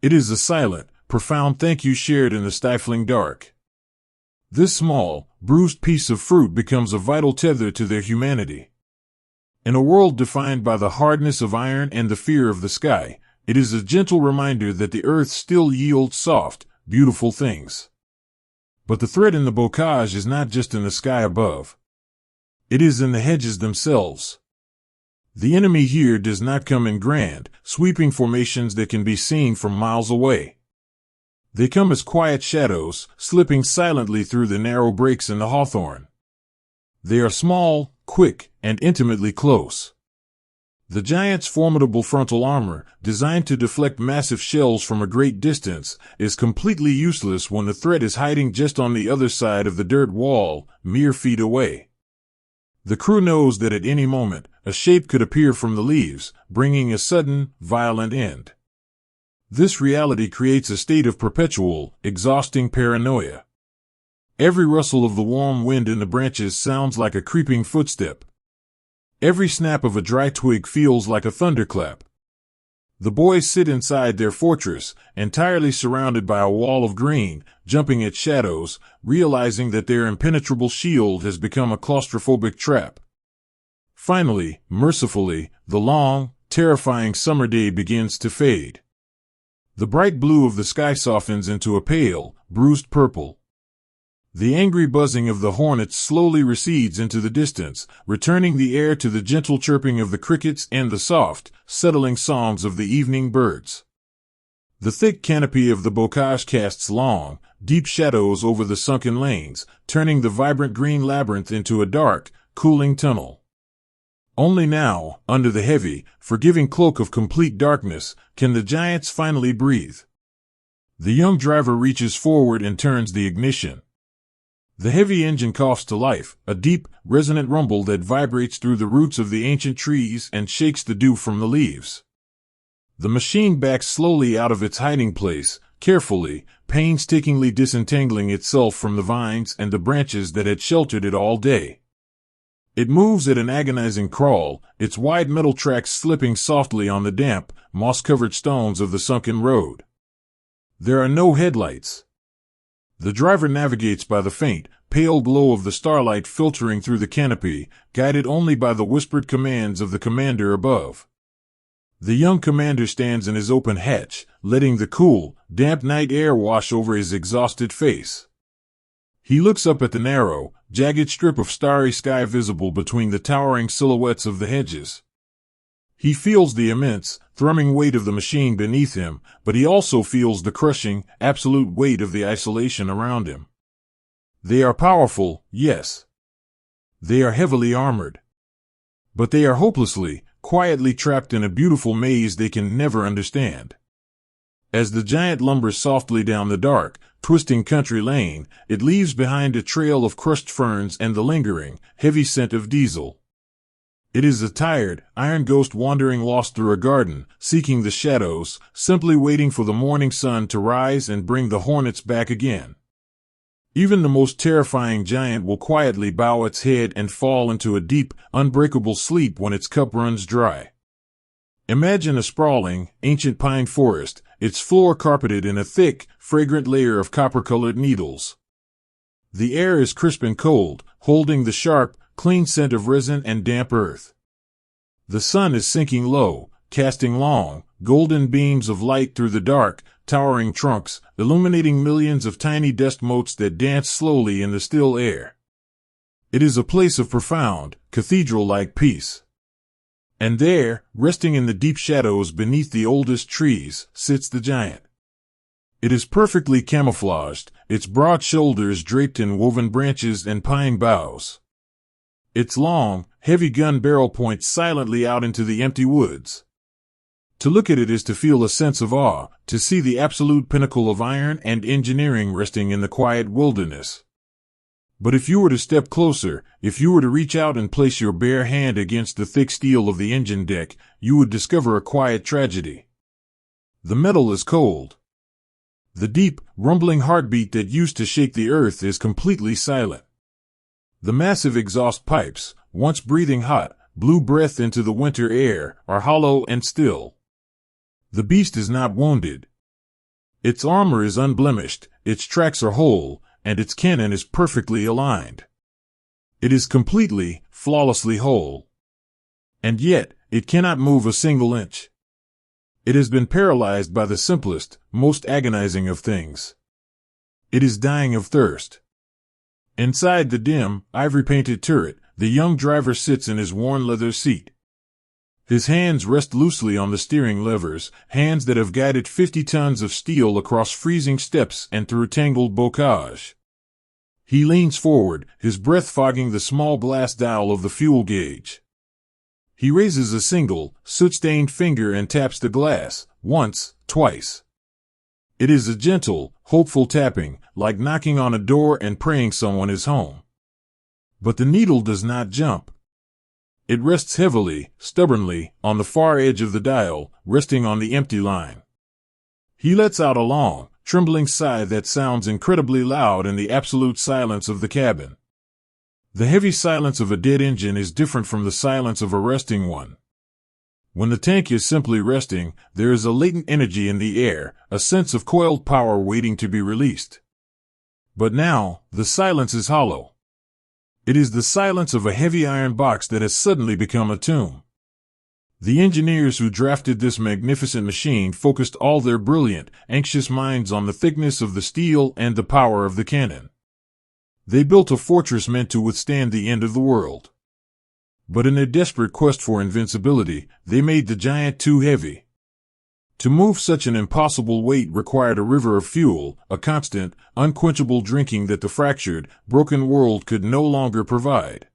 It is a silent, profound thank you shared in the stifling dark. This small, bruised piece of fruit becomes a vital tether to their humanity. In a world defined by the hardness of iron and the fear of the sky, it is a gentle reminder that the earth still yields soft, beautiful things. But the threat in the bocage is not just in the sky above. It is in the hedges themselves. The enemy here does not come in grand, sweeping formations that can be seen from miles away. They come as quiet shadows, slipping silently through the narrow breaks in the hawthorn. They are small, quick, and intimately close. The giant's formidable frontal armor, designed to deflect massive shells from a great distance, is completely useless when the threat is hiding just on the other side of the dirt wall, mere feet away. The crew knows that at any moment, a shape could appear from the leaves, bringing a sudden, violent end. This reality creates a state of perpetual, exhausting paranoia. Every rustle of the warm wind in the branches sounds like a creeping footstep. Every snap of a dry twig feels like a thunderclap. The boys sit inside their fortress, entirely surrounded by a wall of green, jumping at shadows, realizing that their impenetrable shield has become a claustrophobic trap. Finally, mercifully, the long, terrifying summer day begins to fade. The bright blue of the sky softens into a pale, bruised purple. The angry buzzing of the hornets slowly recedes into the distance, returning the air to the gentle chirping of the crickets and the soft, settling songs of the evening birds. The thick canopy of the bocage casts long, deep shadows over the sunken lanes, turning the vibrant green labyrinth into a dark, cooling tunnel. Only now, under the heavy, forgiving cloak of complete darkness, can the giants finally breathe. The young driver reaches forward and turns the ignition. The heavy engine coughs to life, a deep, resonant rumble that vibrates through the roots of the ancient trees and shakes the dew from the leaves. The machine backs slowly out of its hiding place, carefully, painstakingly disentangling itself from the vines and the branches that had sheltered it all day. It moves at an agonizing crawl, its wide metal tracks slipping softly on the damp, moss-covered stones of the sunken road. There are no headlights. The driver navigates by the faint, pale glow of the starlight filtering through the canopy, guided only by the whispered commands of the commander above. The young commander stands in his open hatch, letting the cool, damp night air wash over his exhausted face. He looks up at the narrow, jagged strip of starry sky visible between the towering silhouettes of the hedges. He feels the immense, thrumming weight of the machine beneath him, but he also feels the crushing, absolute weight of the isolation around him. They are powerful, yes. They are heavily armored. But they are hopelessly, quietly trapped in a beautiful maze they can never understand. As the giant lumbers softly down the dark, twisting country lane, it leaves behind a trail of crushed ferns and the lingering, heavy scent of diesel. It is a tired, iron ghost wandering lost through a garden, seeking the shadows, simply waiting for the morning sun to rise and bring the hornets back again. Even the most terrifying giant will quietly bow its head and fall into a deep, unbreakable sleep when its cup runs dry. Imagine a sprawling, ancient pine forest, its floor carpeted in a thick, fragrant layer of copper-colored needles. The air is crisp and cold, holding the sharp, clean scent of resin and damp earth. The sun is sinking low, casting long, golden beams of light through the dark, towering trunks, illuminating millions of tiny dust motes that dance slowly in the still air. It is a place of profound, cathedral-like peace. And there, resting in the deep shadows beneath the oldest trees, sits the giant. It is perfectly camouflaged, its broad shoulders draped in woven branches and pine boughs. Its long, heavy gun barrel points silently out into the empty woods. To look at it is to feel a sense of awe, to see the absolute pinnacle of iron and engineering resting in the quiet wilderness. But if you were to step closer, if you were to reach out and place your bare hand against the thick steel of the engine deck, you would discover a quiet tragedy. The metal is cold. The deep, rumbling heartbeat that used to shake the earth is completely silent. The massive exhaust pipes, once breathing hot, blew breath into the winter air, are hollow and still. The beast is not wounded. Its armor is unblemished, its tracks are whole, and its cannon is perfectly aligned. It is completely, flawlessly whole. And yet, it cannot move a single inch. It has been paralyzed by the simplest, most agonizing of things. It is dying of thirst. Inside the dim, ivory-painted turret, the young driver sits in his worn leather seat. His hands rest loosely on the steering levers, hands that have guided 50 tons of steel across freezing steppes and through tangled bocage. He leans forward, his breath fogging the small glass dial of the fuel gauge. He raises a single, soot-stained finger and taps the glass, once, twice. It is a gentle, hopeful tapping, like knocking on a door and praying someone is home. But the needle does not jump. It rests heavily, stubbornly, on the far edge of the dial, resting on the empty line. He lets out a long, trembling sigh that sounds incredibly loud in the absolute silence of the cabin. The heavy silence of a dead engine is different from the silence of a resting one. When the tank is simply resting, there is a latent energy in the air, a sense of coiled power waiting to be released. But now, the silence is hollow. It is the silence of a heavy iron box that has suddenly become a tomb. The engineers who drafted this magnificent machine focused all their brilliant, anxious minds on the thickness of the steel and the power of the cannon. They built a fortress meant to withstand the end of the world. But in their desperate quest for invincibility, they made the giant too heavy. To move such an impossible weight required a river of fuel, a constant, unquenchable drinking that the fractured, broken world could no longer provide.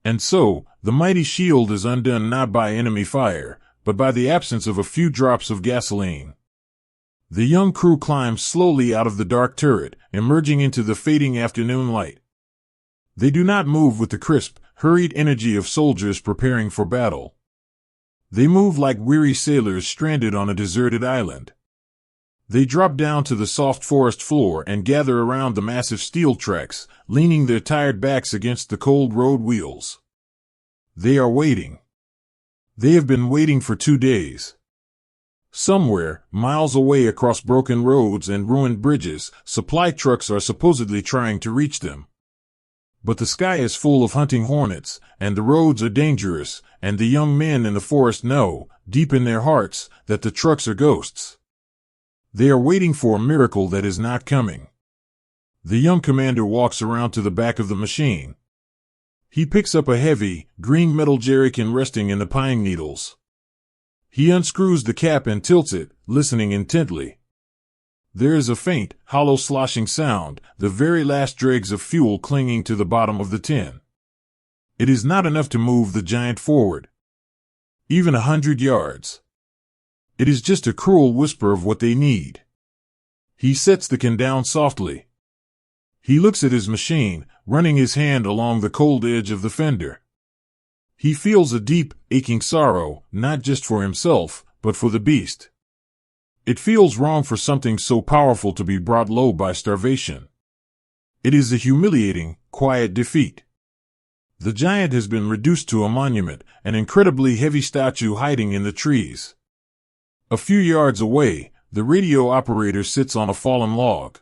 And so, the mighty shield is undone not by enemy fire, but by the absence of a few drops of gasoline. The young crew climbs slowly out of the dark turret, emerging into the fading afternoon light. They do not move with the crisp, hurried energy of soldiers preparing for battle. They move like weary sailors stranded on a deserted island. They drop down to the soft forest floor and gather around the massive steel tracks, leaning their tired backs against the cold road wheels. They are waiting. They have been waiting for 2 days. Somewhere, miles away across broken roads and ruined bridges, supply trucks are supposedly trying to reach them. But the sky is full of hunting hornets, and the roads are dangerous, and the young men in the forest know, deep in their hearts, that the trucks are ghosts. They are waiting for a miracle that is not coming. The young commander walks around to the back of the machine. He picks up a heavy, green metal jerrycan resting in the pine needles. He unscrews the cap and tilts it, listening intently. There is a faint, hollow sloshing sound, the very last dregs of fuel clinging to the bottom of the tin. It is not enough to move the giant forward. Even 100 yards. It is just a cruel whisper of what they need. He sets the can down softly. He looks at his machine, running his hand along the cold edge of the fender. He feels a deep, aching sorrow, not just for himself, but for the beast. It feels wrong for something so powerful to be brought low by starvation. It is a humiliating, quiet defeat. The giant has been reduced to a monument, an incredibly heavy statue hiding in the trees. A few yards away, the radio operator sits on a fallen log.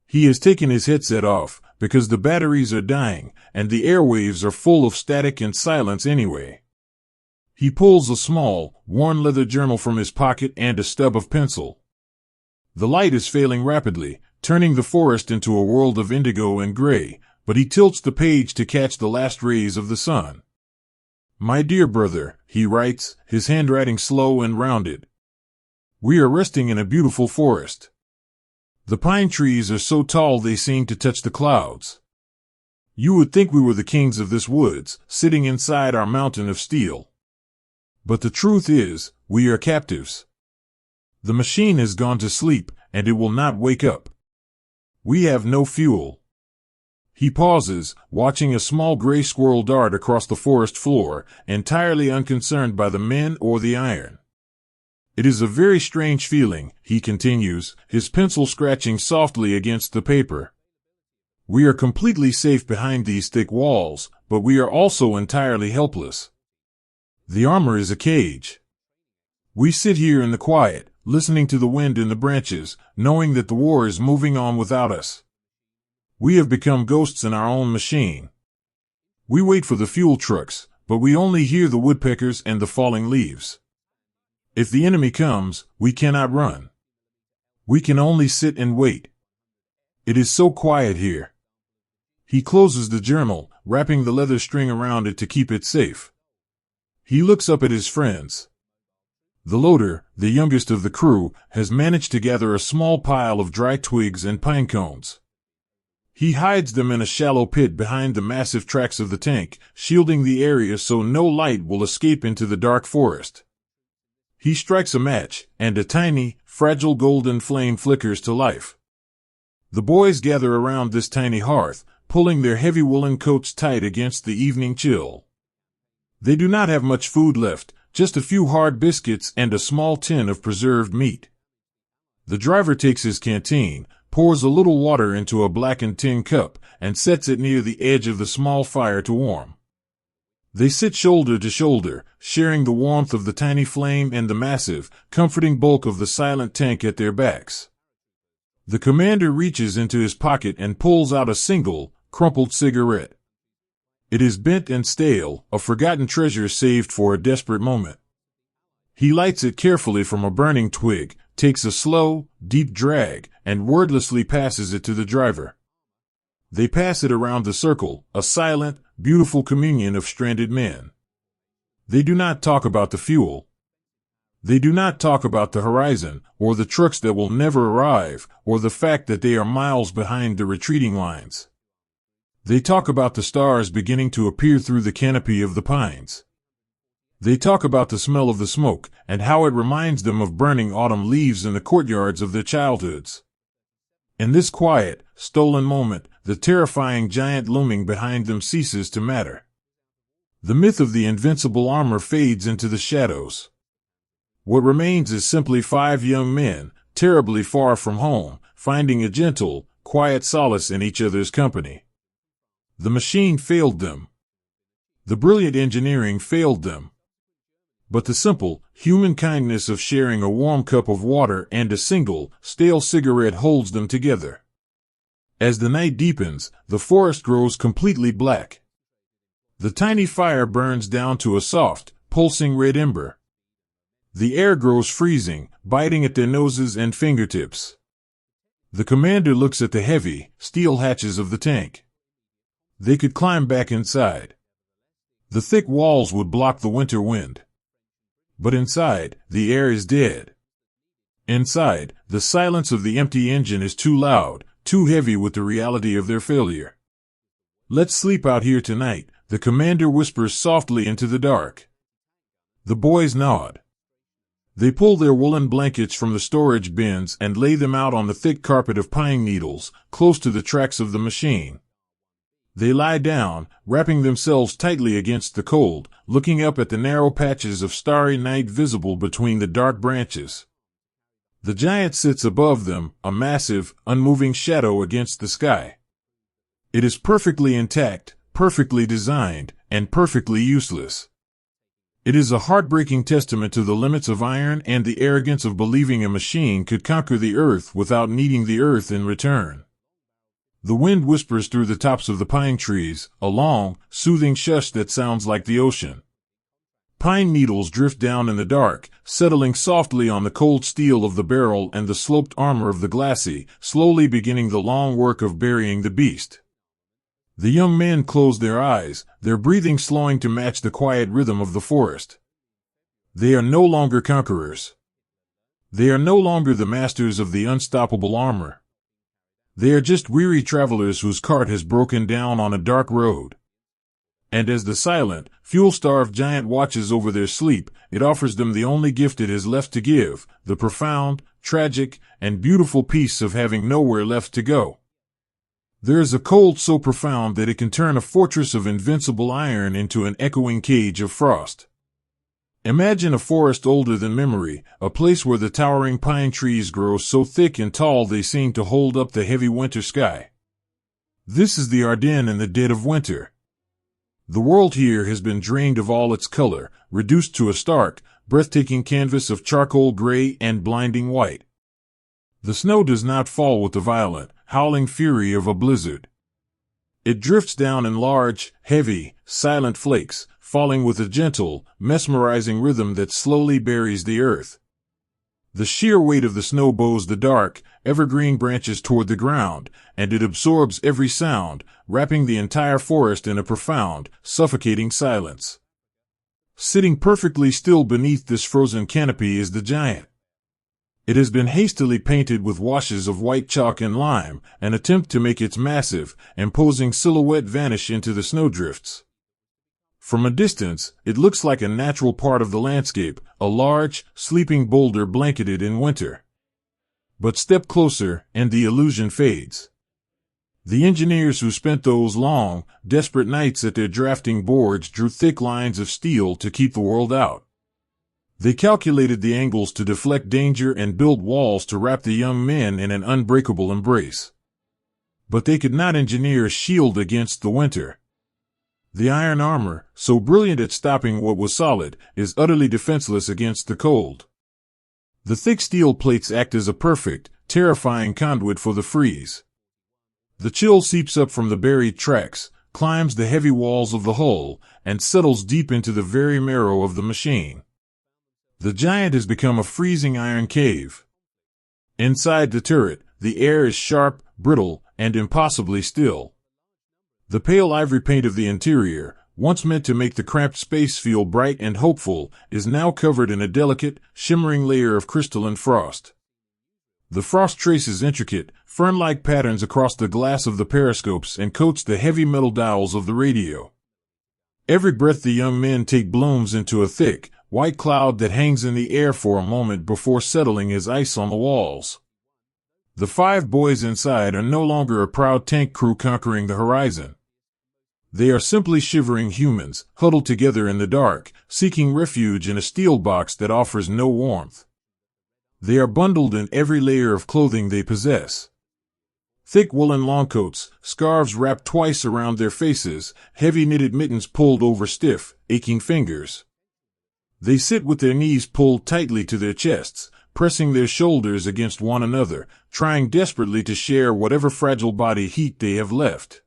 He has taken his headset off, because the batteries are dying, and the airwaves are full of static and silence anyway. He pulls a small, worn leather journal from his pocket and a stub of pencil. The light is failing rapidly, turning the forest into a world of indigo and gray, but he tilts the page to catch the last rays of the sun. "My dear brother," he writes, his handwriting slow and rounded. "We are resting in a beautiful forest. The pine trees are so tall they seem to touch the clouds. You would think we were the kings of this woods, sitting inside our mountain of steel. But the truth is, we are captives. The machine has gone to sleep, and it will not wake up. We have no fuel." He pauses, watching a small gray squirrel dart across the forest floor, entirely unconcerned by the men or the iron. "It is a very strange feeling," he continues, his pencil scratching softly against the paper. "We are completely safe behind these thick walls, but we are also entirely helpless. The armor is a cage. We sit here in the quiet, listening to the wind in the branches, knowing that the war is moving on without us. We have become ghosts in our own machine. We wait for the fuel trucks, but we only hear the woodpeckers and the falling leaves. If the enemy comes, we cannot run. We can only sit and wait. It is so quiet here." He closes the journal, wrapping the leather string around it to keep it safe. He looks up at his friends. The loader, the youngest of the crew, has managed to gather a small pile of dry twigs and pine cones. He hides them in a shallow pit behind the massive tracks of the tank, shielding the area so no light will escape into the dark forest. He strikes a match, and a tiny, fragile golden flame flickers to life. The boys gather around this tiny hearth, pulling their heavy woolen coats tight against the evening chill. They do not have much food left, just a few hard biscuits and a small tin of preserved meat. The driver takes his canteen, pours a little water into a blackened tin cup, and sets it near the edge of the small fire to warm. They sit shoulder to shoulder, sharing the warmth of the tiny flame and the massive, comforting bulk of the silent tank at their backs. The commander reaches into his pocket and pulls out a single, crumpled cigarette. It is bent and stale, a forgotten treasure saved for a desperate moment. He lights it carefully from a burning twig, takes a slow, deep drag, and wordlessly passes it to the driver. They pass it around the circle, a silent, beautiful communion of stranded men. They do not talk about the fuel. They do not talk about the horizon, or the trucks that will never arrive, or the fact that they are miles behind the retreating lines. They talk about the stars beginning to appear through the canopy of the pines. They talk about the smell of the smoke, and how it reminds them of burning autumn leaves in the courtyards of their childhoods. In this quiet, stolen moment, the terrifying giant looming behind them ceases to matter. The myth of the invincible armor fades into the shadows. What remains is simply 5 young men, terribly far from home, finding a gentle, quiet solace in each other's company. The machine failed them. The brilliant engineering failed them. But the simple, human kindness of sharing a warm cup of water and a single, stale cigarette holds them together. As the night deepens, the forest grows completely black. The tiny fire burns down to a soft, pulsing red ember. The air grows freezing, biting at their noses and fingertips. The commander looks at the heavy, steel hatches of the tank. They could climb back inside. The thick walls would block the winter wind. But inside, the air is dead. Inside, the silence of the empty engine is too loud, too heavy with the reality of their failure. "Let's sleep out here tonight," the commander whispers softly into the dark. The boys nod. They pull their woolen blankets from the storage bins and lay them out on the thick carpet of pine needles, close to the tracks of the machine. They lie down, wrapping themselves tightly against the cold, looking up at the narrow patches of starry night visible between the dark branches. The giant sits above them, a massive, unmoving shadow against the sky. It is perfectly intact, perfectly designed, and perfectly useless. It is a heartbreaking testament to the limits of iron and the arrogance of believing a machine could conquer the earth without needing the earth in return. The wind whispers through the tops of the pine trees, a long, soothing shush that sounds like the ocean. Pine needles drift down in the dark, settling softly on the cold steel of the barrel and the sloped armor of the glacis, slowly beginning the long work of burying the beast. The young men close their eyes, their breathing slowing to match the quiet rhythm of the forest. They are no longer conquerors. They are no longer the masters of the unstoppable armor. They are just weary travelers whose cart has broken down on a dark road. And as the silent, fuel-starved giant watches over their sleep, it offers them the only gift it has left to give, the profound, tragic, and beautiful peace of having nowhere left to go. There is a cold so profound that it can turn a fortress of invincible iron into an echoing cage of frost. Imagine a forest older than memory, a place where the towering pine trees grow so thick and tall they seem to hold up the heavy winter sky. This is the Ardennes in the dead of winter. The world here has been drained of all its color, reduced to a stark, breathtaking canvas of charcoal gray and blinding white. The snow does not fall with the violent, howling fury of a blizzard. It drifts down in large, heavy, silent flakes, falling with a gentle, mesmerizing rhythm that slowly buries the earth. The sheer weight of the snow bows the dark, evergreen branches toward the ground, and it absorbs every sound, wrapping the entire forest in a profound, suffocating silence. Sitting perfectly still beneath this frozen canopy is the giant. It has been hastily painted with washes of white chalk and lime, an attempt to make its massive, imposing silhouette vanish into the snowdrifts. From a distance, it looks like a natural part of the landscape, a large, sleeping boulder blanketed in winter. But step closer, and the illusion fades. The engineers who spent those long, desperate nights at their drafting boards drew thick lines of steel to keep the world out. They calculated the angles to deflect danger and built walls to wrap the young men in an unbreakable embrace. But they could not engineer a shield against the winter. The iron armor, so brilliant at stopping what was solid, is utterly defenseless against the cold. The thick steel plates act as a perfect, terrifying conduit for the freeze. The chill seeps up from the buried tracks, climbs the heavy walls of the hull, and settles deep into the very marrow of the machine. The giant has become a freezing iron cave. Inside the turret, the air is sharp, brittle, and impossibly still. The pale ivory paint of the interior, once meant to make the cramped space feel bright and hopeful, is now covered in a delicate, shimmering layer of crystalline frost. The frost traces intricate, fern-like patterns across the glass of the periscopes and coats the heavy metal dowels of the radio. Every breath the young men take blooms into a thick, white cloud that hangs in the air for a moment before settling as ice on the walls. The 5 boys inside are no longer a proud tank crew conquering the horizon. They are simply shivering humans, huddled together in the dark, seeking refuge in a steel box that offers no warmth. They are bundled in every layer of clothing they possess. Thick woolen longcoats, scarves wrapped twice around their faces, heavy knitted mittens pulled over stiff, aching fingers. They sit with their knees pulled tightly to their chests, pressing their shoulders against one another, trying desperately to share whatever fragile body heat they have left.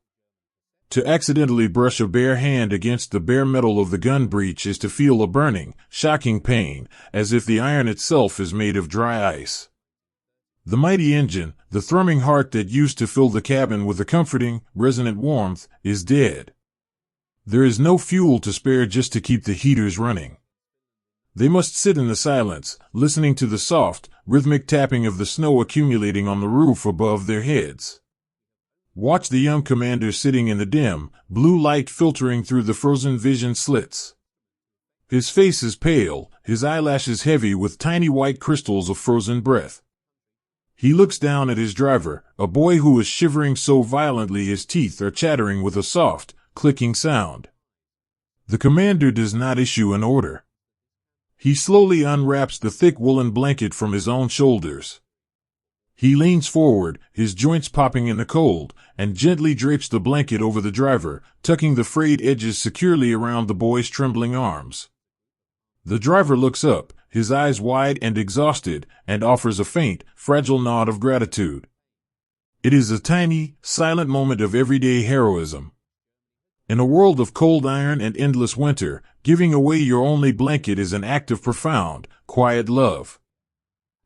To accidentally brush a bare hand against the bare metal of the gun breech is to feel a burning, shocking pain, as if the iron itself is made of dry ice. The mighty engine, the thrumming heart that used to fill the cabin with a comforting, resonant warmth, is dead. There is no fuel to spare just to keep the heaters running. They must sit in the silence, listening to the soft, rhythmic tapping of the snow accumulating on the roof above their heads. Watch the young commander sitting in the dim, blue light filtering through the frozen vision slits. His face is pale, his eyelashes heavy with tiny white crystals of frozen breath. He looks down at his driver, a boy who is shivering so violently his teeth are chattering with a soft, clicking sound. The commander does not issue an order. He slowly unwraps the thick woolen blanket from his own shoulders. He leans forward, his joints popping in the cold, and gently drapes the blanket over the driver, tucking the frayed edges securely around the boy's trembling arms. The driver looks up, his eyes wide and exhausted, and offers a faint, fragile nod of gratitude. It is a tiny, silent moment of everyday heroism. In a world of cold iron and endless winter, giving away your only blanket is an act of profound, quiet love.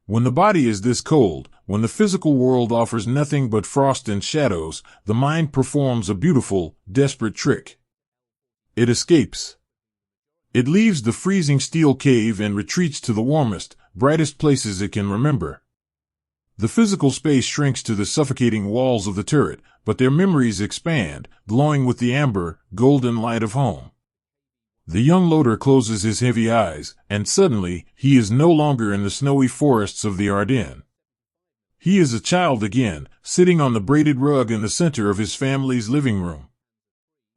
When the body is this cold, when the physical world offers nothing but frost and shadows, the mind performs a beautiful, desperate trick. It escapes. It leaves the freezing steel cave and retreats to the warmest, brightest places it can remember. The physical space shrinks to the suffocating walls of the turret, but their memories expand, glowing with the amber, golden light of home. The young loader closes his heavy eyes, and suddenly, he is no longer in the snowy forests of the Ardennes. He is a child again, sitting on the braided rug in the center of his family's living room.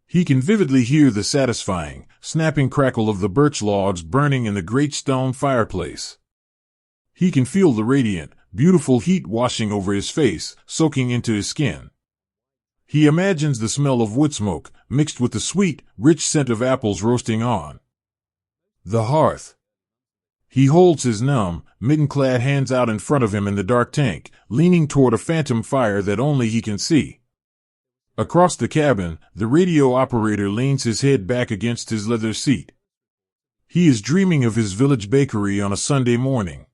He can vividly hear the satisfying, snapping crackle of the birch logs burning in the great stone fireplace. He can feel the radiant, beautiful heat washing over his face, soaking into his skin. He imagines the smell of wood smoke, mixed with the sweet, rich scent of apples roasting on the hearth. He holds his numb, mitten-clad hands out in front of him in the dark tank, leaning toward a phantom fire that only he can see. Across the cabin, the radio operator leans his head back against his leather seat. He is dreaming of his village bakery on a Sunday morning.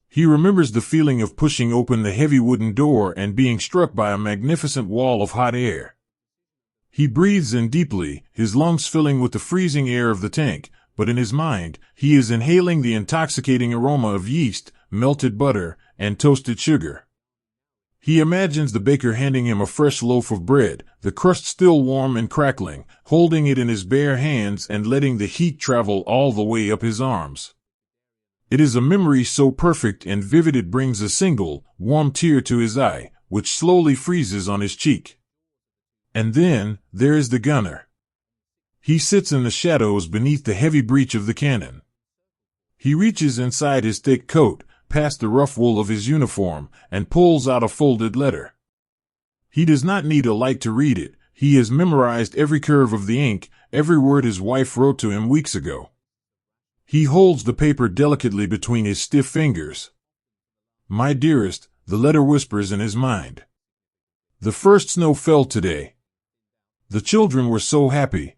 He remembers the feeling of pushing open the heavy wooden door and being struck by a magnificent wall of hot air. He breathes in deeply, his lungs filling with the freezing air of the tank, but in his mind, he is inhaling the intoxicating aroma of yeast, melted butter, and toasted sugar. He imagines the baker handing him a fresh loaf of bread, the crust still warm and crackling, holding it in his bare hands and letting the heat travel all the way up his arms. It is a memory so perfect and vivid it brings a single, warm tear to his eye, which slowly freezes on his cheek. And then, there is the gunner. He sits in the shadows beneath the heavy breech of the cannon. He reaches inside his thick coat, past the rough wool of his uniform, and pulls out a folded letter. He does not need a light to read it. He has memorized every curve of the ink, every word his wife wrote to him weeks ago. He holds the paper delicately between his stiff fingers. "My dearest," the letter whispers in his mind. "The first snow fell today. The children were so happy.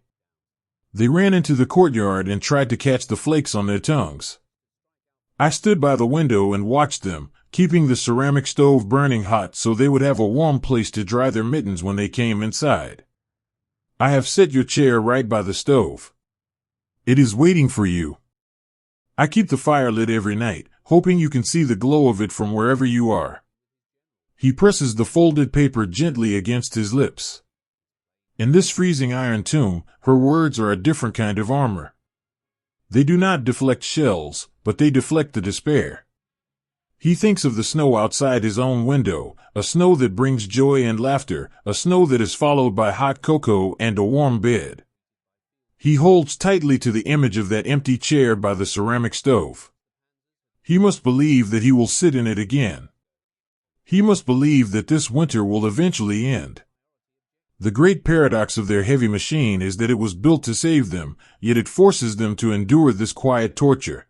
They ran into the courtyard and tried to catch the flakes on their tongues. I stood by the window and watched them, keeping the ceramic stove burning hot so they would have a warm place to dry their mittens when they came inside. I have set your chair right by the stove. It is waiting for you. I keep the fire lit every night, hoping you can see the glow of it from wherever you are." He presses the folded paper gently against his lips. In this freezing iron tomb, her words are a different kind of armor. They do not deflect shells, but they deflect the despair. He thinks of the snow outside his own window, a snow that brings joy and laughter, a snow that is followed by hot cocoa and a warm bed. He holds tightly to the image of that empty chair by the ceramic stove. He must believe that he will sit in it again. He must believe that this winter will eventually end. The great paradox of their heavy machine is that it was built to save them, yet it forces them to endure this quiet torture.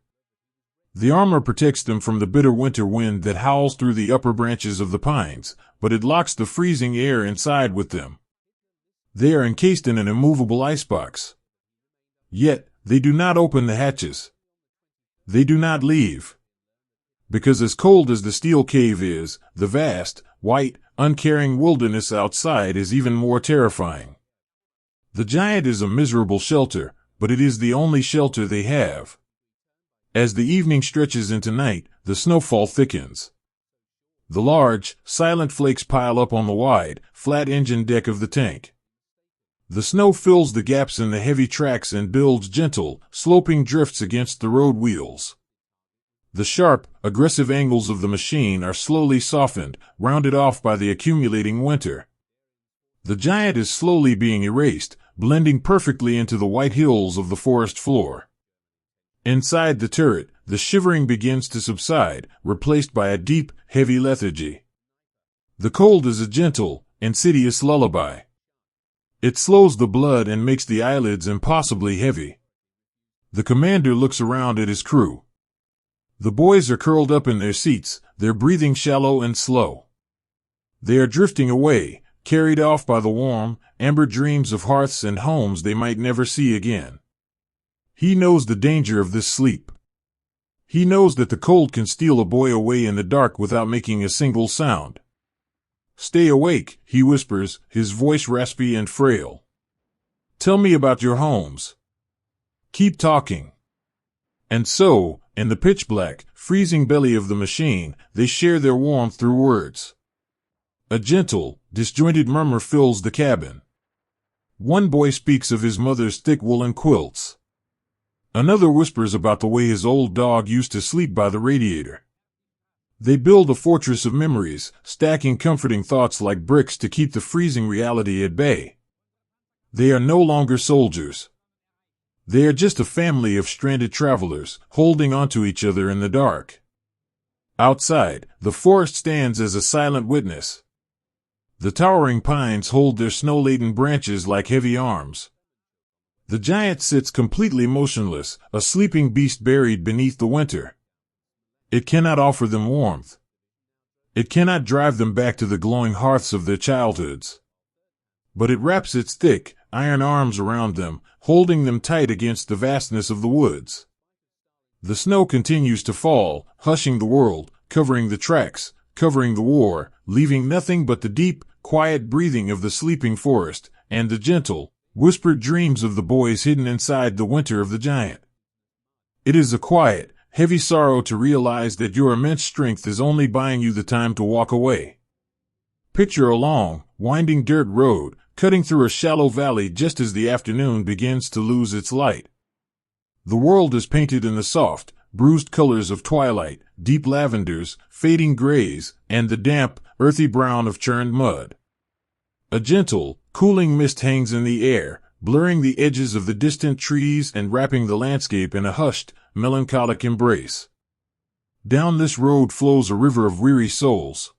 The armor protects them from the bitter winter wind that howls through the upper branches of the pines, but it locks the freezing air inside with them. They are encased in an immovable icebox. Yet, they do not open the hatches. They do not leave. Because as cold as the steel cave is, the vast, white, uncaring wilderness outside is even more terrifying. The giant is a miserable shelter, but it is the only shelter they have. As the evening stretches into night, the snowfall thickens. The large, silent flakes pile up on the wide, flat engine deck of the tank. The snow fills the gaps in the heavy tracks and builds gentle, sloping drifts against the road wheels. The sharp, aggressive angles of the machine are slowly softened, rounded off by the accumulating winter. The giant is slowly being erased, blending perfectly into the white hills of the forest floor. Inside the turret, the shivering begins to subside, replaced by a deep, heavy lethargy. The cold is a gentle, insidious lullaby. It slows the blood and makes the eyelids impossibly heavy. The commander looks around at his crew. The boys are curled up in their seats, their breathing shallow and slow. They are drifting away, carried off by the warm, amber dreams of hearths and homes they might never see again. He knows the danger of this sleep. He knows that the cold can steal a boy away in the dark without making a single sound. "Stay awake," he whispers, his voice raspy and frail. "Tell me about your homes. Keep talking." And so, in the pitch-black, freezing belly of the machine, they share their warmth through words. A gentle, disjointed murmur fills the cabin. One boy speaks of his mother's thick woolen quilts. Another whispers about the way his old dog used to sleep by the radiator. They build a fortress of memories, stacking comforting thoughts like bricks to keep the freezing reality at bay. They are no longer soldiers. They are just a family of stranded travelers, holding onto each other in the dark. Outside, the forest stands as a silent witness. The towering pines hold their snow-laden branches like heavy arms. The giant sits completely motionless, a sleeping beast buried beneath the winter. It cannot offer them warmth. It cannot drive them back to the glowing hearths of their childhoods. But it wraps its thick, iron arms around them, holding them tight against the vastness of the woods. The snow continues to fall, hushing the world, covering the tracks, covering the war, leaving nothing but the deep, quiet breathing of the sleeping forest, and the gentle, whispered dreams of the boys hidden inside the winter of the giant. It is a quiet, heavy sorrow to realize that your immense strength is only buying you the time to walk away. Picture a long, winding dirt road, cutting through a shallow valley just as the afternoon begins to lose its light. The world is painted in the soft, bruised colors of twilight, deep lavenders, fading grays, and the damp, earthy brown of churned mud. A gentle, Cooling mist hangs in the air, blurring the edges of the distant trees and wrapping the landscape in a hushed, melancholic embrace. Down this road flows a river of weary souls.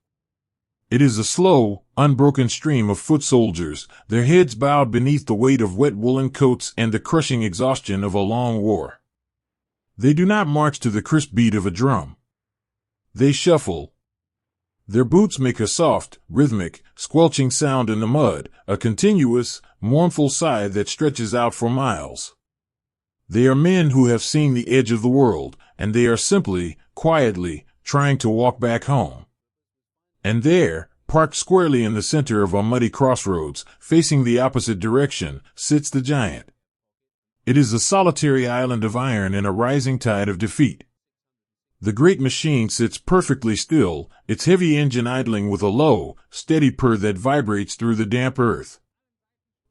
It is a slow, unbroken stream of foot soldiers, their heads bowed beneath the weight of wet woolen coats and the crushing exhaustion of a long war. They do not march to the crisp beat of a drum. They shuffle. Their boots make a soft, rhythmic, squelching sound in the mud, a continuous, mournful sigh that stretches out for miles. They are men who have seen the edge of the world, and they are simply, quietly, trying to walk back home. And there, parked squarely in the center of a muddy crossroads, facing the opposite direction, sits the giant. It is a solitary island of iron in a rising tide of defeat. The great machine sits perfectly still, its heavy engine idling with a low, steady purr that vibrates through the damp earth.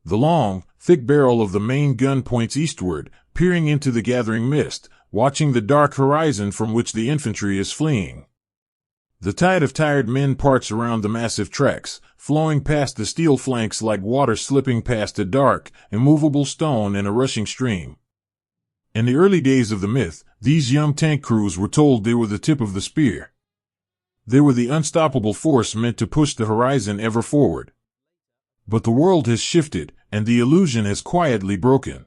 The long, thick barrel of the main gun points eastward, peering into the gathering mist, watching the dark horizon from which the infantry is fleeing. The tide of tired men parts around the massive tracks, flowing past the steel flanks like water slipping past a dark, immovable stone in a rushing stream. In the early days of the myth, these young tank crews were told they were the tip of the spear. They were the unstoppable force meant to push the horizon ever forward. But the world has shifted, and the illusion has quietly broken.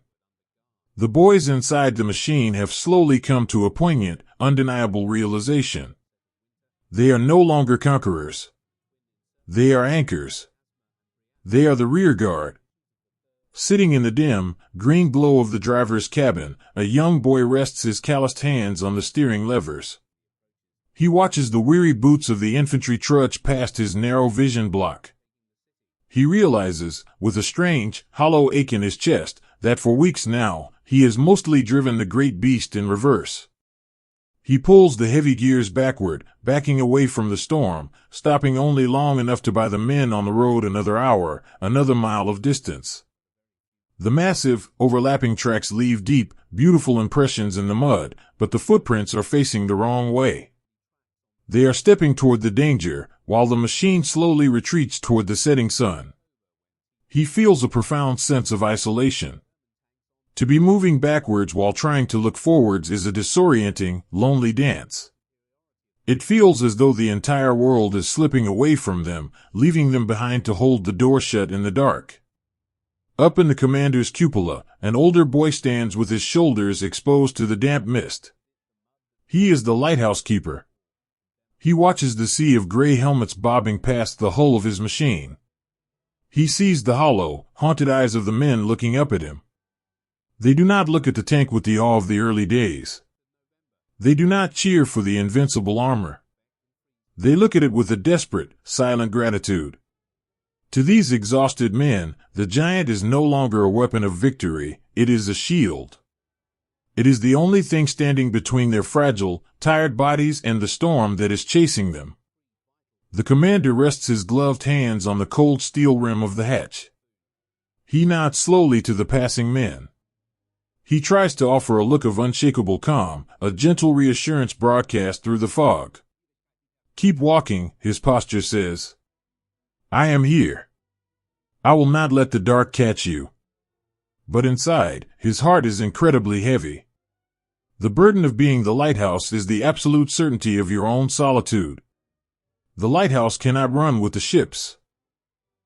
The boys inside the machine have slowly come to a poignant, undeniable realization. They are no longer conquerors. They are anchors. They are the rear guard. Sitting in the dim, green glow of the driver's cabin, a young boy rests his calloused hands on the steering levers. He watches the weary boots of the infantry trudge past his narrow vision block. He realizes, with a strange, hollow ache in his chest, that for weeks now, he has mostly driven the great beast in reverse. He pulls the heavy gears backward, backing away from the storm, stopping only long enough to buy the men on the road another hour, another mile of distance. The massive, overlapping tracks leave deep, beautiful impressions in the mud, but the footprints are facing the wrong way. They are stepping toward the danger, while the machine slowly retreats toward the setting sun. He feels a profound sense of isolation. To be moving backwards while trying to look forwards is a disorienting, lonely dance. It feels as though the entire world is slipping away from them, leaving them behind to hold the door shut in the dark. Up in the commander's cupola, an older boy stands with his shoulders exposed to the damp mist. He is the lighthouse keeper. He watches the sea of gray helmets bobbing past the hull of his machine. He sees the hollow, haunted eyes of the men looking up at him. They do not look at the tank with the awe of the early days. They do not cheer for the invincible armor. They look at it with a desperate, silent gratitude. To these exhausted men, the giant is no longer a weapon of victory, it is a shield. It is the only thing standing between their fragile, tired bodies and the storm that is chasing them. The commander rests his gloved hands on the cold steel rim of the hatch. He nods slowly to the passing men. He tries to offer a look of unshakable calm, a gentle reassurance broadcast through the fog. "Keep walking," his posture says. "I am here. I will not let the dark catch you." But inside, his heart is incredibly heavy. The burden of being the lighthouse is the absolute certainty of your own solitude. The lighthouse cannot run with the ships.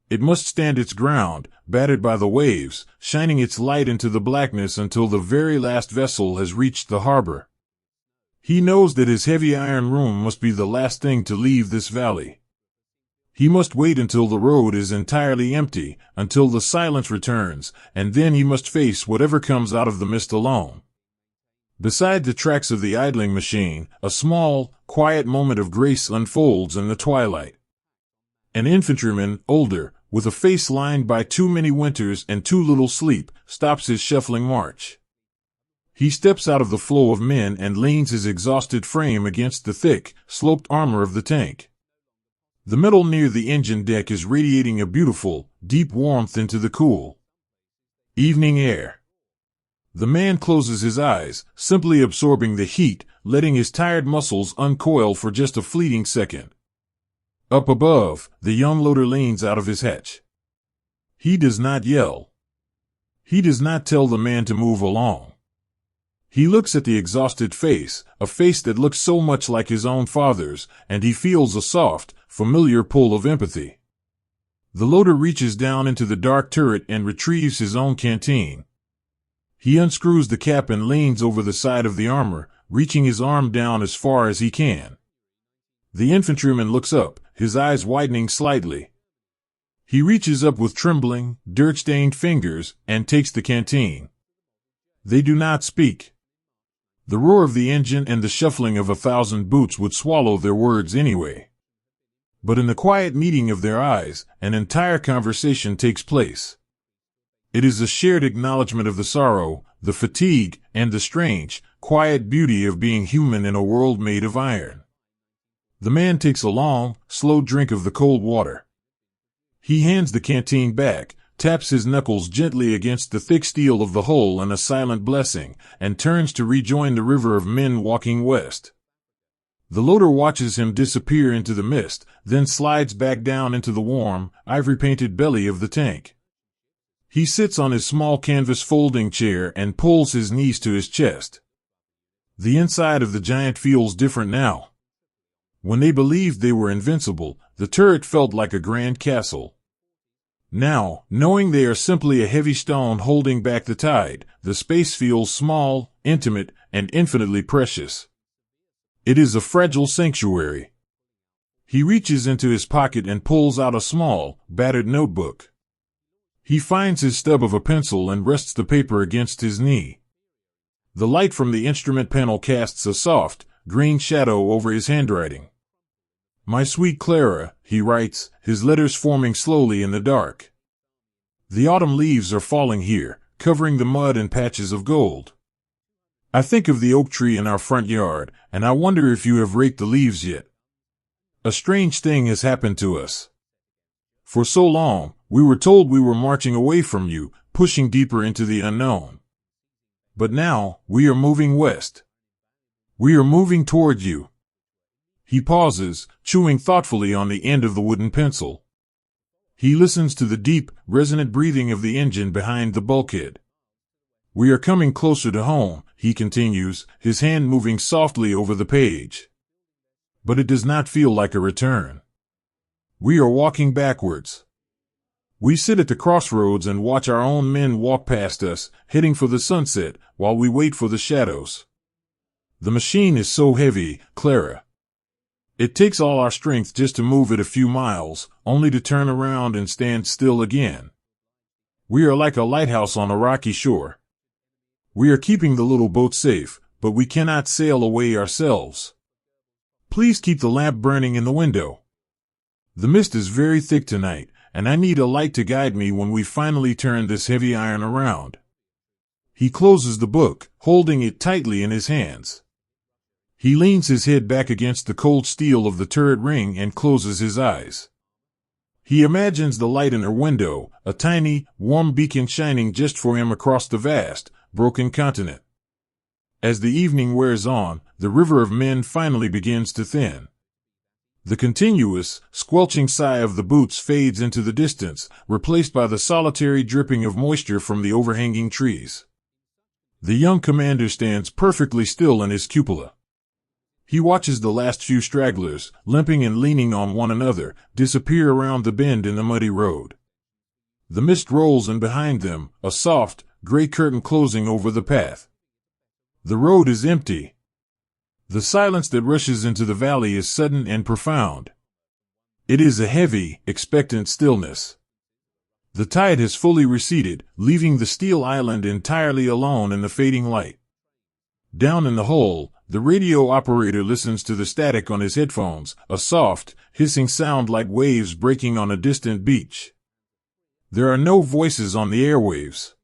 It must stand its ground, battered by the waves, shining its light into the blackness until the very last vessel has reached the harbor. He knows that his heavy iron room must be the last thing to leave this valley. He must wait until the road is entirely empty, until the silence returns, and then he must face whatever comes out of the mist alone. Beside the tracks of the idling machine, a small, quiet moment of grace unfolds in the twilight. An infantryman, older, with a face lined by too many winters and too little sleep, stops his shuffling march. He steps out of the flow of men and leans his exhausted frame against the thick, sloped armor of the tank. The metal near the engine deck is radiating a beautiful, deep warmth into the cool evening air. The man closes his eyes, simply absorbing the heat, letting his tired muscles uncoil for just a fleeting second. Up above, the young loader leans out of his hatch. He does not yell. He does not tell the man to move along. He looks at the exhausted face, a face that looks so much like his own father's, and he feels a soft, familiar pull of empathy. The loader reaches down into the dark turret and retrieves his own canteen. He unscrews the cap and leans over the side of the armor, reaching his arm down as far as he can. The infantryman looks up, his eyes widening slightly. He reaches up with trembling, dirt-stained fingers and takes the canteen. They do not speak. The roar of the engine and the shuffling of 1,000 boots would swallow their words anyway. But in the quiet meeting of their eyes, an entire conversation takes place. It is a shared acknowledgement of the sorrow, the fatigue, and the strange, quiet beauty of being human in a world made of iron. The man takes a long, slow drink of the cold water. He hands the canteen back, taps his knuckles gently against the thick steel of the hull in a silent blessing, and turns to rejoin the river of men walking west. The loader watches him disappear into the mist, then slides back down into the warm, ivory-painted belly of the tank. He sits on his small canvas folding chair and pulls his knees to his chest. The inside of the giant feels different now. When they believed they were invincible, the turret felt like a grand castle. Now, knowing they are simply a heavy stone holding back the tide, the space feels small, intimate, and infinitely precious. It is a fragile sanctuary. He reaches into his pocket and pulls out a small, battered notebook. He finds his stub of a pencil and rests the paper against his knee. The light from the instrument panel casts a soft, green shadow over his handwriting. "My sweet Clara," he writes, his letters forming slowly in the dark. "The autumn leaves are falling here, covering the mud in patches of gold. I think of the oak tree in our front yard, and I wonder if you have raked the leaves yet. A strange thing has happened to us. For so long, we were told we were marching away from you, pushing deeper into the unknown. But now, we are moving west. We are moving toward you." He pauses, chewing thoughtfully on the end of the wooden pencil. He listens to the deep, resonant breathing of the engine behind the bulkhead. "We are coming closer to home," he continues, his hand moving softly over the page. "But it does not feel like a return. We are walking backwards. We sit at the crossroads and watch our own men walk past us, heading for the sunset, while we wait for the shadows. The machine is so heavy, Clara. It takes all our strength just to move it a few miles, only to turn around and stand still again. We are like a lighthouse on a rocky shore. We are keeping the little boat safe, but we cannot sail away ourselves. Please keep the lamp burning in the window. The mist is very thick tonight, and I need a light to guide me when we finally turn this heavy iron around." He closes the book, holding it tightly in his hands. He leans his head back against the cold steel of the turret ring and closes his eyes. He imagines the light in her window, a tiny, warm beacon shining just for him across the vast, broken continent. As the evening wears on, the river of men finally begins to thin. The continuous, squelching sigh of the boots fades into the distance, replaced by the solitary dripping of moisture from the overhanging trees. The young commander stands perfectly still in his cupola. He watches the last few stragglers, limping and leaning on one another, disappear around the bend in the muddy road. The mist rolls in behind them, a soft, gray curtain closing over the path. The road is empty. The silence that rushes into the valley is sudden and profound. It is a heavy, expectant stillness. The tide has fully receded, leaving the steel island entirely alone in the fading light. Down in the hole, the radio operator listens to the static on his headphones, a soft, hissing sound like waves breaking on a distant beach. There are no voices on the airwaves.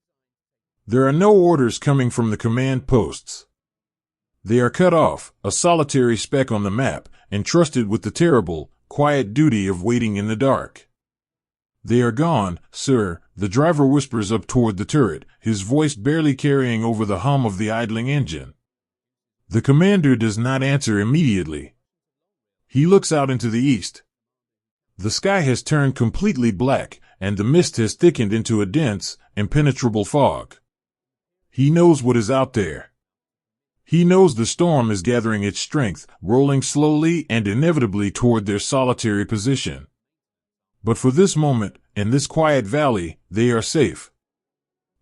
There are no orders coming from the command posts. They are cut off, a solitary speck on the map, entrusted with the terrible, quiet duty of waiting in the dark. "They are gone, sir," the driver whispers up toward the turret, his voice barely carrying over the hum of the idling engine. The commander does not answer immediately. He looks out into the east. The sky has turned completely black, and the mist has thickened into a dense, impenetrable fog. He knows what is out there. He knows the storm is gathering its strength, rolling slowly and inevitably toward their solitary position. But for this moment, in this quiet valley, they are safe.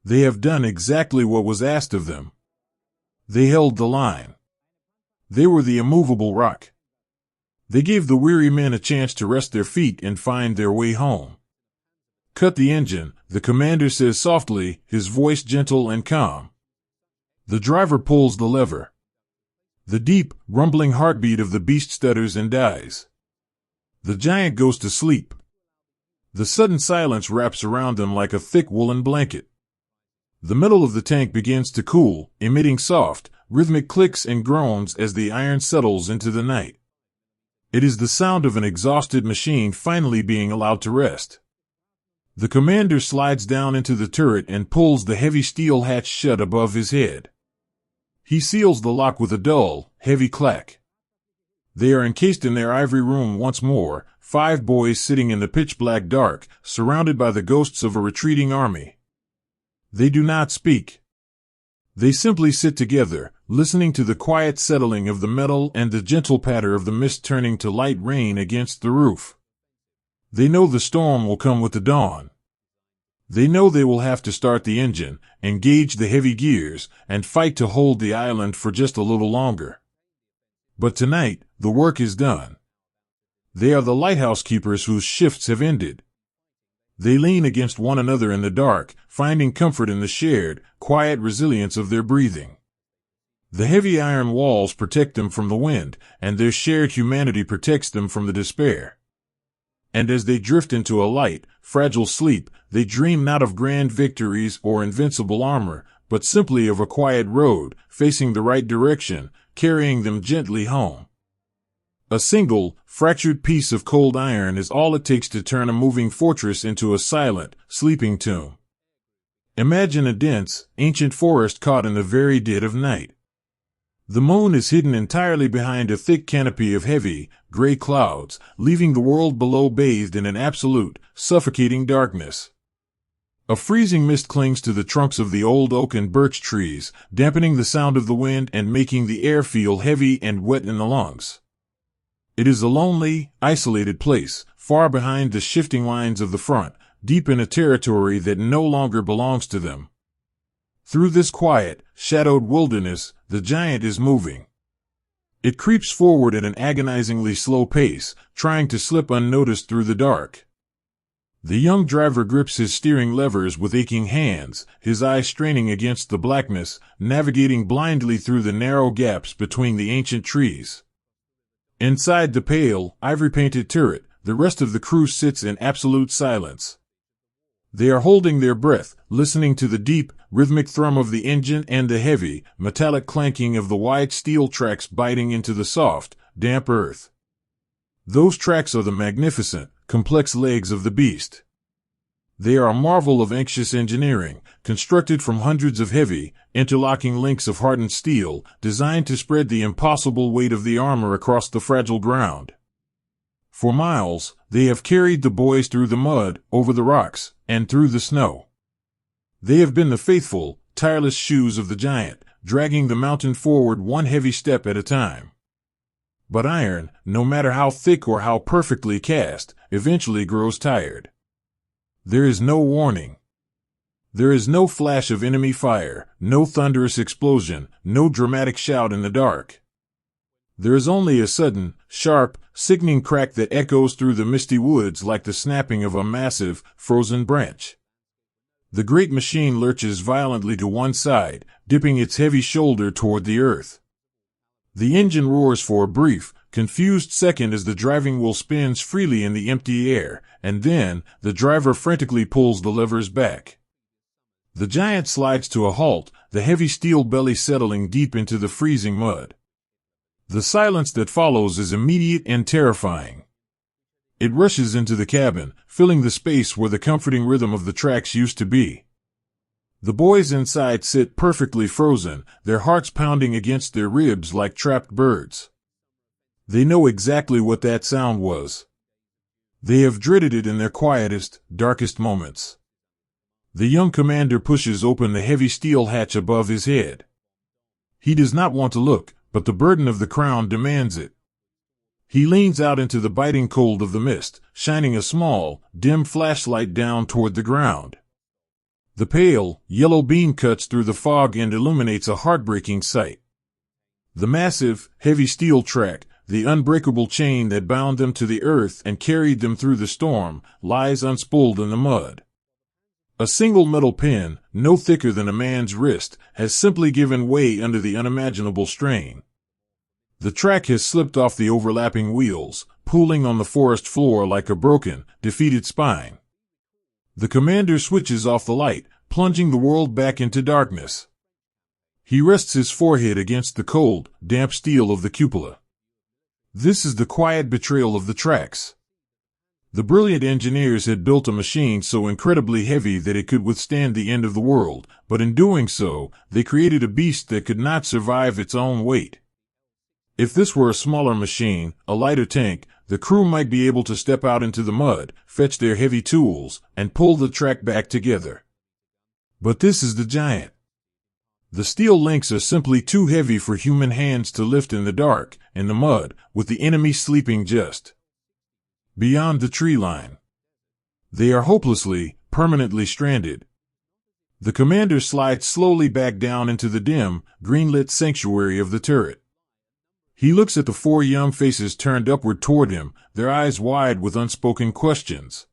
They have done exactly what was asked of them. They held the line. They were the immovable rock. They gave the weary men a chance to rest their feet and find their way home. "Cut the engine," the commander says softly, his voice gentle and calm. The driver pulls the lever. The deep, rumbling heartbeat of the beast stutters and dies. The giant goes to sleep. The sudden silence wraps around them like a thick woolen blanket. The metal of the tank begins to cool, emitting soft, rhythmic clicks and groans as the iron settles into the night. It is the sound of an exhausted machine finally being allowed to rest. The commander slides down into the turret and pulls the heavy steel hatch shut above his head. He seals the lock with a dull, heavy clack. They are encased in their ivory room once more, 5 boys sitting in the pitch-black dark, surrounded by the ghosts of a retreating army. They do not speak. They simply sit together, listening to the quiet settling of the metal and the gentle patter of the mist turning to light rain against the roof. They know the storm will come with the dawn. They know they will have to start the engine, engage the heavy gears, and fight to hold the island for just a little longer. But tonight, the work is done. They are the lighthouse keepers whose shifts have ended. They lean against one another in the dark, finding comfort in the shared, quiet resilience of their breathing. The heavy iron walls protect them from the wind, and their shared humanity protects them from the despair. And as they drift into a light, fragile sleep, they dream not of grand victories or invincible armor, but simply of a quiet road, facing the right direction, carrying them gently home. A single, fractured piece of cold iron is all it takes to turn a moving fortress into a silent, sleeping tomb. Imagine a dense, ancient forest caught in the very dead of night. The moon is hidden entirely behind a thick canopy of heavy, gray clouds, leaving the world below bathed in an absolute, suffocating darkness. A freezing mist clings to the trunks of the old oak and birch trees, dampening the sound of the wind and making the air feel heavy and wet in the lungs. It is a lonely, isolated place, far behind the shifting lines of the front, deep in a territory that no longer belongs to them. Through this quiet, shadowed wilderness, the giant is moving. It creeps forward at an agonizingly slow pace, trying to slip unnoticed through the dark. The young driver grips his steering levers with aching hands, his eyes straining against the blackness, navigating blindly through the narrow gaps between the ancient trees. Inside the pale, ivory-painted turret, the rest of the crew sits in absolute silence. They are holding their breath, listening to the deep, rhythmic thrum of the engine and the heavy, metallic clanking of the wide steel tracks biting into the soft, damp earth. Those tracks are the magnificent, complex legs of the beast. They are a marvel of anxious engineering, constructed from hundreds of heavy, interlocking links of hardened steel, designed to spread the impossible weight of the armor across the fragile ground. For miles, they have carried the boys through the mud, over the rocks, and through the snow. They have been the faithful, tireless shoes of the giant, dragging the mountain forward one heavy step at a time. But iron, no matter how thick or how perfectly cast, eventually grows tired. There is no warning. There is no flash of enemy fire, no thunderous explosion, no dramatic shout in the dark. There is only a sudden, sharp, sickening crack that echoes through the misty woods like the snapping of a massive, frozen branch. The great machine lurches violently to one side, dipping its heavy shoulder toward the earth. The engine roars for a brief, confused second as the driving wheel spins freely in the empty air, and then, the driver frantically pulls the levers back. The giant slides to a halt, the heavy steel belly settling deep into the freezing mud. The silence that follows is immediate and terrifying. It rushes into the cabin, filling the space where the comforting rhythm of the tracks used to be. The boys inside sit perfectly frozen, their hearts pounding against their ribs like trapped birds. They know exactly what that sound was. They have dreaded it in their quietest, darkest moments. The young commander pushes open the heavy steel hatch above his head. He does not want to look, but the burden of the crown demands it. He leans out into the biting cold of the mist, shining a small, dim flashlight down toward the ground. The pale, yellow beam cuts through the fog and illuminates a heartbreaking sight. The massive, heavy steel track, the unbreakable chain that bound them to the earth and carried them through the storm, lies unspooled in the mud. A single metal pin, no thicker than a man's wrist, has simply given way under the unimaginable strain. The track has slipped off the overlapping wheels, pooling on the forest floor like a broken, defeated spine. The commander switches off the light, plunging the world back into darkness. He rests his forehead against the cold, damp steel of the cupola. This is the quiet betrayal of the tracks. The brilliant engineers had built a machine so incredibly heavy that it could withstand the end of the world, but in doing so, they created a beast that could not survive its own weight. If this were a smaller machine, a lighter tank, the crew might be able to step out into the mud, fetch their heavy tools, and pull the track back together. But this is the giant. The steel links are simply too heavy for human hands to lift in the dark, in the mud, with the enemy sleeping just beyond the tree line. They are hopelessly, permanently stranded. The commander slides slowly back down into the dim, green-lit sanctuary of the turret. He looks at the four young faces turned upward toward him, their eyes wide with unspoken questions.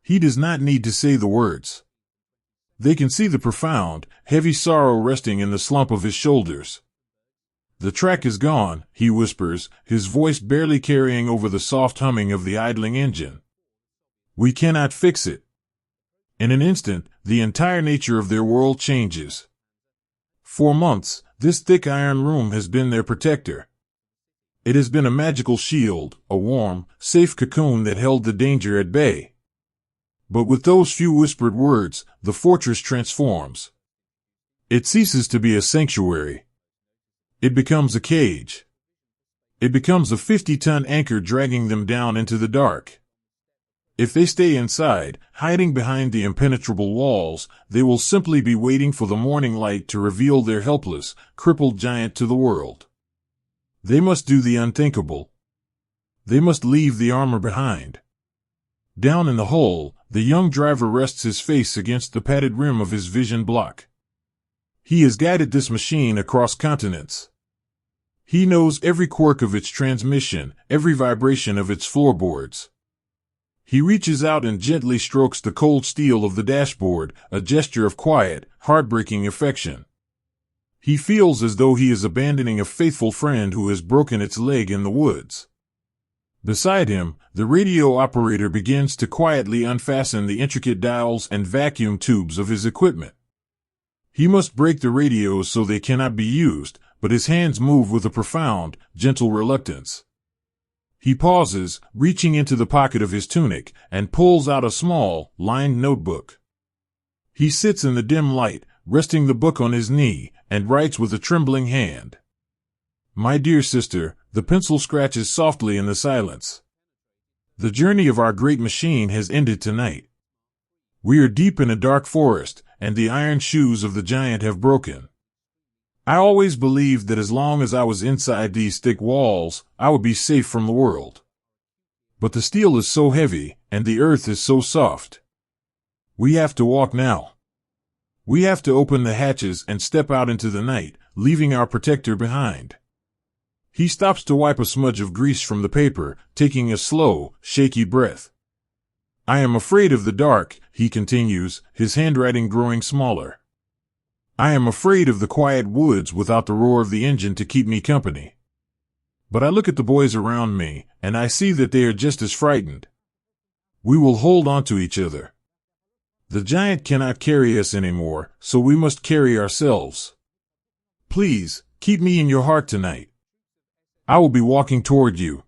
He does not need to say the words. They can see the profound, heavy sorrow resting in the slump of his shoulders. The track is gone, he whispers, his voice barely carrying over the soft humming of the idling engine. We cannot fix it. In an instant, the entire nature of their world changes. For months, this thick iron room has been their protector. It has been a magical shield, a warm, safe cocoon that held the danger at bay. But with those few whispered words, the fortress transforms. It ceases to be a sanctuary. It becomes a cage. It becomes a 50-ton anchor dragging them down into the dark. If they stay inside, hiding behind the impenetrable walls, they will simply be waiting for the morning light to reveal their helpless, crippled giant to the world. They must do the unthinkable. They must leave the armor behind. Down in the hole, the young driver rests his face against the padded rim of his vision block. He has guided this machine across continents. He knows every quirk of its transmission, every vibration of its floorboards. He reaches out and gently strokes the cold steel of the dashboard, a gesture of quiet, heartbreaking affection. He feels as though he is abandoning a faithful friend who has broken its leg in the woods. Beside him, the radio operator begins to quietly unfasten the intricate dials and vacuum tubes of his equipment. He must break the radios so they cannot be used, but his hands move with a profound, gentle reluctance. He pauses, reaching into the pocket of his tunic, and pulls out a small, lined notebook. He sits in the dim light, resting the book on his knee, and writes with a trembling hand. My dear sister, the pencil scratches softly in the silence. The journey of our great machine has ended tonight. We are deep in a dark forest, and the iron shoes of the giant have broken. I always believed that as long as I was inside these thick walls, I would be safe from the world. But the steel is so heavy, and the earth is so soft. We have to walk now. We have to open the hatches and step out into the night, leaving our protector behind. He stops to wipe a smudge of grease from the paper, taking a slow, shaky breath. I am afraid of the dark, he continues, his handwriting growing smaller. I am afraid of the quiet woods without the roar of the engine to keep me company. But I look at the boys around me, and I see that they are just as frightened. We will hold on to each other. The giant cannot carry us anymore, so we must carry ourselves. Please, keep me in your heart tonight. I will be walking toward you.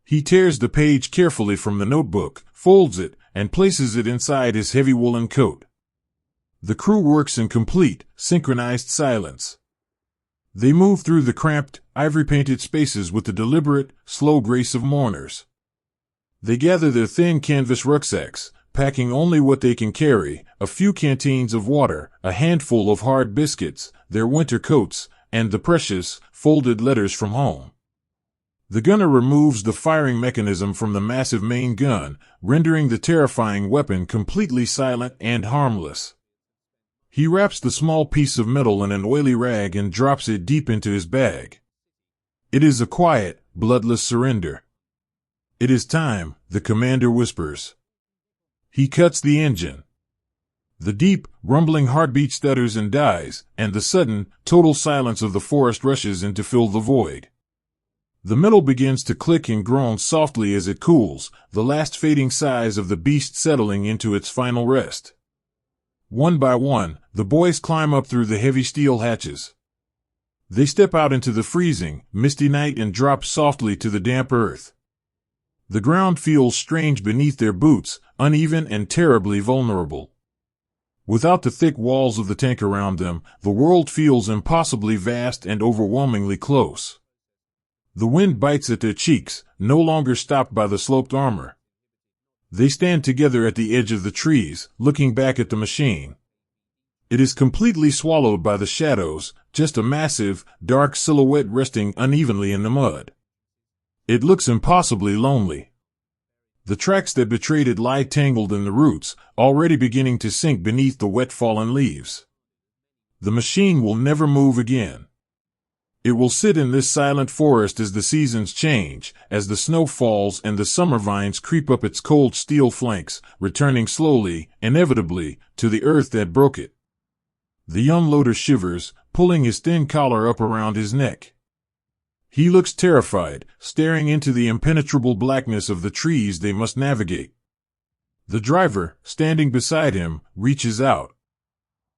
He tears the page carefully from the notebook, folds it, and places it inside his heavy woolen coat. The crew works in complete, synchronized silence. They move through the cramped, ivory-painted spaces with the deliberate, slow grace of mourners. They gather their thin canvas rucksacks, packing only what they can carry, a few canteens of water, a handful of hard biscuits, their winter coats, and the precious, folded letters from home. The gunner removes the firing mechanism from the massive main gun, rendering the terrifying weapon completely silent and harmless. He wraps the small piece of metal in an oily rag and drops it deep into his bag. It is a quiet, bloodless surrender. "It is time," the commander whispers. He cuts the engine. The deep, rumbling heartbeat stutters and dies, and the sudden, total silence of the forest rushes in to fill the void. The metal begins to click and groan softly as it cools, the last fading sighs of the beast settling into its final rest. One by one, the boys climb up through the heavy steel hatches. They step out into the freezing, misty night and drop softly to the damp earth. The ground feels strange beneath their boots, uneven and terribly vulnerable. Without the thick walls of the tank around them, the world feels impossibly vast and overwhelmingly close. The wind bites at their cheeks, no longer stopped by the sloped armor. They stand together at the edge of the trees, looking back at the machine. It is completely swallowed by the shadows, just a massive, dark silhouette resting unevenly in the mud. It looks impossibly lonely. The tracks that betrayed it lie tangled in the roots, already beginning to sink beneath the wet fallen leaves. The machine will never move again. It will sit in this silent forest as the seasons change, as the snow falls and the summer vines creep up its cold steel flanks, returning slowly, inevitably, to the earth that broke it. The young loader shivers, pulling his thin collar up around his neck. He looks terrified, staring into the impenetrable blackness of the trees they must navigate. The driver, standing beside him, reaches out.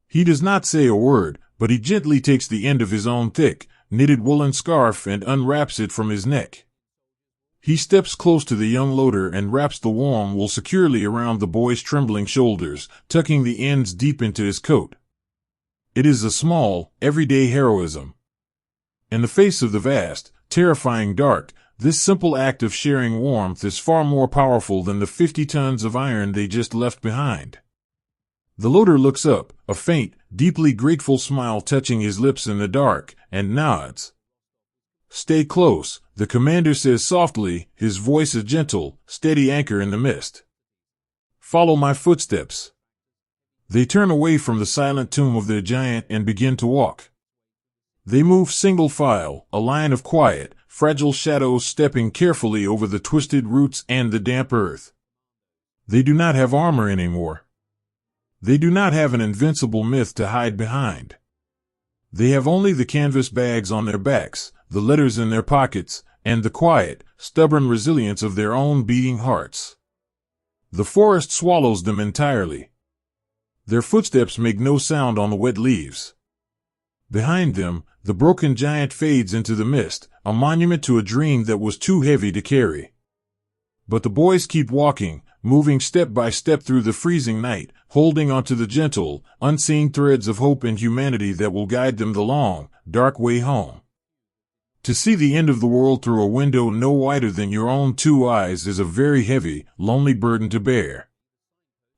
He does not say a word, but he gently takes the end of his own thick, knitted woolen scarf and unwraps it from his neck. He steps close to the young loader and wraps the warm wool securely around the boy's trembling shoulders, tucking the ends deep into his coat. It is a small, everyday heroism. In the face of the vast, terrifying dark, this simple act of sharing warmth is far more powerful than the 50 tons of iron they just left behind. The loader looks up, a faint, deeply grateful smile touching his lips in the dark, and nods. "Stay close," the commander says softly, his voice a gentle, steady anchor in the mist. "Follow my footsteps." They turn away from the silent tomb of their giant and begin to walk. They move single file, a line of quiet, fragile shadows stepping carefully over the twisted roots and the damp earth. They do not have armor anymore. They do not have an invincible myth to hide behind. They have only the canvas bags on their backs, the letters in their pockets, and the quiet, stubborn resilience of their own beating hearts. The forest swallows them entirely. Their footsteps make no sound on the wet leaves. Behind them, the broken giant fades into the mist, a monument to a dream that was too heavy to carry. But the boys keep walking, moving step by step through the freezing night, holding onto the gentle, unseen threads of hope and humanity that will guide them the long, dark way home. To see the end of the world through a window no wider than your own two eyes is a very heavy, lonely burden to bear.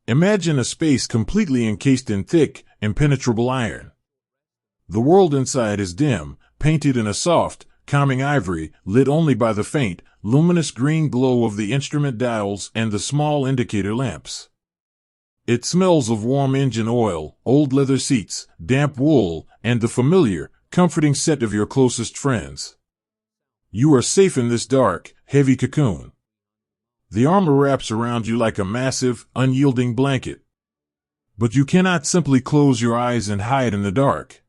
Imagine a space completely encased in thick, impenetrable iron. The world inside is dim, painted in a soft, calming ivory, lit only by the faint, luminous green glow of the instrument dials and the small indicator lamps. It smells of warm engine oil, old leather seats, damp wool, and the familiar, comforting scent of your closest friends. You are safe in this dark, heavy cocoon. The armor wraps around you like a massive, unyielding blanket. But you cannot simply close your eyes and hide in the dark.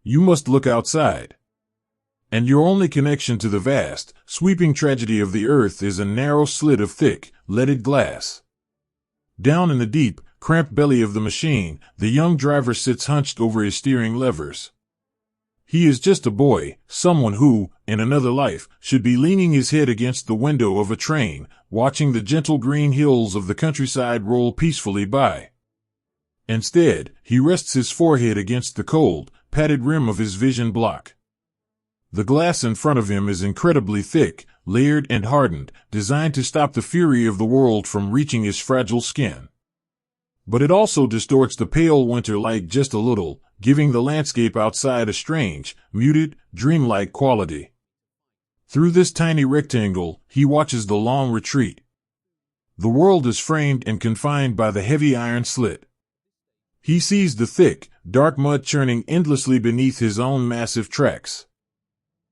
You must look outside. And your only connection to the vast, sweeping tragedy of the earth is a narrow slit of thick, leaded glass. Down in the deep, cramped belly of the machine, the young driver sits hunched over his steering levers. He is just a boy, someone who, in another life, should be leaning his head against the window of a train, watching the gentle green hills of the countryside roll peacefully by. Instead, he rests his forehead against the cold, padded rim of his vision block. The glass in front of him is incredibly thick, layered and hardened, designed to stop the fury of the world from reaching his fragile skin. But it also distorts the pale winter light just a little, giving the landscape outside a strange, muted, dreamlike quality. Through this tiny rectangle, he watches the long retreat. The world is framed and confined by the heavy iron slit. He sees the thick, dark mud churning endlessly beneath his own massive tracks.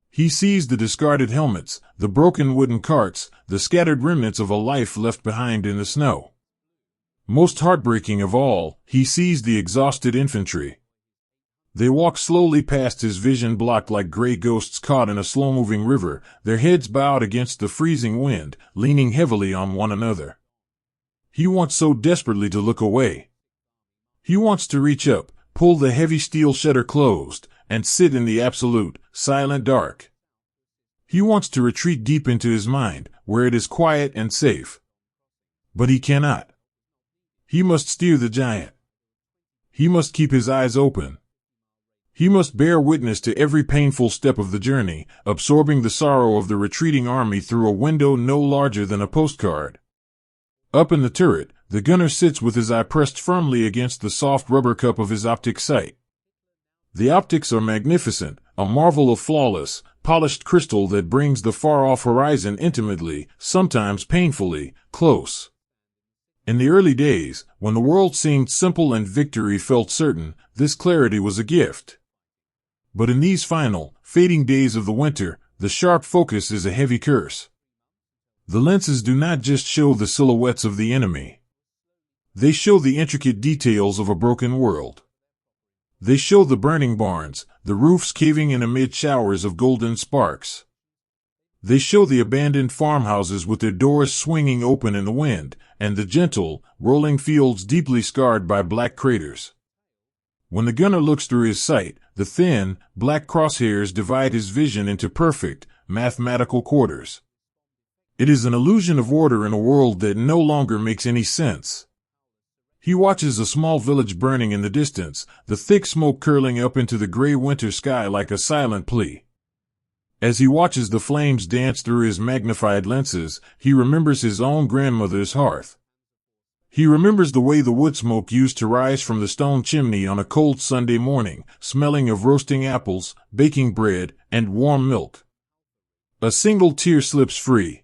He sees the discarded helmets, the broken wooden carts, the scattered remnants of a life left behind in the snow. Most heartbreaking of all, he sees the exhausted infantry. They walk slowly past his vision, blocked like gray ghosts caught in a slow-moving river, their heads bowed against the freezing wind, leaning heavily on one another. He wants so desperately to look away. He wants to reach up, pull the heavy steel shutter closed, and sit in the absolute, silent dark. He wants to retreat deep into his mind, where it is quiet and safe. But he cannot. He must steer the giant. He must keep his eyes open. He must bear witness to every painful step of the journey, absorbing the sorrow of the retreating army through a window no larger than a postcard. Up in the turret, the gunner sits with his eye pressed firmly against the soft rubber cup of his optic sight. The optics are magnificent, a marvel of flawless, polished crystal that brings the far-off horizon intimately, sometimes painfully, close. In the early days, when the world seemed simple and victory felt certain, this clarity was a gift. But in these final, fading days of the winter, the sharp focus is a heavy curse. The lenses do not just show the silhouettes of the enemy. They show the intricate details of a broken world. They show the burning barns, the roofs caving in amid showers of golden sparks. They show the abandoned farmhouses with their doors swinging open in the wind, and the gentle, rolling fields deeply scarred by black craters. When the gunner looks through his sight, the thin, black crosshairs divide his vision into perfect, mathematical quarters. It is an illusion of order in a world that no longer makes any sense. He watches a small village burning in the distance, the thick smoke curling up into the gray winter sky like a silent plea. As he watches the flames dance through his magnified lenses, he remembers his own grandmother's hearth. He remembers the way the wood smoke used to rise from the stone chimney on a cold Sunday morning, smelling of roasting apples, baking bread, and warm milk. A single tear slips free.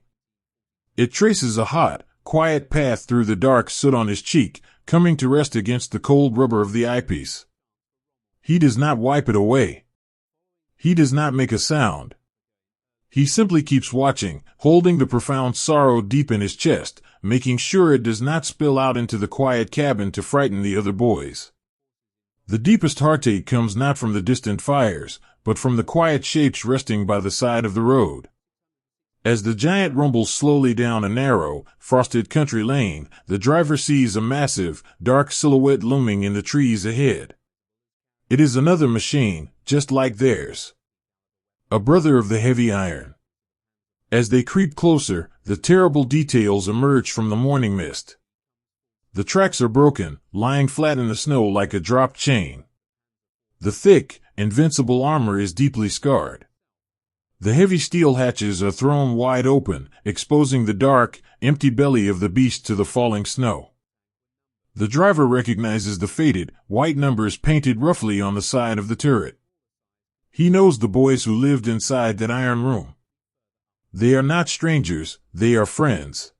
It traces a hot, quiet path through the dark soot on his cheek, coming to rest against the cold rubber of the eyepiece. He does not wipe it away. He does not make a sound. He simply keeps watching, holding the profound sorrow deep in his chest, making sure it does not spill out into the quiet cabin to frighten the other boys. The deepest heartache comes not from the distant fires, but from the quiet shapes resting by the side of the road. As the giant rumbles slowly down a narrow, frosted country lane, the driver sees a massive, dark silhouette looming in the trees ahead. It is another machine, just like theirs. A brother of the heavy iron. As they creep closer, the terrible details emerge from the morning mist. The tracks are broken, lying flat in the snow like a dropped chain. The thick, invincible armor is deeply scarred. The heavy steel hatches are thrown wide open, exposing the dark, empty belly of the beast to the falling snow. The driver recognizes the faded, white numbers painted roughly on the side of the turret. He knows the boys who lived inside that iron room. They are not strangers, they are friends.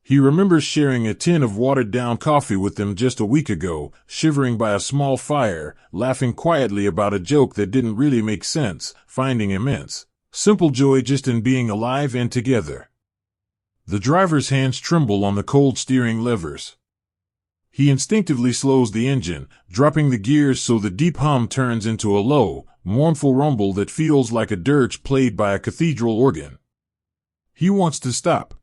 He remembers sharing a tin of watered-down coffee with them just a week ago, shivering by a small fire, laughing quietly about a joke that didn't really make sense, finding immense, simple joy just in being alive and together. The driver's hands tremble on the cold steering levers. He instinctively slows the engine, dropping the gears so the deep hum turns into a low, mournful rumble that feels like a dirge played by a cathedral organ. He wants to stop.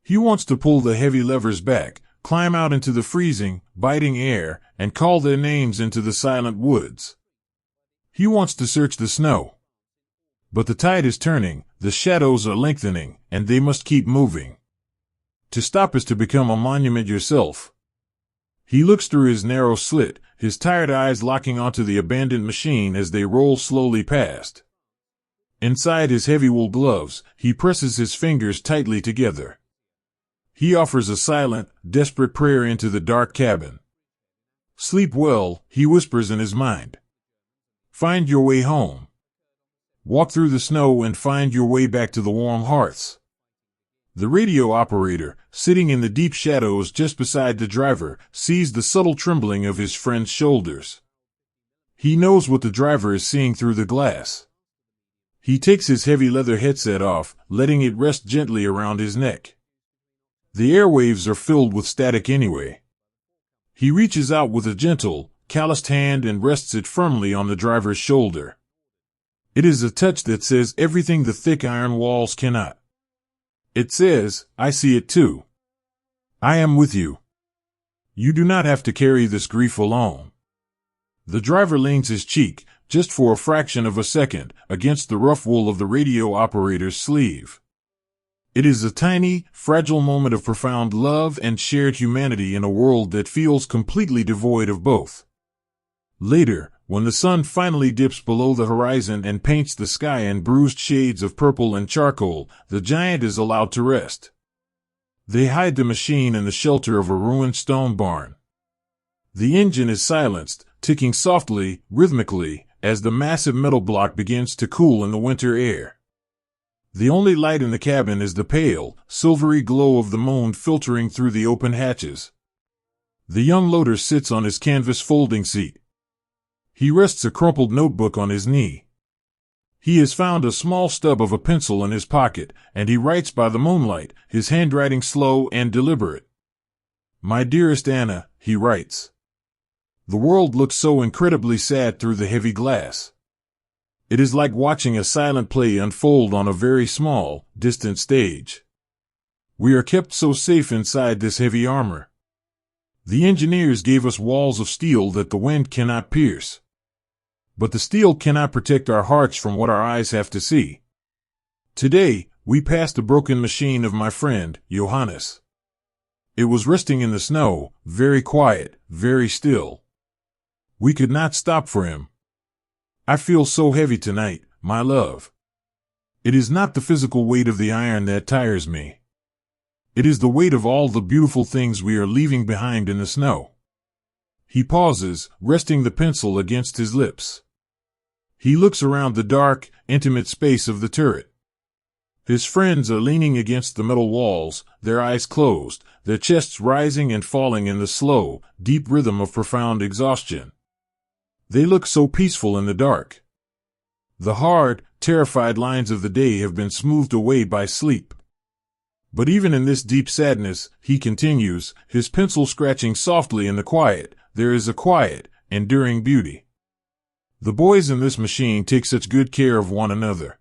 He wants to pull the heavy levers back, climb out into the freezing, biting air, and call their names into the silent woods. He wants to search the snow. But the tide is turning, the shadows are lengthening, and they must keep moving. To stop is to become a monument yourself. He looks through his narrow slit, his tired eyes locking onto the abandoned machine as they roll slowly past. Inside his heavy wool gloves, he presses his fingers tightly together. He offers a silent, desperate prayer into the dark cabin. "Sleep well," he whispers in his mind. "Find your way home. Walk through the snow and find your way back to the warm hearths." The radio operator, sitting in the deep shadows just beside the driver, sees the subtle trembling of his friend's shoulders. He knows what the driver is seeing through the glass. He takes his heavy leather headset off, letting it rest gently around his neck. The airwaves are filled with static anyway. He reaches out with a gentle, calloused hand and rests it firmly on the driver's shoulder. It is a touch that says everything the thick iron walls cannot. It says, "I see it too. I am with you. You do not have to carry this grief alone." The driver leans his cheek, just for a fraction of a second, against the rough wool of the radio operator's sleeve. It is a tiny, fragile moment of profound love and shared humanity in a world that feels completely devoid of both. Later, when the sun finally dips below the horizon and paints the sky in bruised shades of purple and charcoal, the giant is allowed to rest. They hide the machine in the shelter of a ruined stone barn. The engine is silenced, ticking softly, rhythmically, as the massive metal block begins to cool in the winter air. The only light in the cabin is the pale, silvery glow of the moon filtering through the open hatches. The young loader sits on his canvas folding seat. He rests a crumpled notebook on his knee. He has found a small stub of a pencil in his pocket, and he writes by the moonlight, his handwriting slow and deliberate. "My dearest Anna," he writes. The world looks so incredibly sad through the heavy glass. It is like watching a silent play unfold on a very small, distant stage. We are kept so safe inside this heavy armor. The engineers gave us walls of steel that the wind cannot pierce. But the steel cannot protect our hearts from what our eyes have to see. Today, we passed the broken machine of my friend, Johannes. It was resting in the snow, very quiet, very still. We could not stop for him. I feel so heavy tonight, my love. It is not the physical weight of the iron that tires me. It is the weight of all the beautiful things we are leaving behind in the snow." He pauses, resting the pencil against his lips. He looks around the dark, intimate space of the turret. His friends are leaning against the metal walls, their eyes closed, their chests rising and falling in the slow, deep rhythm of profound exhaustion. They look so peaceful in the dark. The hard, terrified lines of the day have been smoothed away by sleep. But even in this deep sadness, he continues, his pencil scratching softly in the quiet, there is a quiet, enduring beauty. The boys in this machine take such good care of one another.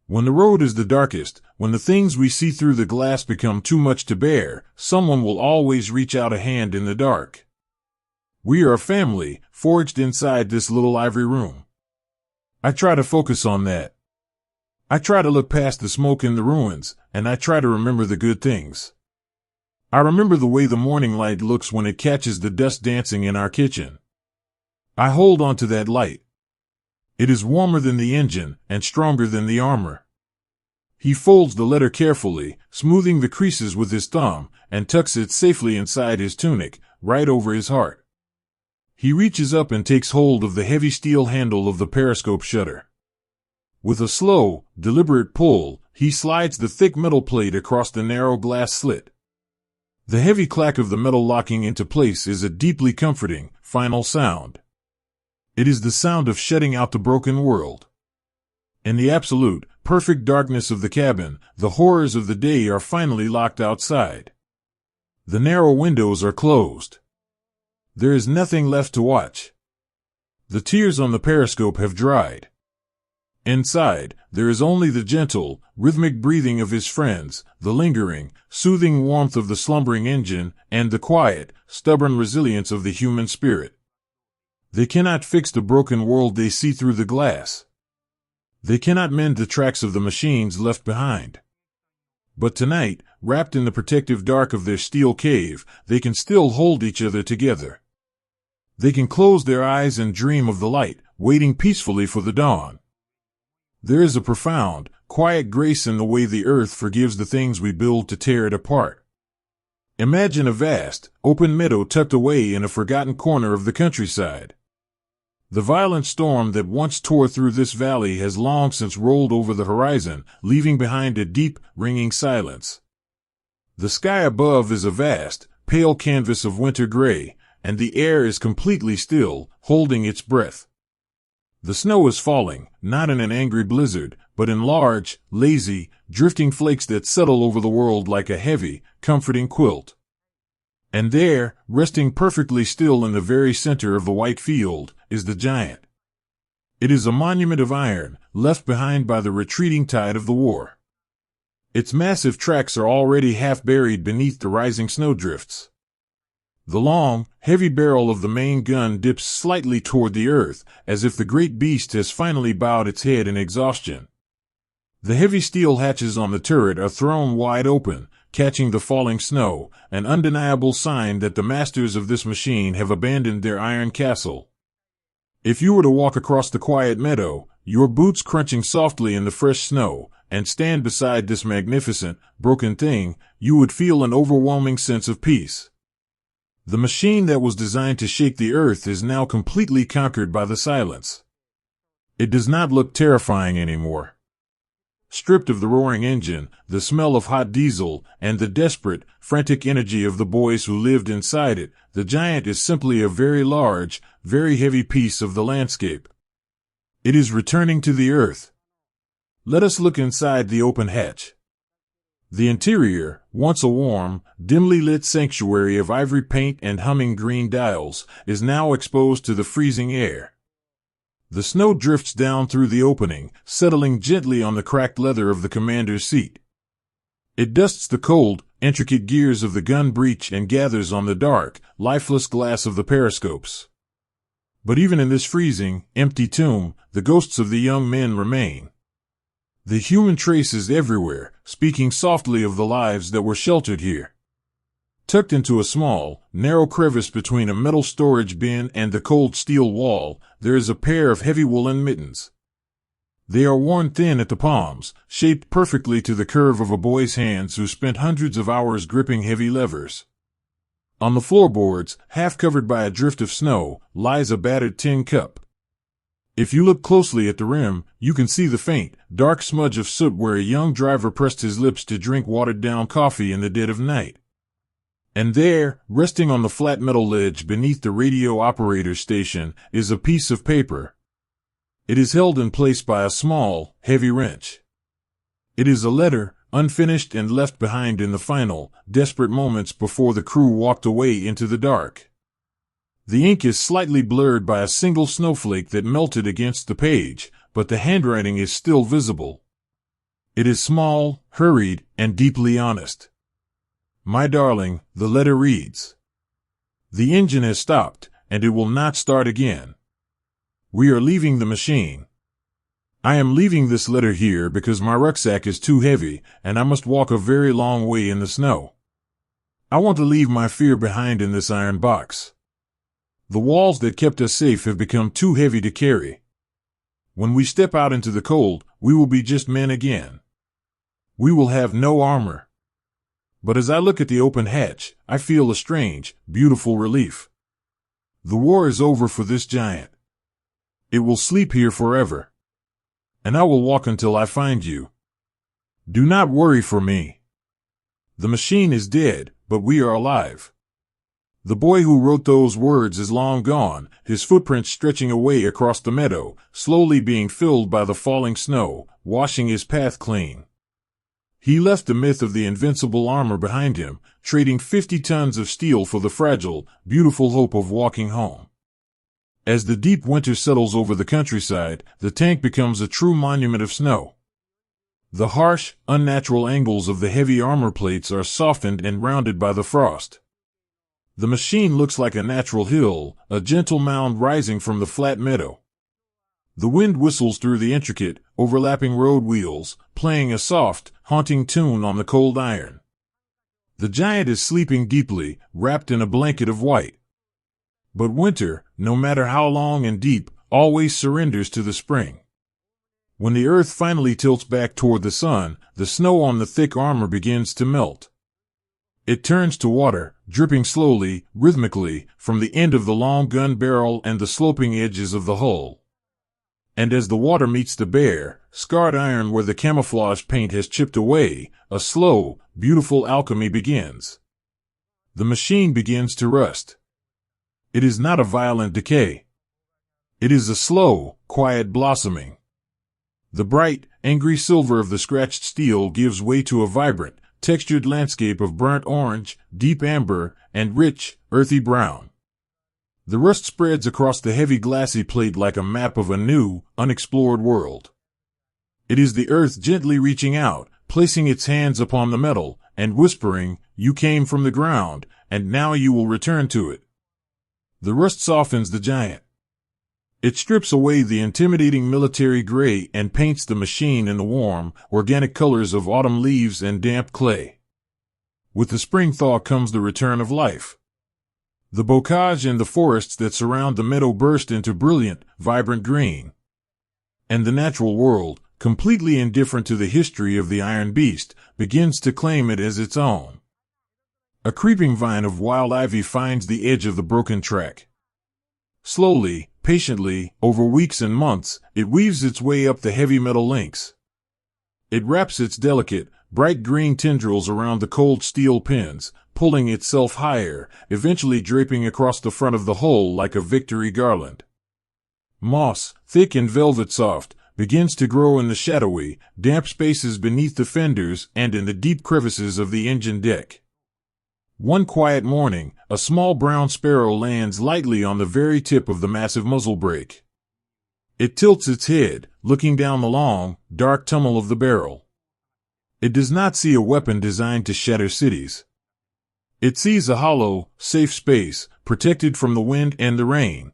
When the road is the darkest, when the things we see through the glass become too much to bear, someone will always reach out a hand in the dark. We are a family, forged inside this little ivory room. I try to focus on that. I try to look past the smoke in the ruins, and I try to remember the good things. I remember the way the morning light looks when it catches the dust dancing in our kitchen. I hold on to that light. It is warmer than the engine, and stronger than the armor. He folds the letter carefully, smoothing the creases with his thumb, and tucks it safely inside his tunic, right over his heart. He reaches up and takes hold of the heavy steel handle of the periscope shutter. With a slow, deliberate pull, he slides the thick metal plate across the narrow glass slit. The heavy clack of the metal locking into place is a deeply comforting, final sound. It is the sound of shutting out the broken world. In the absolute, perfect darkness of the cabin, the horrors of the day are finally locked outside. The narrow windows are closed. There is nothing left to watch. The tears on the periscope have dried. Inside, there is only the gentle, rhythmic breathing of his friends, the lingering, soothing warmth of the slumbering engine, and the quiet, stubborn resilience of the human spirit. They cannot fix the broken world they see through the glass. They cannot mend the tracks of the machines left behind. But tonight, wrapped in the protective dark of their steel cave, they can still hold each other together. They can close their eyes and dream of the light, waiting peacefully for the dawn. There is a profound, quiet grace in the way the earth forgives the things we build to tear it apart. Imagine a vast, open meadow tucked away in a forgotten corner of the countryside. The violent storm that once tore through this valley has long since rolled over the horizon, leaving behind a deep, ringing silence. The sky above is a vast, pale canvas of winter gray, and the air is completely still, holding its breath. The snow is falling, not in an angry blizzard, but in large, lazy, drifting flakes that settle over the world like a heavy, comforting quilt. And there, resting perfectly still in the very center of the white field, is the giant. It is a monument of iron, left behind by the retreating tide of the war. Its massive tracks are already half buried beneath the rising snowdrifts. The long, heavy barrel of the main gun dips slightly toward the earth, as if the great beast has finally bowed its head in exhaustion. The heavy steel hatches on the turret are thrown wide open, catching the falling snow, an undeniable sign that the masters of this machine have abandoned their iron castle. If you were to walk across the quiet meadow, your boots crunching softly in the fresh snow, and stand beside this magnificent, broken thing, you would feel an overwhelming sense of peace. The machine that was designed to shake the earth is now completely conquered by the silence. It does not look terrifying anymore. Stripped of the roaring engine, the smell of hot diesel, and the desperate, frantic energy of the boys who lived inside it, the giant is simply a very large, very heavy piece of the landscape. It is returning to the earth. Let us look inside the open hatch. The interior, once a warm, dimly lit sanctuary of ivory paint and humming green dials, is now exposed to the freezing air. The snow drifts down through the opening, settling gently on the cracked leather of the commander's seat. It dusts the cold, intricate gears of the gun breech and gathers on the dark, lifeless glass of the periscopes. But even in this freezing, empty tomb, the ghosts of the young men remain. The human trace is everywhere, speaking softly of the lives that were sheltered here. Tucked into a small, narrow crevice between a metal storage bin and the cold steel wall, there is a pair of heavy woolen mittens. They are worn thin at the palms, shaped perfectly to the curve of a boy's hands who spent hundreds of hours gripping heavy levers. On the floorboards, half covered by a drift of snow, lies a battered tin cup. If you look closely at the rim, you can see the faint, dark smudge of soot where a young driver pressed his lips to drink watered-down coffee in the dead of night. And there, resting on the flat metal ledge beneath the radio operator's station, is a piece of paper. It is held in place by a small, heavy wrench. It is a letter, unfinished and left behind in the final, desperate moments before the crew walked away into the dark. The ink is slightly blurred by a single snowflake that melted against the page, but the handwriting is still visible. It is small, hurried, and deeply honest. My darling, the letter reads. The engine has stopped, and it will not start again. We are leaving the machine. I am leaving this letter here because my rucksack is too heavy, and I must walk a very long way in the snow. I want to leave my fear behind in this iron box. The walls that kept us safe have become too heavy to carry. When we step out into the cold, we will be just men again. We will have no armor. But as I look at the open hatch, I feel a strange, beautiful relief. The war is over for this giant. It will sleep here forever. And I will walk until I find you. Do not worry for me. The machine is dead, but we are alive. The boy who wrote those words is long gone, his footprints stretching away across the meadow, slowly being filled by the falling snow, washing his path clean. He left the myth of the invincible armor behind him, trading 50 tons of steel for the fragile, beautiful hope of walking home. As the deep winter settles over the countryside, the tank becomes a true monument of snow. The harsh, unnatural angles of the heavy armor plates are softened and rounded by the frost. The machine looks like a natural hill, a gentle mound rising from the flat meadow. The wind whistles through the intricate, overlapping road wheels, playing a soft, haunting tune on the cold iron. The giant is sleeping deeply, wrapped in a blanket of white. But winter, no matter how long and deep, always surrenders to the spring. When the Earth finally tilts back toward the sun, the snow on the thick armor begins to melt. It turns to water, dripping slowly, rhythmically, from the end of the long gun barrel and the sloping edges of the hull. And as the water meets the bare, scarred iron where the camouflage paint has chipped away, a slow, beautiful alchemy begins. The machine begins to rust. It is not a violent decay. It is a slow, quiet blossoming. The bright, angry silver of the scratched steel gives way to a vibrant, textured landscape of burnt orange, deep amber, and rich, earthy brown. The rust spreads across the heavy glassy plate like a map of a new, unexplored world. It is the earth gently reaching out, placing its hands upon the metal, and whispering, "You came from the ground, and now you will return to it." The rust softens the giant. It strips away the intimidating military gray and paints the machine in the warm, organic colors of autumn leaves and damp clay. With the spring thaw comes the return of life. The bocage and the forests that surround the meadow burst into brilliant, vibrant green. And the natural world, completely indifferent to the history of the Iron Beast, begins to claim it as its own. A creeping vine of wild ivy finds the edge of the broken track. Slowly, patiently, over weeks and months, it weaves its way up the heavy metal links. It wraps its delicate, bright green tendrils around the cold steel pins, pulling itself higher, eventually draping across the front of the hull like a victory garland. Moss, thick and velvet soft, begins to grow in the shadowy, damp spaces beneath the fenders and in the deep crevices of the engine deck. One quiet morning, a small brown sparrow lands lightly on the very tip of the massive muzzle brake. It tilts its head, looking down the long, dark tunnel of the barrel. It does not see a weapon designed to shatter cities. It sees a hollow, safe space, protected from the wind and the rain.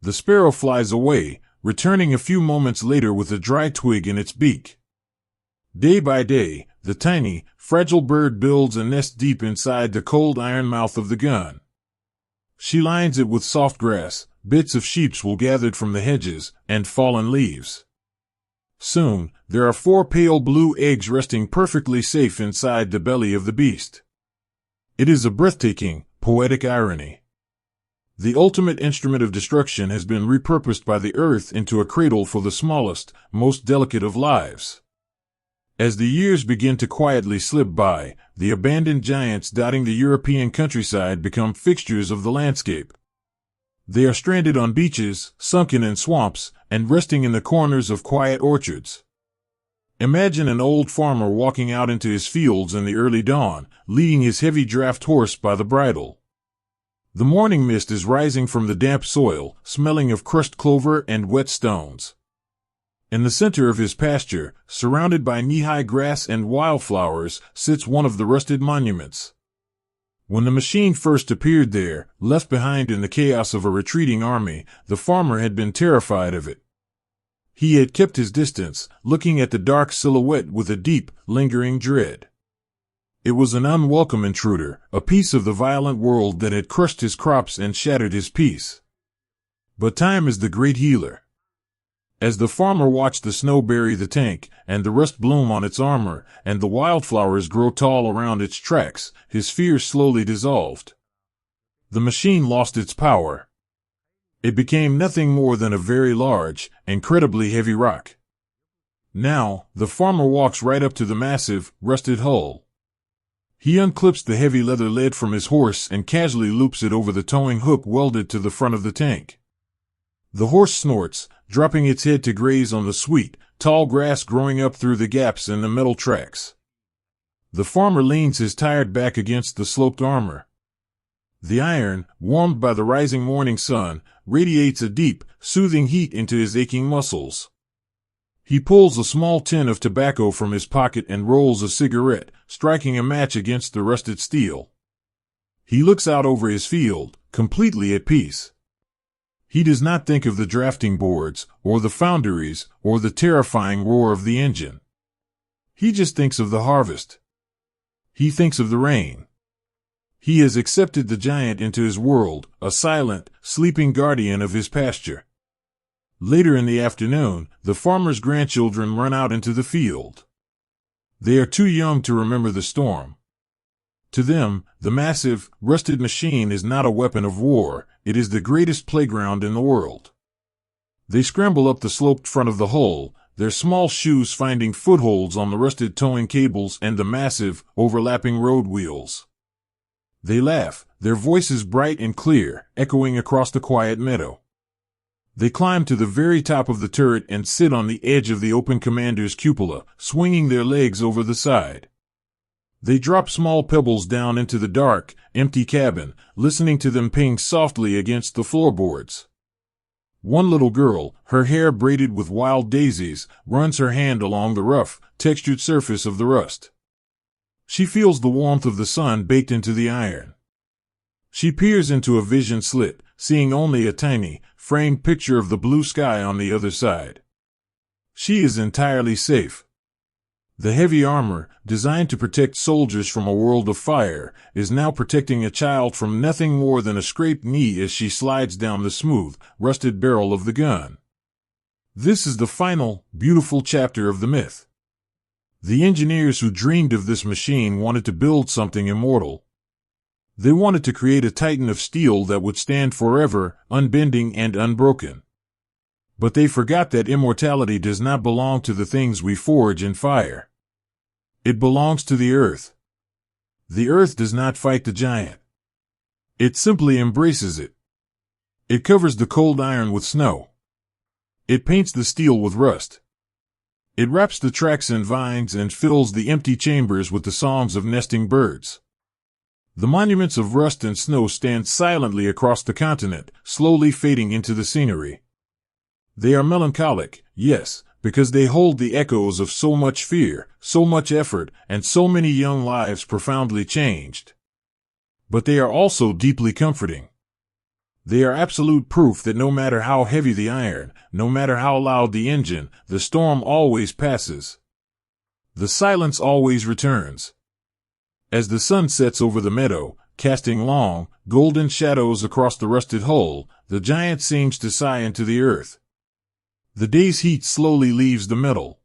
The sparrow flies away, returning a few moments later with a dry twig in its beak. Day by day, the tiny, fragile bird builds a nest deep inside the cold iron mouth of the gun. She lines it with soft grass, bits of sheep's wool gathered from the hedges, and fallen leaves. Soon, there are 4 pale blue eggs resting perfectly safe inside the belly of the beast. It is a breathtaking, poetic irony. The ultimate instrument of destruction has been repurposed by the earth into a cradle for the smallest, most delicate of lives. As the years begin to quietly slip by, the abandoned giants dotting the European countryside become fixtures of the landscape. They are stranded on beaches, sunken in swamps, and resting in the corners of quiet orchards. Imagine an old farmer walking out into his fields in the early dawn, leading his heavy draft horse by the bridle. The morning mist is rising from the damp soil, smelling of crushed clover and wet stones. In the center of his pasture, surrounded by knee-high grass and wildflowers, sits one of the rusted monuments. When the machine first appeared there, left behind in the chaos of a retreating army, the farmer had been terrified of it. He had kept his distance, looking at the dark silhouette with a deep, lingering dread. It was an unwelcome intruder, a piece of the violent world that had crushed his crops and shattered his peace. But time is the great healer. As the farmer watched the snow bury the tank, and the rust bloom on its armor, and the wildflowers grow tall around its tracks, his fears slowly dissolved. The machine lost its power. It became nothing more than a very large, incredibly heavy rock. Now, the farmer walks right up to the massive, rusted hull. He unclips the heavy leather lid from his horse and casually loops it over the towing hook welded to the front of the tank. The horse snorts, dropping its head to graze on the sweet, tall grass growing up through the gaps in the metal tracks. The farmer leans his tired back against the sloped armor. The iron, warmed by the rising morning sun, radiates a deep, soothing heat into his aching muscles. He pulls a small tin of tobacco from his pocket and rolls a cigarette, striking a match against the rusted steel. He looks out over his field, completely at peace. He does not think of the drafting boards, or the foundries, or the terrifying roar of the engine. He just thinks of the harvest. He thinks of the rain. He has accepted the giant into his world, a silent, sleeping guardian of his pasture. Later in the afternoon, the farmer's grandchildren run out into the field. They are too young to remember the storm. To them, the massive, rusted machine is not a weapon of war, it is the greatest playground in the world. They scramble up the sloped front of the hull, their small shoes finding footholds on the rusted towing cables and the massive, overlapping road wheels. They laugh, their voices bright and clear, echoing across the quiet meadow. They climb to the very top of the turret and sit on the edge of the open commander's cupola, swinging their legs over the side. They drop small pebbles down into the dark, empty cabin, listening to them ping softly against the floorboards. One little girl, her hair braided with wild daisies, runs her hand along the rough, textured surface of the rust. She feels the warmth of the sun baked into the iron. She peers into a vision slit, seeing only a tiny, framed picture of the blue sky on the other side. She is entirely safe. The heavy armor, designed to protect soldiers from a world of fire, is now protecting a child from nothing more than a scraped knee as she slides down the smooth, rusted barrel of the gun. This is the final, beautiful chapter of the myth. The engineers who dreamed of this machine wanted to build something immortal. They wanted to create a titan of steel that would stand forever, unbending and unbroken. But they forgot that immortality does not belong to the things we forge in fire. It belongs to the earth. The earth does not fight the giant. It simply embraces it. It covers the cold iron with snow. It paints the steel with rust. It wraps the tracks in vines and fills the empty chambers with the songs of nesting birds. The monuments of rust and snow stand silently across the continent, slowly fading into the scenery. They are melancholic, yes, because they hold the echoes of so much fear, so much effort, and so many young lives profoundly changed. But they are also deeply comforting. They are absolute proof that no matter how heavy the iron, no matter how loud the engine, the storm always passes. The silence always returns. As the sun sets over the meadow, casting long, golden shadows across the rusted hull, the giant seems to sigh into the earth. The day's heat slowly leaves the metal.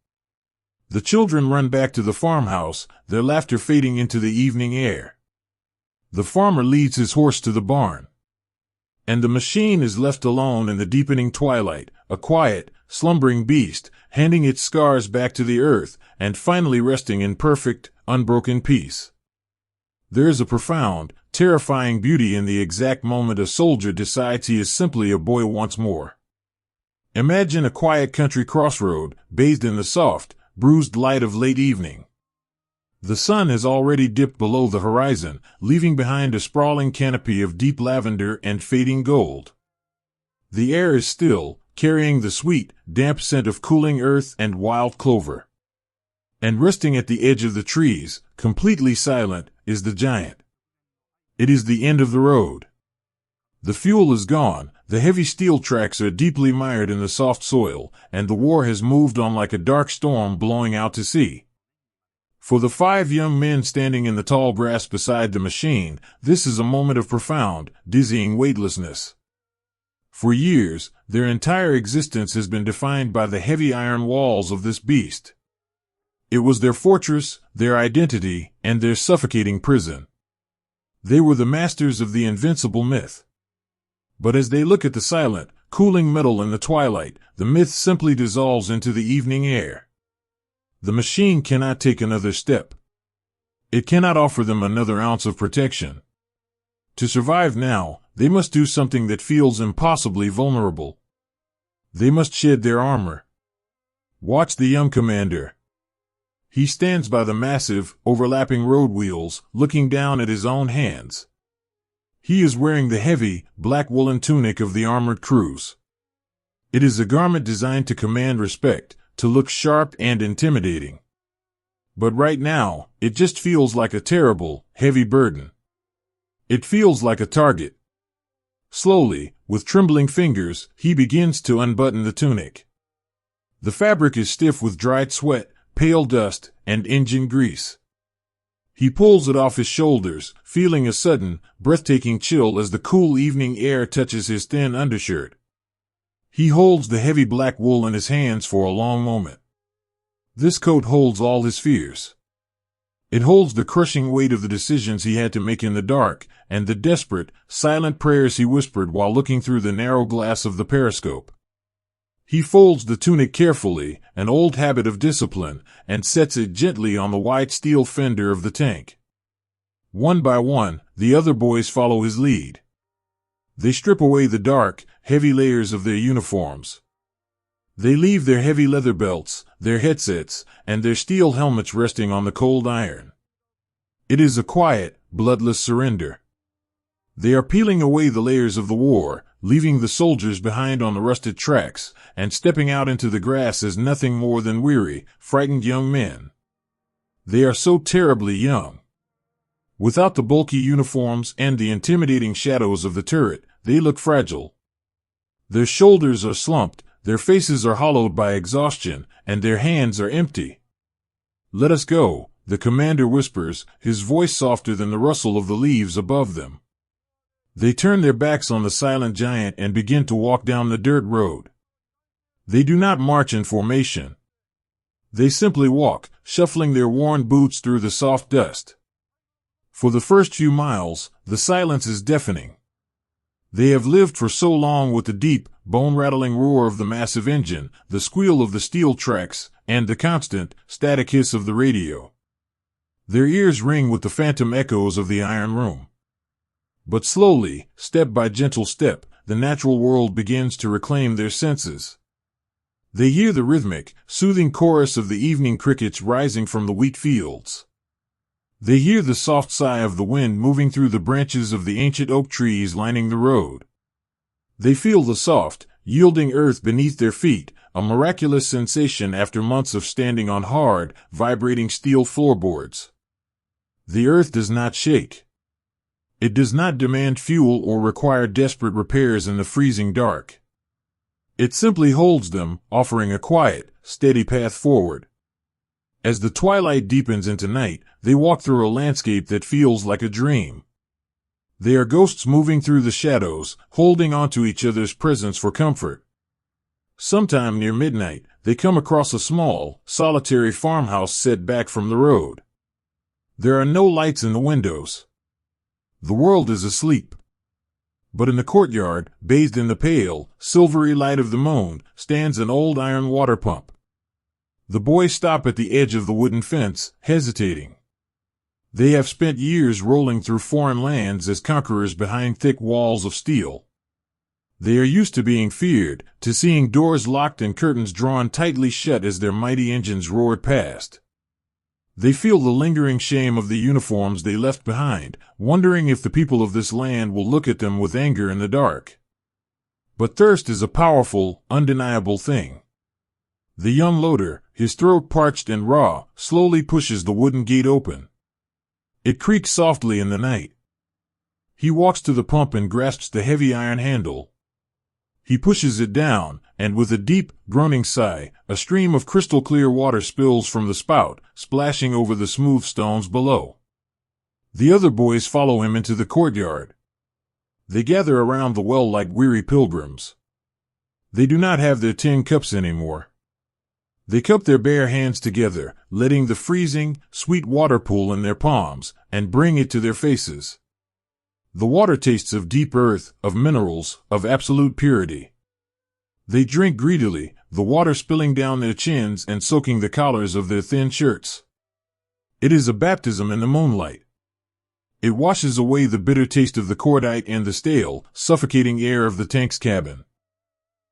The children run back to the farmhouse, their laughter fading into the evening air. The farmer leads his horse to the barn. And the machine is left alone in the deepening twilight, a quiet, slumbering beast, handing its scars back to the earth, and finally resting in perfect, unbroken peace. There is a profound, terrifying beauty in the exact moment a soldier decides he is simply a boy once more. Imagine a quiet country crossroad, bathed in the soft, bruised light of late evening. The sun has already dipped below the horizon, leaving behind a sprawling canopy of deep lavender and fading gold. The air is still, carrying the sweet, damp scent of cooling earth and wild clover. And resting at the edge of the trees, completely silent, is the giant. It is the end of the road. The fuel is gone, the heavy steel tracks are deeply mired in the soft soil, and the war has moved on like a dark storm blowing out to sea. For the 5 young men standing in the tall grass beside the machine, this is a moment of profound, dizzying weightlessness. For years, their entire existence has been defined by the heavy iron walls of this beast. It was their fortress, their identity, and their suffocating prison. They were the masters of the invincible myth. But as they look at the silent, cooling metal in the twilight, the myth simply dissolves into the evening air. The machine cannot take another step. It cannot offer them another ounce of protection. To survive now, they must do something that feels impossibly vulnerable. They must shed their armor. Watch the young commander. He stands by the massive, overlapping road wheels, looking down at his own hands. He is wearing the heavy, black woolen tunic of the armored crews. It is a garment designed to command respect, to look sharp and intimidating. But right now, it just feels like a terrible, heavy burden. It feels like a target. Slowly, with trembling fingers, he begins to unbutton the tunic. The fabric is stiff with dried sweat, pale dust, and engine grease. He pulls it off his shoulders, feeling a sudden, breathtaking chill as the cool evening air touches his thin undershirt. He holds the heavy black wool in his hands for a long moment. This coat holds all his fears. It holds the crushing weight of the decisions he had to make in the dark, and the desperate, silent prayers he whispered while looking through the narrow glass of the periscope. He folds the tunic carefully, an old habit of discipline, and sets it gently on the wide steel fender of the tank. One by one, the other boys follow his lead. They strip away the dark, heavy layers of their uniforms. They leave their heavy leather belts, their headsets, and their steel helmets resting on the cold iron. It is a quiet, bloodless surrender. They are peeling away the layers of the war, leaving the soldiers behind on the rusted tracks, and stepping out into the grass as nothing more than weary, frightened young men. They are so terribly young. Without the bulky uniforms and the intimidating shadows of the turret, they look fragile. Their shoulders are slumped, their faces are hollowed by exhaustion, and their hands are empty. "Let us go," the commander whispers, his voice softer than the rustle of the leaves above them. They turn their backs on the silent giant and begin to walk down the dirt road. They do not march in formation. They simply walk, shuffling their worn boots through the soft dust. For the first few miles, the silence is deafening. They have lived for so long with the deep, bone-rattling roar of the massive engine, the squeal of the steel tracks, and the constant, static hiss of the radio. Their ears ring with the phantom echoes of the iron room. But slowly, step by gentle step, the natural world begins to reclaim their senses. They hear the rhythmic, soothing chorus of the evening crickets rising from the wheat fields. They hear the soft sigh of the wind moving through the branches of the ancient oak trees lining the road. They feel the soft, yielding earth beneath their feet, a miraculous sensation after months of standing on hard, vibrating steel floorboards. The earth does not shake. It does not demand fuel or require desperate repairs in the freezing dark. It simply holds them, offering a quiet, steady path forward. As the twilight deepens into night, they walk through a landscape that feels like a dream. They are ghosts moving through the shadows, holding onto each other's presence for comfort. Sometime near midnight, they come across a small, solitary farmhouse set back from the road. There are no lights in the windows. The world is asleep. But in the courtyard, bathed in the pale, silvery light of the moon, stands an old iron water pump. The boys stop at the edge of the wooden fence, hesitating. They have spent years rolling through foreign lands as conquerors behind thick walls of steel. They are used to being feared, to seeing doors locked and curtains drawn tightly shut as their mighty engines roared past. They feel the lingering shame of the uniforms they left behind, wondering if the people of this land will look at them with anger in the dark. But thirst is a powerful, undeniable thing. The young loader, his throat parched and raw, slowly pushes the wooden gate open. It creaks softly in the night. He walks to the pump and grasps the heavy iron handle. He pushes it down, and with a deep, groaning sigh, a stream of crystal-clear water spills from the spout, splashing over the smooth stones below. The other boys follow him into the courtyard. They gather around the well like weary pilgrims. They do not have their tin cups anymore. They cup their bare hands together, letting the freezing, sweet water pool in their palms, and bring it to their faces. The water tastes of deep earth, of minerals, of absolute purity. They drink greedily, the water spilling down their chins and soaking the collars of their thin shirts. It is a baptism in the moonlight. It washes away the bitter taste of the cordite and the stale, suffocating air of the tank's cabin.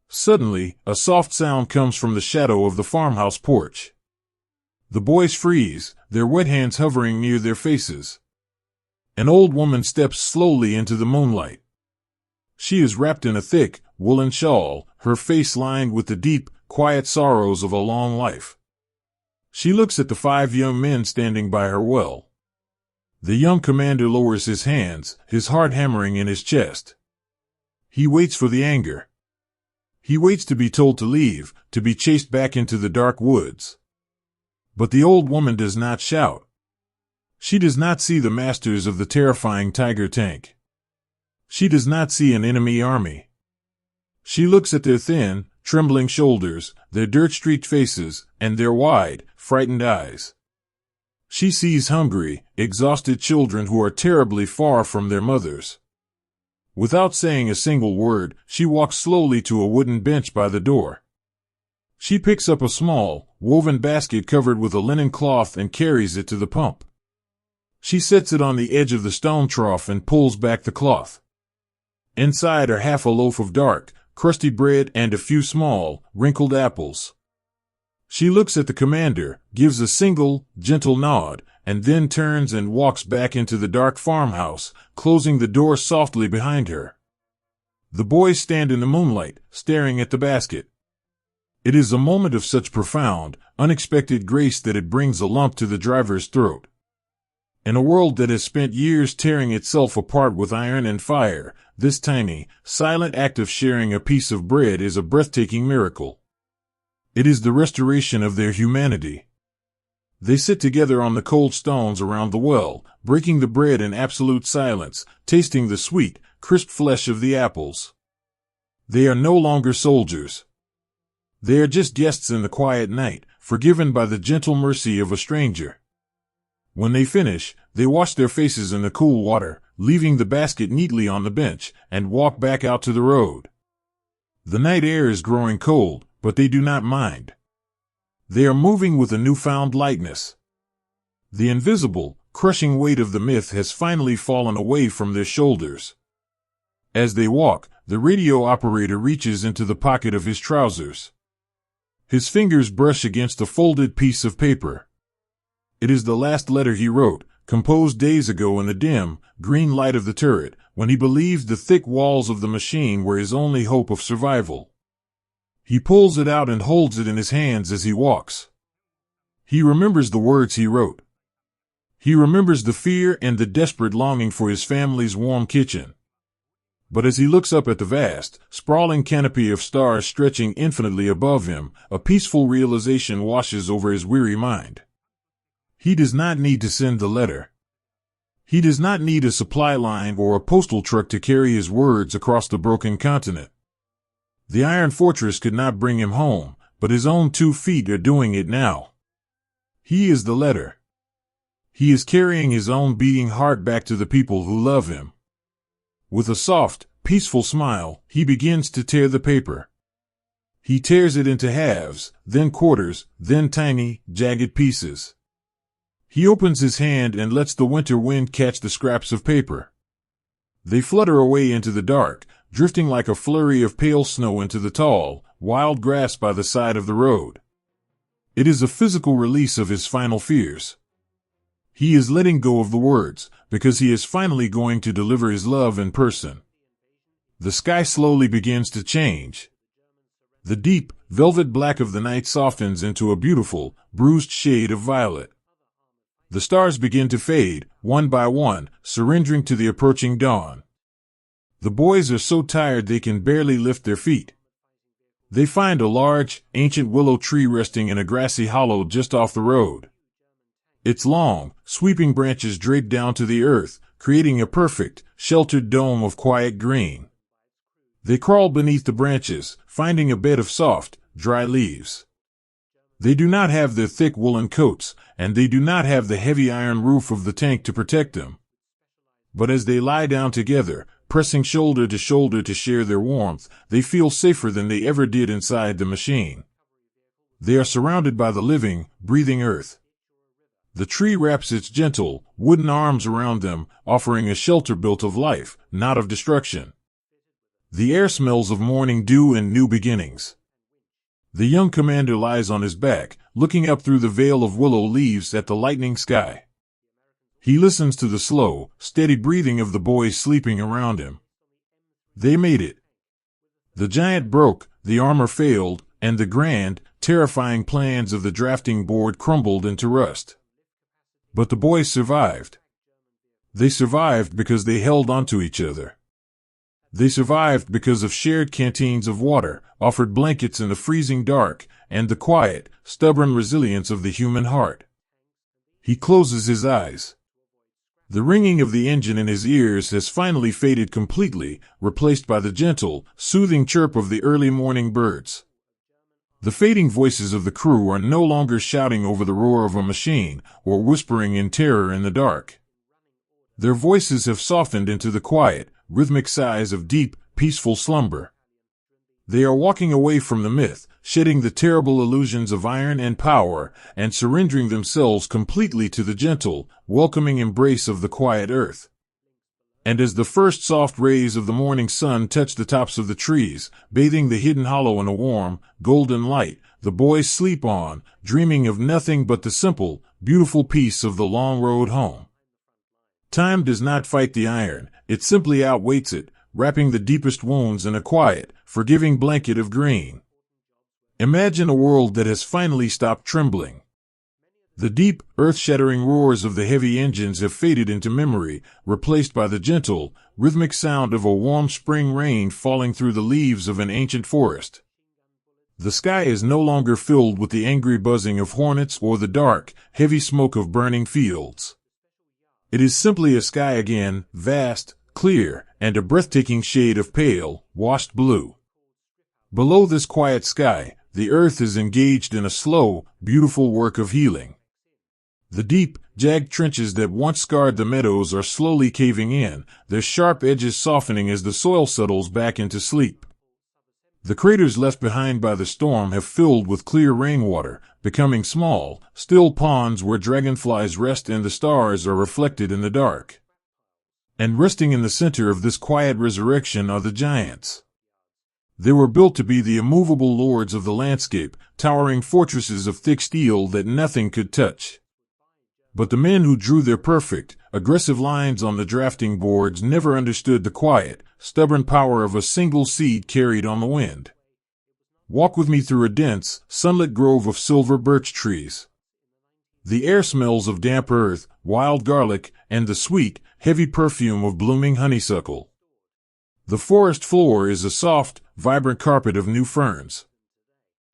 Suddenly, a soft sound comes from the shadow of the farmhouse porch. The boys freeze, their wet hands hovering near their faces. An old woman steps slowly into the moonlight. She is wrapped in a thick, woolen shawl, her face lined with the deep, quiet sorrows of a long life. She looks at the 5 young men standing by her well. The young commander lowers his hands, his heart hammering in his chest. He waits for the anger. He waits to be told to leave, to be chased back into the dark woods. But the old woman does not shout. She does not see the masters of the terrifying Tiger tank. She does not see an enemy army. She looks at their thin, trembling shoulders, their dirt-streaked faces, and their wide, frightened eyes. She sees hungry, exhausted children who are terribly far from their mothers. Without saying a single word, she walks slowly to a wooden bench by the door. She picks up a small, woven basket covered with a linen cloth and carries it to the pump. She sets it on the edge of the stone trough and pulls back the cloth. Inside are half a loaf of dark, crusty bread and a few small, wrinkled apples. She looks at the commander, gives a single, gentle nod, and then turns and walks back into the dark farmhouse, closing the door softly behind her. The boys stand in the moonlight, staring at the basket. It is a moment of such profound, unexpected grace that it brings a lump to the driver's throat. In a world that has spent years tearing itself apart with iron and fire, this tiny, silent act of sharing a piece of bread is a breathtaking miracle. It is the restoration of their humanity. They sit together on the cold stones around the well, breaking the bread in absolute silence, tasting the sweet, crisp flesh of the apples. They are no longer soldiers. They are just guests in the quiet night, forgiven by the gentle mercy of a stranger. When they finish, they wash their faces in the cool water, leaving the basket neatly on the bench, and walk back out to the road. The night air is growing cold, but they do not mind. They are moving with a newfound lightness. The invisible, crushing weight of the myth has finally fallen away from their shoulders. As they walk, the radio operator reaches into the pocket of his trousers. His fingers brush against a folded piece of paper. It is the last letter he wrote, composed days ago in the dim, green light of the turret, when he believed the thick walls of the machine were his only hope of survival. He pulls it out and holds it in his hands as he walks. He remembers the words he wrote. He remembers the fear and the desperate longing for his family's warm kitchen. But as he looks up at the vast, sprawling canopy of stars stretching infinitely above him, a peaceful realization washes over his weary mind. He does not need to send the letter. He does not need a supply line or a postal truck to carry his words across the broken continent. The Iron Fortress could not bring him home, but his own 2 feet are doing it now. He is the letter. He is carrying his own beating heart back to the people who love him. With a soft, peaceful smile, he begins to tear the paper. He tears it into halves, then quarters, then tiny, jagged pieces. He opens his hand and lets the winter wind catch the scraps of paper. They flutter away into the dark, drifting like a flurry of pale snow into the tall, wild grass by the side of the road. It is a physical release of his final fears. He is letting go of the words, because he is finally going to deliver his love in person. The sky slowly begins to change. The deep, velvet black of the night softens into a beautiful, bruised shade of violet. The stars begin to fade, one by one, surrendering to the approaching dawn. The boys are so tired they can barely lift their feet. They find a large, ancient willow tree resting in a grassy hollow just off the road. Its long, sweeping branches drape down to the earth, creating a perfect, sheltered dome of quiet green. They crawl beneath the branches, finding a bed of soft, dry leaves. They do not have their thick woolen coats, and they do not have the heavy iron roof of the tank to protect them. But as they lie down together, pressing shoulder to shoulder to share their warmth, they feel safer than they ever did inside the machine. They are surrounded by the living, breathing earth. The tree wraps its gentle, wooden arms around them, offering a shelter built of life, not of destruction. The air smells of morning dew and new beginnings. The young commander lies on his back, looking up through the veil of willow leaves at the lightening sky. He listens to the slow, steady breathing of the boys sleeping around him. They made it. The giant broke, the armor failed, and the grand, terrifying plans of the drafting board crumbled into rust. But the boys survived. They survived because they held onto each other. They survived because of shared canteens of water, offered blankets in the freezing dark, and the quiet, stubborn resilience of the human heart. He closes his eyes. The ringing of the engine in his ears has finally faded completely, replaced by the gentle, soothing chirp of the early morning birds. The fading voices of the crew are no longer shouting over the roar of a machine or whispering in terror in the dark. Their voices have softened into the quiet, rhythmic sighs of deep, peaceful slumber. They are walking away from the myth, shedding the terrible illusions of iron and power, and surrendering themselves completely to the gentle, welcoming embrace of the quiet earth. And as the first soft rays of the morning sun touch the tops of the trees, bathing the hidden hollow in a warm, golden light, the boys sleep on, dreaming of nothing but the simple, beautiful peace of the long road home. Time does not fight the iron, it simply outweights it, wrapping the deepest wounds in a quiet, forgiving blanket of green. Imagine a world that has finally stopped trembling. The deep, earth-shattering roars of the heavy engines have faded into memory, replaced by the gentle, rhythmic sound of a warm spring rain falling through the leaves of an ancient forest. The sky is no longer filled with the angry buzzing of hornets or the dark, heavy smoke of burning fields. It is simply a sky again, vast, clear, and a breathtaking shade of pale, washed blue. Below this quiet sky, the earth is engaged in a slow, beautiful work of healing. The deep, jagged trenches that once scarred the meadows are slowly caving in, their sharp edges softening as the soil settles back into sleep. The craters left behind by the storm have filled with clear rainwater, becoming small, still ponds where dragonflies rest and the stars are reflected in the dark. And resting in the center of this quiet resurrection are the giants. They were built to be the immovable lords of the landscape, towering fortresses of thick steel that nothing could touch. But the men who drew their perfect, aggressive lines on the drafting boards never understood the quiet, stubborn power of a single seed carried on the wind. Walk with me through a dense, sunlit grove of silver birch trees. The air smells of damp earth, wild garlic, and the sweet, heavy perfume of blooming honeysuckle. The forest floor is a soft, vibrant carpet of new ferns.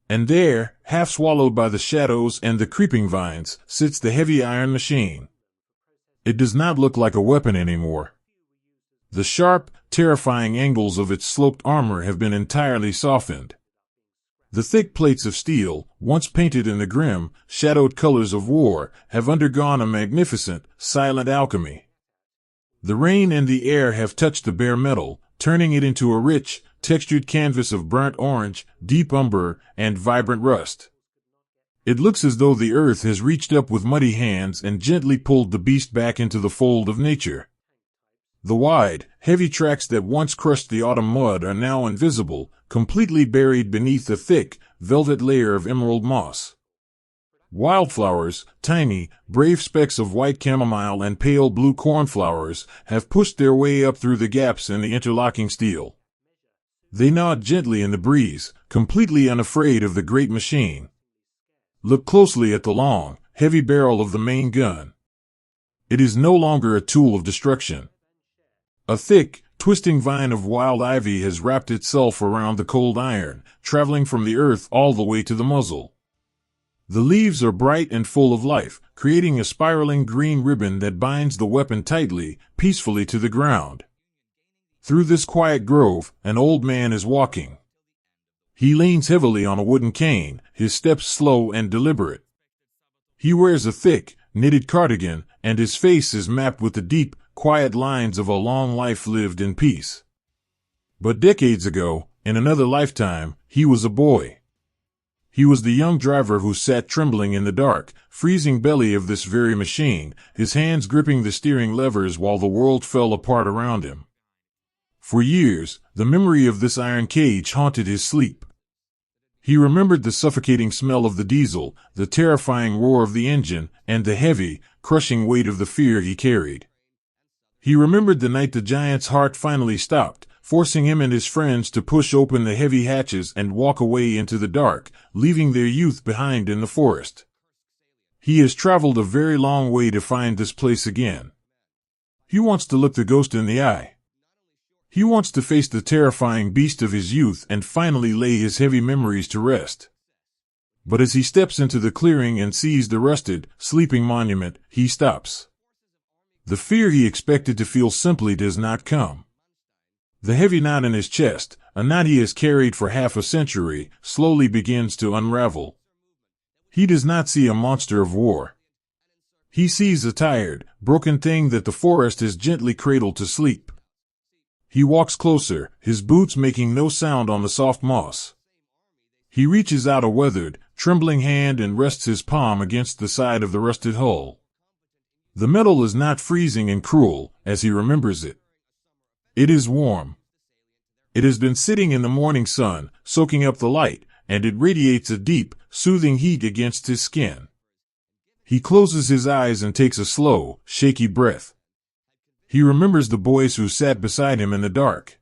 And there, half swallowed by the shadows and the creeping vines, sits the heavy iron machine. It does not look like a weapon anymore. The sharp, terrifying angles of its sloped armor have been entirely softened. The thick plates of steel, once painted in the grim, shadowed colors of war, have undergone a magnificent, silent alchemy. The rain and the air have touched the bare metal, turning it into a rich, textured canvas of burnt orange, deep umber, and vibrant rust. It looks as though the earth has reached up with muddy hands and gently pulled the beast back into the fold of nature. The wide, heavy tracks that once crushed the autumn mud are now invisible, completely buried beneath a thick, velvet layer of emerald moss. Wildflowers, tiny, brave specks of white chamomile and pale blue cornflowers, have pushed their way up through the gaps in the interlocking steel. They nod gently in the breeze, completely unafraid of the great machine. Look closely at the long, heavy barrel of the main gun. It is no longer a tool of destruction. A thick, twisting vine of wild ivy has wrapped itself around the cold iron, traveling from the earth all the way to the muzzle. The leaves are bright and full of life, creating a spiraling green ribbon that binds the weapon tightly, peacefully to the ground. Through this quiet grove, an old man is walking. He leans heavily on a wooden cane, his steps slow and deliberate. He wears a thick, knitted cardigan, and his face is mapped with the deep, quiet lines of a long life lived in peace. But decades ago, in another lifetime, he was a boy. He was the young driver who sat trembling in the dark, freezing belly of this very machine, his hands gripping the steering levers while the world fell apart around him. For years, the memory of this iron cage haunted his sleep. He remembered the suffocating smell of the diesel, the terrifying roar of the engine, and the heavy, crushing weight of the fear he carried. He remembered the night the giant's heart finally stopped, forcing him and his friends to push open the heavy hatches and walk away into the dark, leaving their youth behind in the forest. He has traveled a very long way to find this place again. He wants to look the ghost in the eye. He wants to face the terrifying beast of his youth and finally lay his heavy memories to rest. But as he steps into the clearing and sees the rusted, sleeping monument, he stops. The fear he expected to feel simply does not come. The heavy knot in his chest, a knot he has carried for half a century, slowly begins to unravel. He does not see a monster of war. He sees a tired, broken thing that the forest has gently cradled to sleep. He walks closer, his boots making no sound on the soft moss. He reaches out a weathered, trembling hand and rests his palm against the side of the rusted hull. The metal is not freezing and cruel, as he remembers it. It is warm. It has been sitting in the morning sun, soaking up the light, and it radiates a deep, soothing heat against his skin. He closes his eyes and takes a slow, shaky breath. He remembers the boys who sat beside him in the dark.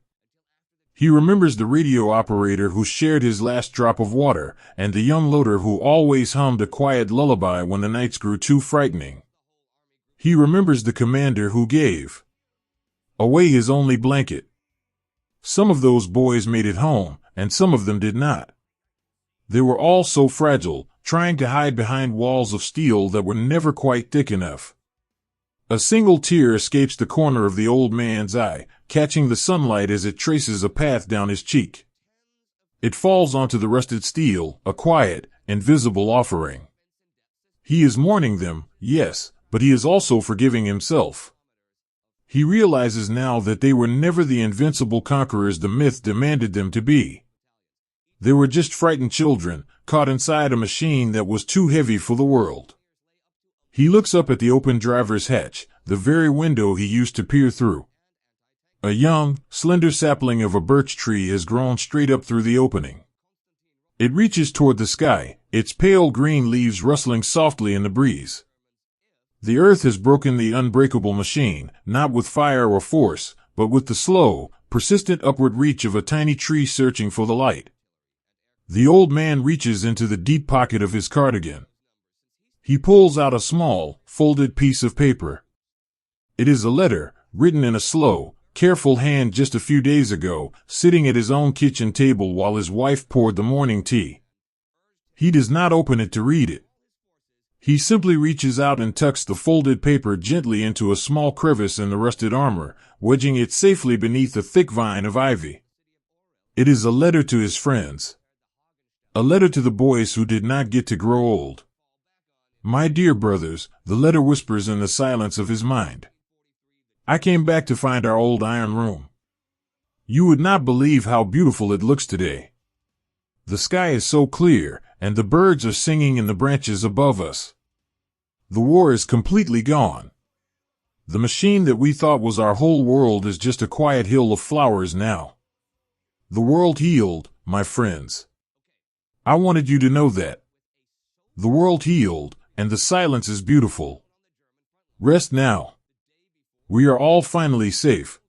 He remembers the radio operator who shared his last drop of water, and the young loader who always hummed a quiet lullaby when the nights grew too frightening. He remembers the commander who gave away his only blanket. Some of those boys made it home, and some of them did not. They were all so fragile, trying to hide behind walls of steel that were never quite thick enough. A single tear escapes the corner of the old man's eye, catching the sunlight as it traces a path down his cheek. It falls onto the rusted steel, a quiet, invisible offering. He is mourning them, yes, but he is also forgiving himself. He realizes now that they were never the invincible conquerors the myth demanded them to be. They were just frightened children, caught inside a machine that was too heavy for the world. He looks up at the open driver's hatch, the very window he used to peer through. A young, slender sapling of a birch tree has grown straight up through the opening. It reaches toward the sky, its pale green leaves rustling softly in the breeze. The earth has broken the unbreakable machine, not with fire or force, but with the slow, persistent upward reach of a tiny tree searching for the light. The old man reaches into the deep pocket of his cardigan. He pulls out a small, folded piece of paper. It is a letter, written in a slow, careful hand just a few days ago, sitting at his own kitchen table while his wife poured the morning tea. He does not open it to read it. He simply reaches out and tucks the folded paper gently into a small crevice in the rusted armor, wedging it safely beneath a thick vine of ivy. It is a letter to his friends. A letter to the boys who did not get to grow old. My dear brothers, the letter whispers in the silence of his mind. I came back to find our old iron room. You would not believe how beautiful it looks today. The sky is so clear, and the birds are singing in the branches above us. The war is completely gone. The machine that we thought was our whole world is just a quiet hill of flowers now. The world healed, my friends. I wanted you to know that. The world healed, and the silence is beautiful. Rest now. We are all finally safe.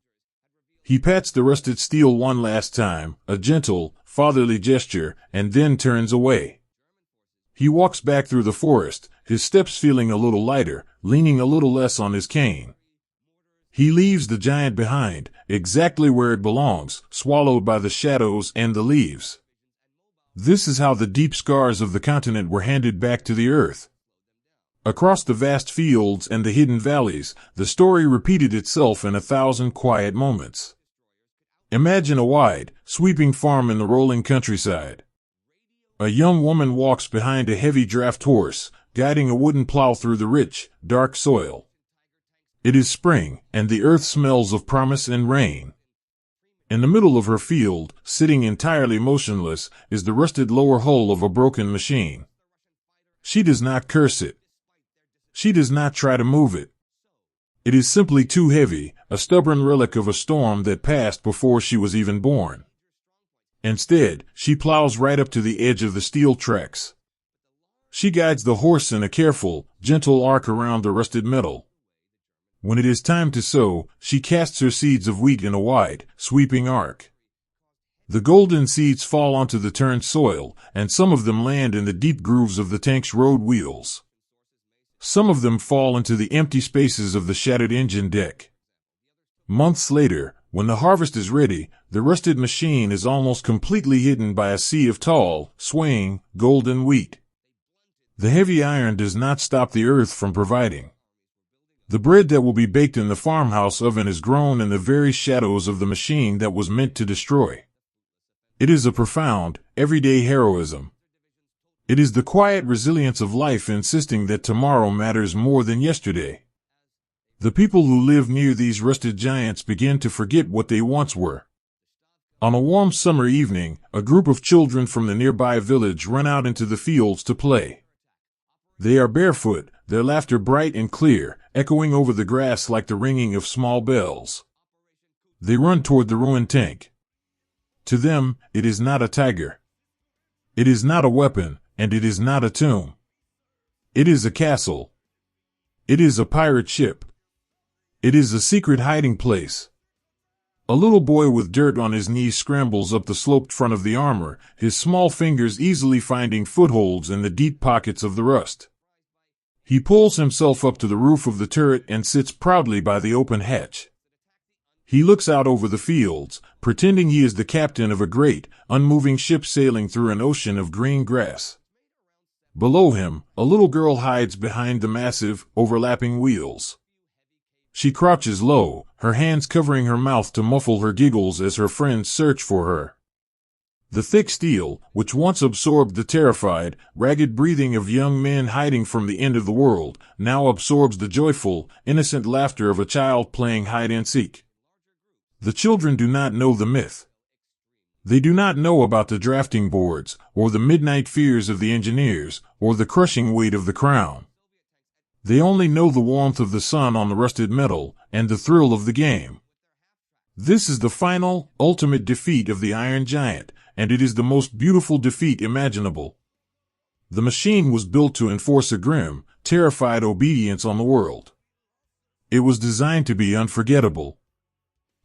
He pats the rusted steel one last time, a gentle, fatherly gesture, and then turns away. He walks back through the forest, his steps feeling a little lighter, leaning a little less on his cane. He leaves the giant behind, exactly where it belongs, swallowed by the shadows and the leaves. This is how the deep scars of the continent were handed back to the earth. Across the vast fields and the hidden valleys, the story repeated itself in 1,000 quiet moments. Imagine a wide, sweeping farm in the rolling countryside. A young woman walks behind a heavy draft horse, guiding a wooden plow through the rich, dark soil. It is spring, and the earth smells of promise and rain. In the middle of her field, sitting entirely motionless, is the rusted lower hull of a broken machine. She does not curse it. She does not try to move it. It is simply too heavy, a stubborn relic of a storm that passed before she was even born. Instead, she plows right up to the edge of the steel tracks. She guides the horse in a careful, gentle arc around the rusted metal. When it is time to sow, she casts her seeds of wheat in a wide, sweeping arc. The golden seeds fall onto the turned soil, and some of them land in the deep grooves of the tank's road wheels. Some of them fall into the empty spaces of the shattered engine deck. Months later, when the harvest is ready, the rusted machine is almost completely hidden by a sea of tall, swaying, golden wheat. The heavy iron does not stop the earth from providing. The bread that will be baked in the farmhouse oven is grown in the very shadows of the machine that was meant to destroy. It is a profound, everyday heroism. It is the quiet resilience of life insisting that tomorrow matters more than yesterday. The people who live near these rusted giants begin to forget what they once were. On a warm summer evening, a group of children from the nearby village run out into the fields to play. They are barefoot, their laughter bright and clear, echoing over the grass like the ringing of small bells. They run toward the ruined tank. To them, it is not a tiger. It is not a weapon, and it is not a tomb. It is a castle. It is a pirate ship. It is a secret hiding place. A little boy with dirt on his knees scrambles up the sloped front of the armor, his small fingers easily finding footholds in the deep pockets of the rust. He pulls himself up to the roof of the turret and sits proudly by the open hatch. He looks out over the fields, pretending he is the captain of a great, unmoving ship sailing through an ocean of green grass. Below him, a little girl hides behind the massive, overlapping wheels. She crouches low, her hands covering her mouth to muffle her giggles as her friends search for her. The thick steel, which once absorbed the terrified, ragged breathing of young men hiding from the end of the world, now absorbs the joyful, innocent laughter of a child playing hide-and-seek. The children do not know the myth. They do not know about the drafting boards, or the midnight fears of the engineers, or the crushing weight of the crown. They only know the warmth of the sun on the rusted metal, and the thrill of the game. This is the final, ultimate defeat of the Iron Giant, and it is the most beautiful defeat imaginable. The machine was built to enforce a grim, terrified obedience on the world. It was designed to be unforgettable.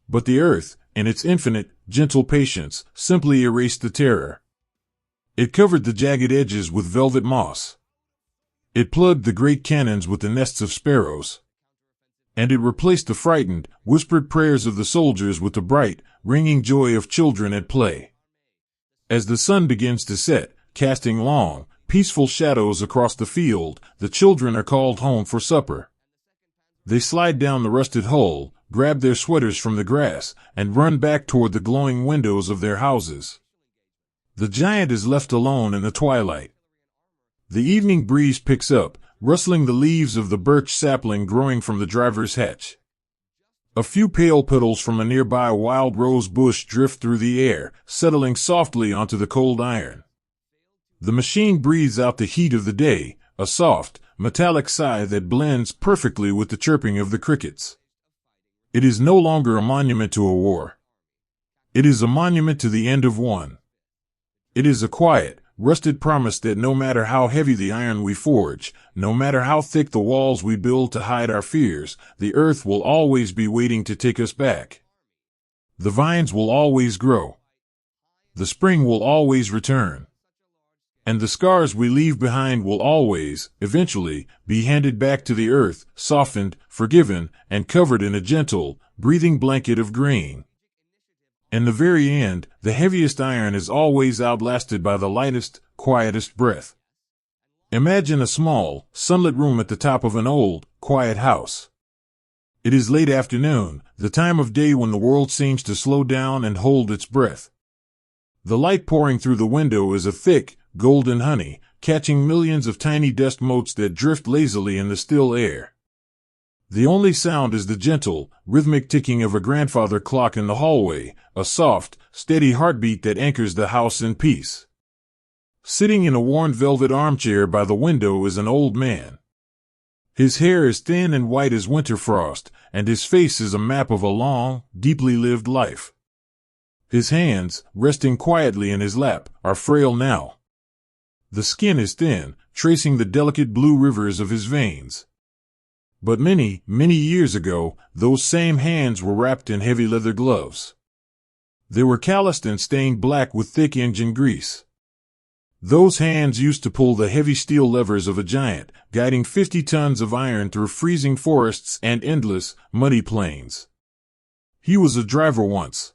But the earth, in its infinite, gentle patience, simply erased the terror. It covered the jagged edges with velvet moss. It plugged the great cannons with the nests of sparrows. And it replaced the frightened, whispered prayers of the soldiers with the bright, ringing joy of children at play. As the sun begins to set, casting long, peaceful shadows across the field, the children are called home for supper. They slide down the rusted hull, grab their sweaters from the grass, and run back toward the glowing windows of their houses. The giant is left alone in the twilight. The evening breeze picks up, rustling the leaves of the birch sapling growing from the driver's hatch. A few pale petals from a nearby wild rose bush drift through the air, settling softly onto the cold iron. The machine breathes out the heat of the day, a soft, metallic sigh that blends perfectly with the chirping of the crickets. It is no longer a monument to a war. It is a monument to the end of one. It is a quiet, rusted promise that no matter how heavy the iron we forge, no matter how thick the walls we build to hide our fears, the earth will always be waiting to take us back. The vines will always grow. The spring will always return. And the scars we leave behind will always, eventually, be handed back to the earth, softened, forgiven, and covered in a gentle, breathing blanket of green. In the very end, the heaviest iron is always outlasted by the lightest, quietest breath. Imagine a small, sunlit room at the top of an old, quiet house. It is late afternoon, the time of day when the world seems to slow down and hold its breath. The light pouring through the window is a thick, golden honey, catching millions of tiny dust motes that drift lazily in the still air. The only sound is the gentle, rhythmic ticking of a grandfather clock in the hallway, a soft, steady heartbeat that anchors the house in peace. Sitting in a worn velvet armchair by the window is an old man. His hair is thin and white as winter frost, and his face is a map of a long, deeply lived life. His hands, resting quietly in his lap, are frail now. The skin is thin, tracing the delicate blue rivers of his veins. But many, many years ago, those same hands were wrapped in heavy leather gloves. They were calloused and stained black with thick engine grease. Those hands used to pull the heavy steel levers of a giant, guiding 50 tons of iron through freezing forests and endless, muddy plains. He was a driver once.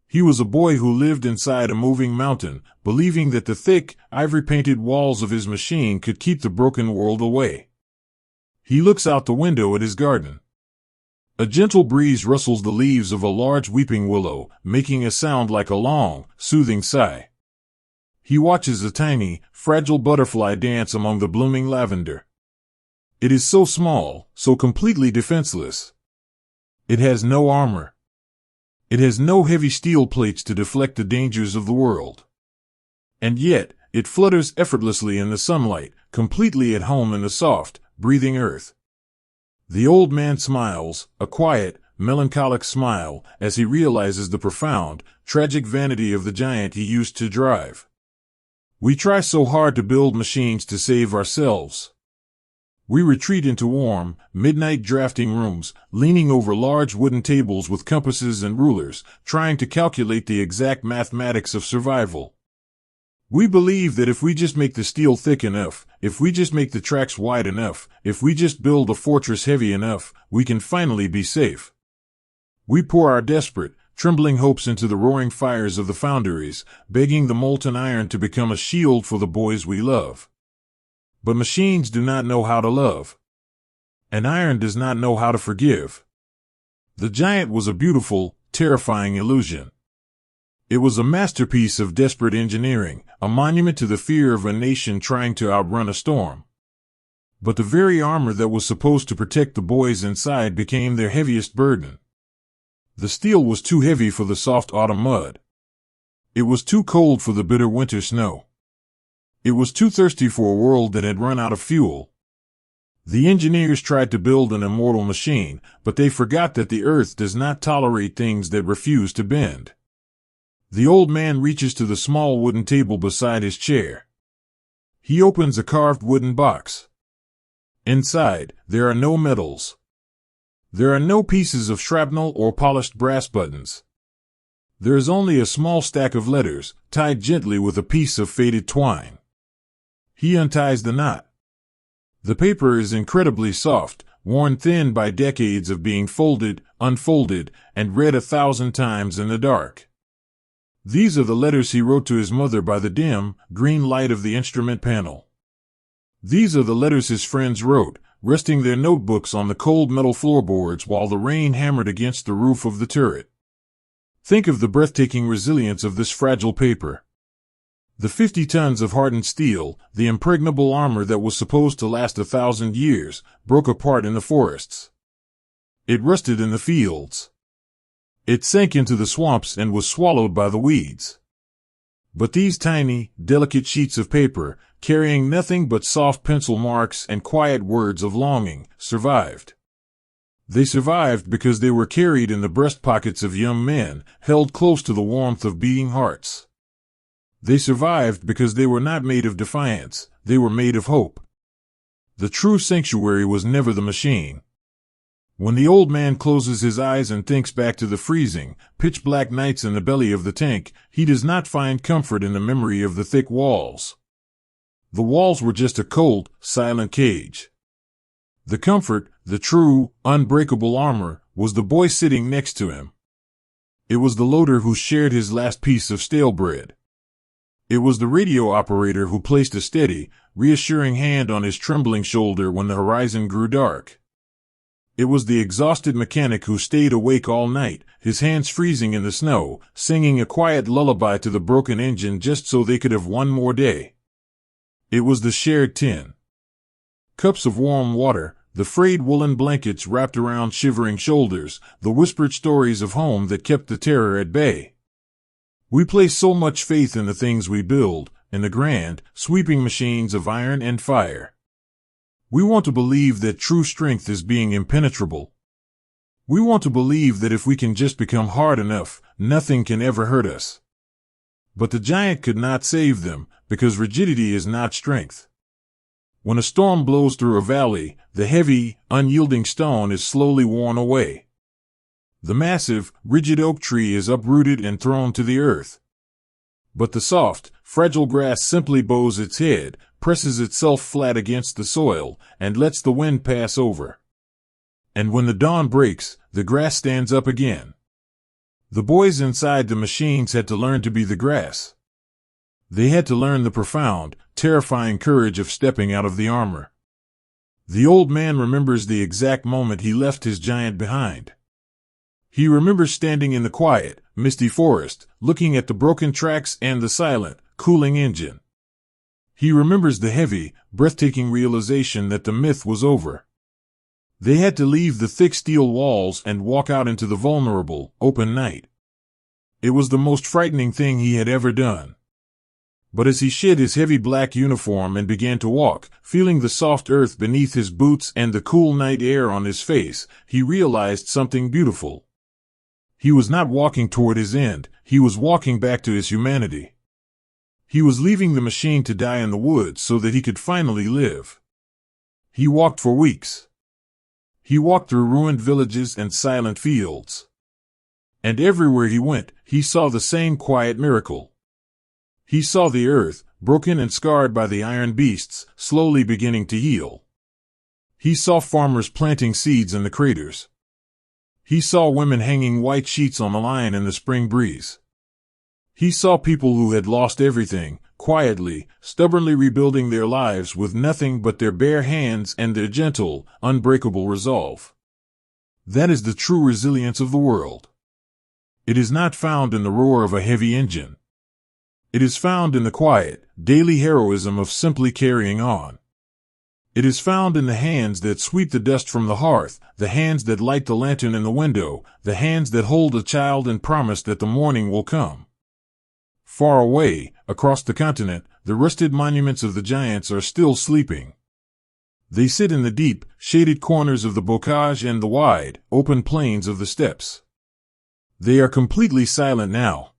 He was a boy who lived inside a moving mountain, believing that the thick, ivory-painted walls of his machine could keep the broken world away. He looks out the window at his garden. A gentle breeze rustles the leaves of a large weeping willow, making a sound like a long, soothing sigh. He watches a tiny, fragile butterfly dance among the blooming lavender. It is so small, so completely defenseless. It has no armor. It has no heavy steel plates to deflect the dangers of the world. And yet, it flutters effortlessly in the sunlight, completely at home in the soft, breathing earth. The old man smiles, a quiet, melancholic smile, as he realizes the profound, tragic vanity of the giant he used to drive. We try so hard to build machines to save ourselves. We retreat into warm, midnight drafting rooms, leaning over large wooden tables with compasses and rulers, trying to calculate the exact mathematics of survival. We believe that if we just make the steel thick enough, if we just make the tracks wide enough, if we just build a fortress heavy enough, we can finally be safe. We pour our desperate, trembling hopes into the roaring fires of the foundries, begging the molten iron to become a shield for the boys we love. But machines do not know how to love. And iron does not know how to forgive. The giant was a beautiful, terrifying illusion. It was a masterpiece of desperate engineering, a monument to the fear of a nation trying to outrun a storm. But the very armor that was supposed to protect the boys inside became their heaviest burden. The steel was too heavy for the soft autumn mud. It was too cold for the bitter winter snow. It was too thirsty for a world that had run out of fuel. The engineers tried to build an immortal machine, but they forgot that the earth does not tolerate things that refuse to bend. The old man reaches to the small wooden table beside his chair. He opens a carved wooden box. Inside, there are no metals. There are no pieces of shrapnel or polished brass buttons. There is only a small stack of letters, tied gently with a piece of faded twine. He unties the knot. The paper is incredibly soft, worn thin by decades of being folded, unfolded, and read 1,000 times in the dark. These are the letters he wrote to his mother by the dim, green light of the instrument panel. These are the letters his friends wrote, resting their notebooks on the cold metal floorboards while the rain hammered against the roof of the turret. Think of the breathtaking resilience of this fragile paper. The 50 tons of hardened steel, the impregnable armor that was supposed to last 1,000 years, broke apart in the forests. It rusted in the fields. It sank into the swamps and was swallowed by the weeds. But these tiny, delicate sheets of paper, carrying nothing but soft pencil marks and quiet words of longing, survived. They survived because they were carried in the breast pockets of young men, held close to the warmth of beating hearts. They survived because they were not made of defiance, they were made of hope. The true sanctuary was never the machine. When the old man closes his eyes and thinks back to the freezing, pitch-black nights in the belly of the tank, he does not find comfort in the memory of the thick walls. The walls were just a cold, silent cage. The comfort, the true, unbreakable armor, was the boy sitting next to him. It was the loader who shared his last piece of stale bread. It was the radio operator who placed a steady, reassuring hand on his trembling shoulder when the horizon grew dark. It was the exhausted mechanic who stayed awake all night, his hands freezing in the snow, singing a quiet lullaby to the broken engine just so they could have one more day. It was the shared tin. Cups of warm water, the frayed woolen blankets wrapped around shivering shoulders, the whispered stories of home that kept the terror at bay. We place so much faith in the things we build, in the grand, sweeping machines of iron and fire. We want to believe that true strength is being impenetrable. We want to believe that if we can just become hard enough, nothing can ever hurt us. But the giant could not save them, because rigidity is not strength. When a storm blows through a valley, the heavy, unyielding stone is slowly worn away. The massive, rigid oak tree is uprooted and thrown to the earth. But the soft, fragile grass simply bows its head, presses itself flat against the soil, and lets the wind pass over. And when the dawn breaks, the grass stands up again. The boys inside the machines had to learn to be the grass. They had to learn the profound, terrifying courage of stepping out of the armor. The old man remembers the exact moment he left his giant behind. He remembers standing in the quiet, misty forest, looking at the broken tracks and the silent, cooling engine. He remembers the heavy, breathtaking realization that the myth was over. They had to leave the thick steel walls and walk out into the vulnerable, open night. It was the most frightening thing he had ever done. But as he shed his heavy black uniform and began to walk, feeling the soft earth beneath his boots and the cool night air on his face, he realized something beautiful. He was not walking toward his end, he was walking back to his humanity. He was leaving the machine to die in the woods so that he could finally live. He walked for weeks. He walked through ruined villages and silent fields. And everywhere he went, he saw the same quiet miracle. He saw the earth, broken and scarred by the iron beasts, slowly beginning to heal. He saw farmers planting seeds in the craters. He saw women hanging white sheets on the line in the spring breeze. He saw people who had lost everything, quietly, stubbornly rebuilding their lives with nothing but their bare hands and their gentle, unbreakable resolve. That is the true resilience of the world. It is not found in the roar of a heavy engine. It is found in the quiet, daily heroism of simply carrying on. It is found in the hands that sweep the dust from the hearth, the hands that light the lantern in the window, the hands that hold a child and promise that the morning will come. Far away, across the continent, the rusted monuments of the giants are still sleeping. They sit in the deep, shaded corners of the bocage and the wide, open plains of the steppes. They are completely silent now.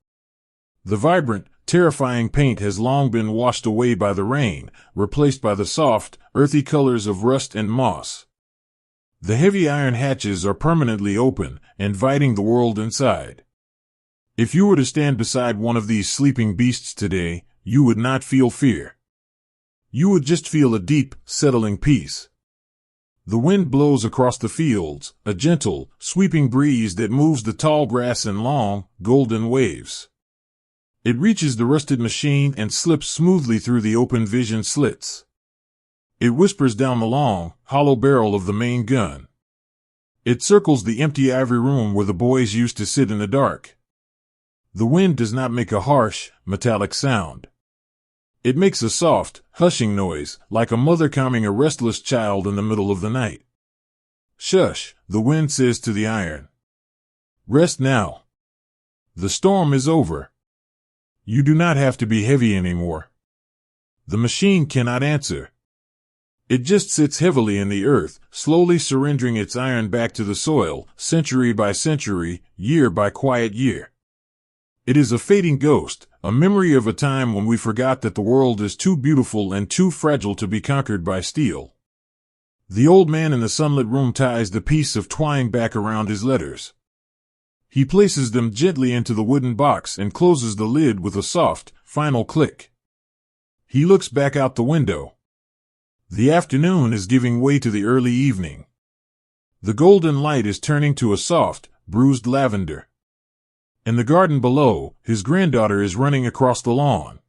The vibrant, terrifying paint has long been washed away by the rain, replaced by the soft, earthy colors of rust and moss. The heavy iron hatches are permanently open, inviting the world inside. If you were to stand beside one of these sleeping beasts today, you would not feel fear. You would just feel a deep, settling peace. The wind blows across the fields, a gentle, sweeping breeze that moves the tall grass in long, golden waves. It reaches the rusted machine and slips smoothly through the open vision slits. It whispers down the long, hollow barrel of the main gun. It circles the empty ivory room where the boys used to sit in the dark. The wind does not make a harsh, metallic sound. It makes a soft, hushing noise, like a mother calming a restless child in the middle of the night. Shush, the wind says to the iron. Rest now. The storm is over. You do not have to be heavy anymore. The machine cannot answer. It just sits heavily in the earth, slowly surrendering its iron back to the soil, century by century, year by quiet year. It is a fading ghost, a memory of a time when we forgot that the world is too beautiful and too fragile to be conquered by steel. The old man in the sunlit room ties the piece of twine back around his letters. He places them gently into the wooden box and closes the lid with a soft, final click. He looks back out the window. The afternoon is giving way to the early evening. The golden light is turning to a soft, bruised lavender. In the garden below, his granddaughter is running across the lawn.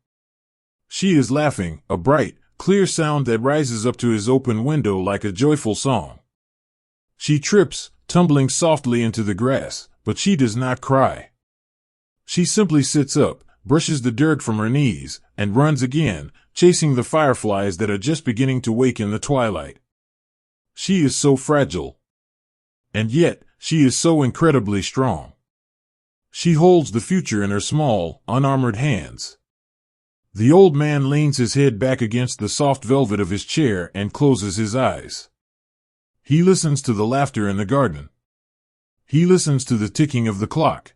She is laughing, a bright, clear sound that rises up to his open window like a joyful song. She trips, tumbling softly into the grass, but she does not cry. She simply sits up, brushes the dirt from her knees, and runs again, chasing the fireflies that are just beginning to wake in the twilight. She is so fragile. And yet, she is so incredibly strong. She holds the future in her small, unarmored hands. The old man leans his head back against the soft velvet of his chair and closes his eyes. He listens to the laughter in the garden. He listens to the ticking of the clock.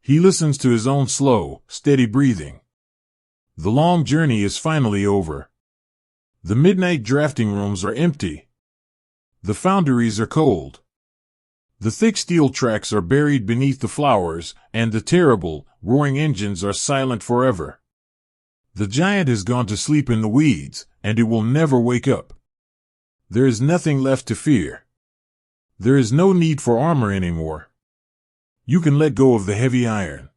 He listens to his own slow, steady breathing. The long journey is finally over. The midnight drafting rooms are empty. The foundries are cold. The thick steel tracks are buried beneath the flowers, and the terrible, roaring engines are silent forever. The giant has gone to sleep in the weeds, and it will never wake up. There is nothing left to fear. There is no need for armor anymore. You can let go of the heavy iron.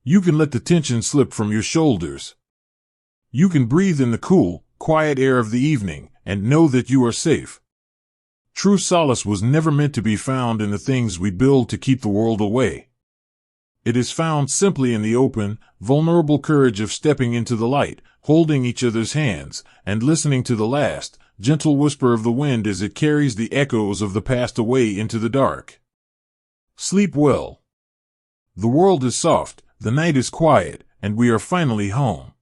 You can let the tension slip from your shoulders. You can breathe in the cool, quiet air of the evening, and know that you are safe. True solace was never meant to be found in the things we build to keep the world away. It is found simply in the open, vulnerable courage of stepping into the light, holding each other's hands, and listening to the last, gentle whisper of the wind as it carries the echoes of the past away into the dark. Sleep well. The world is soft, the night is quiet, and we are finally home.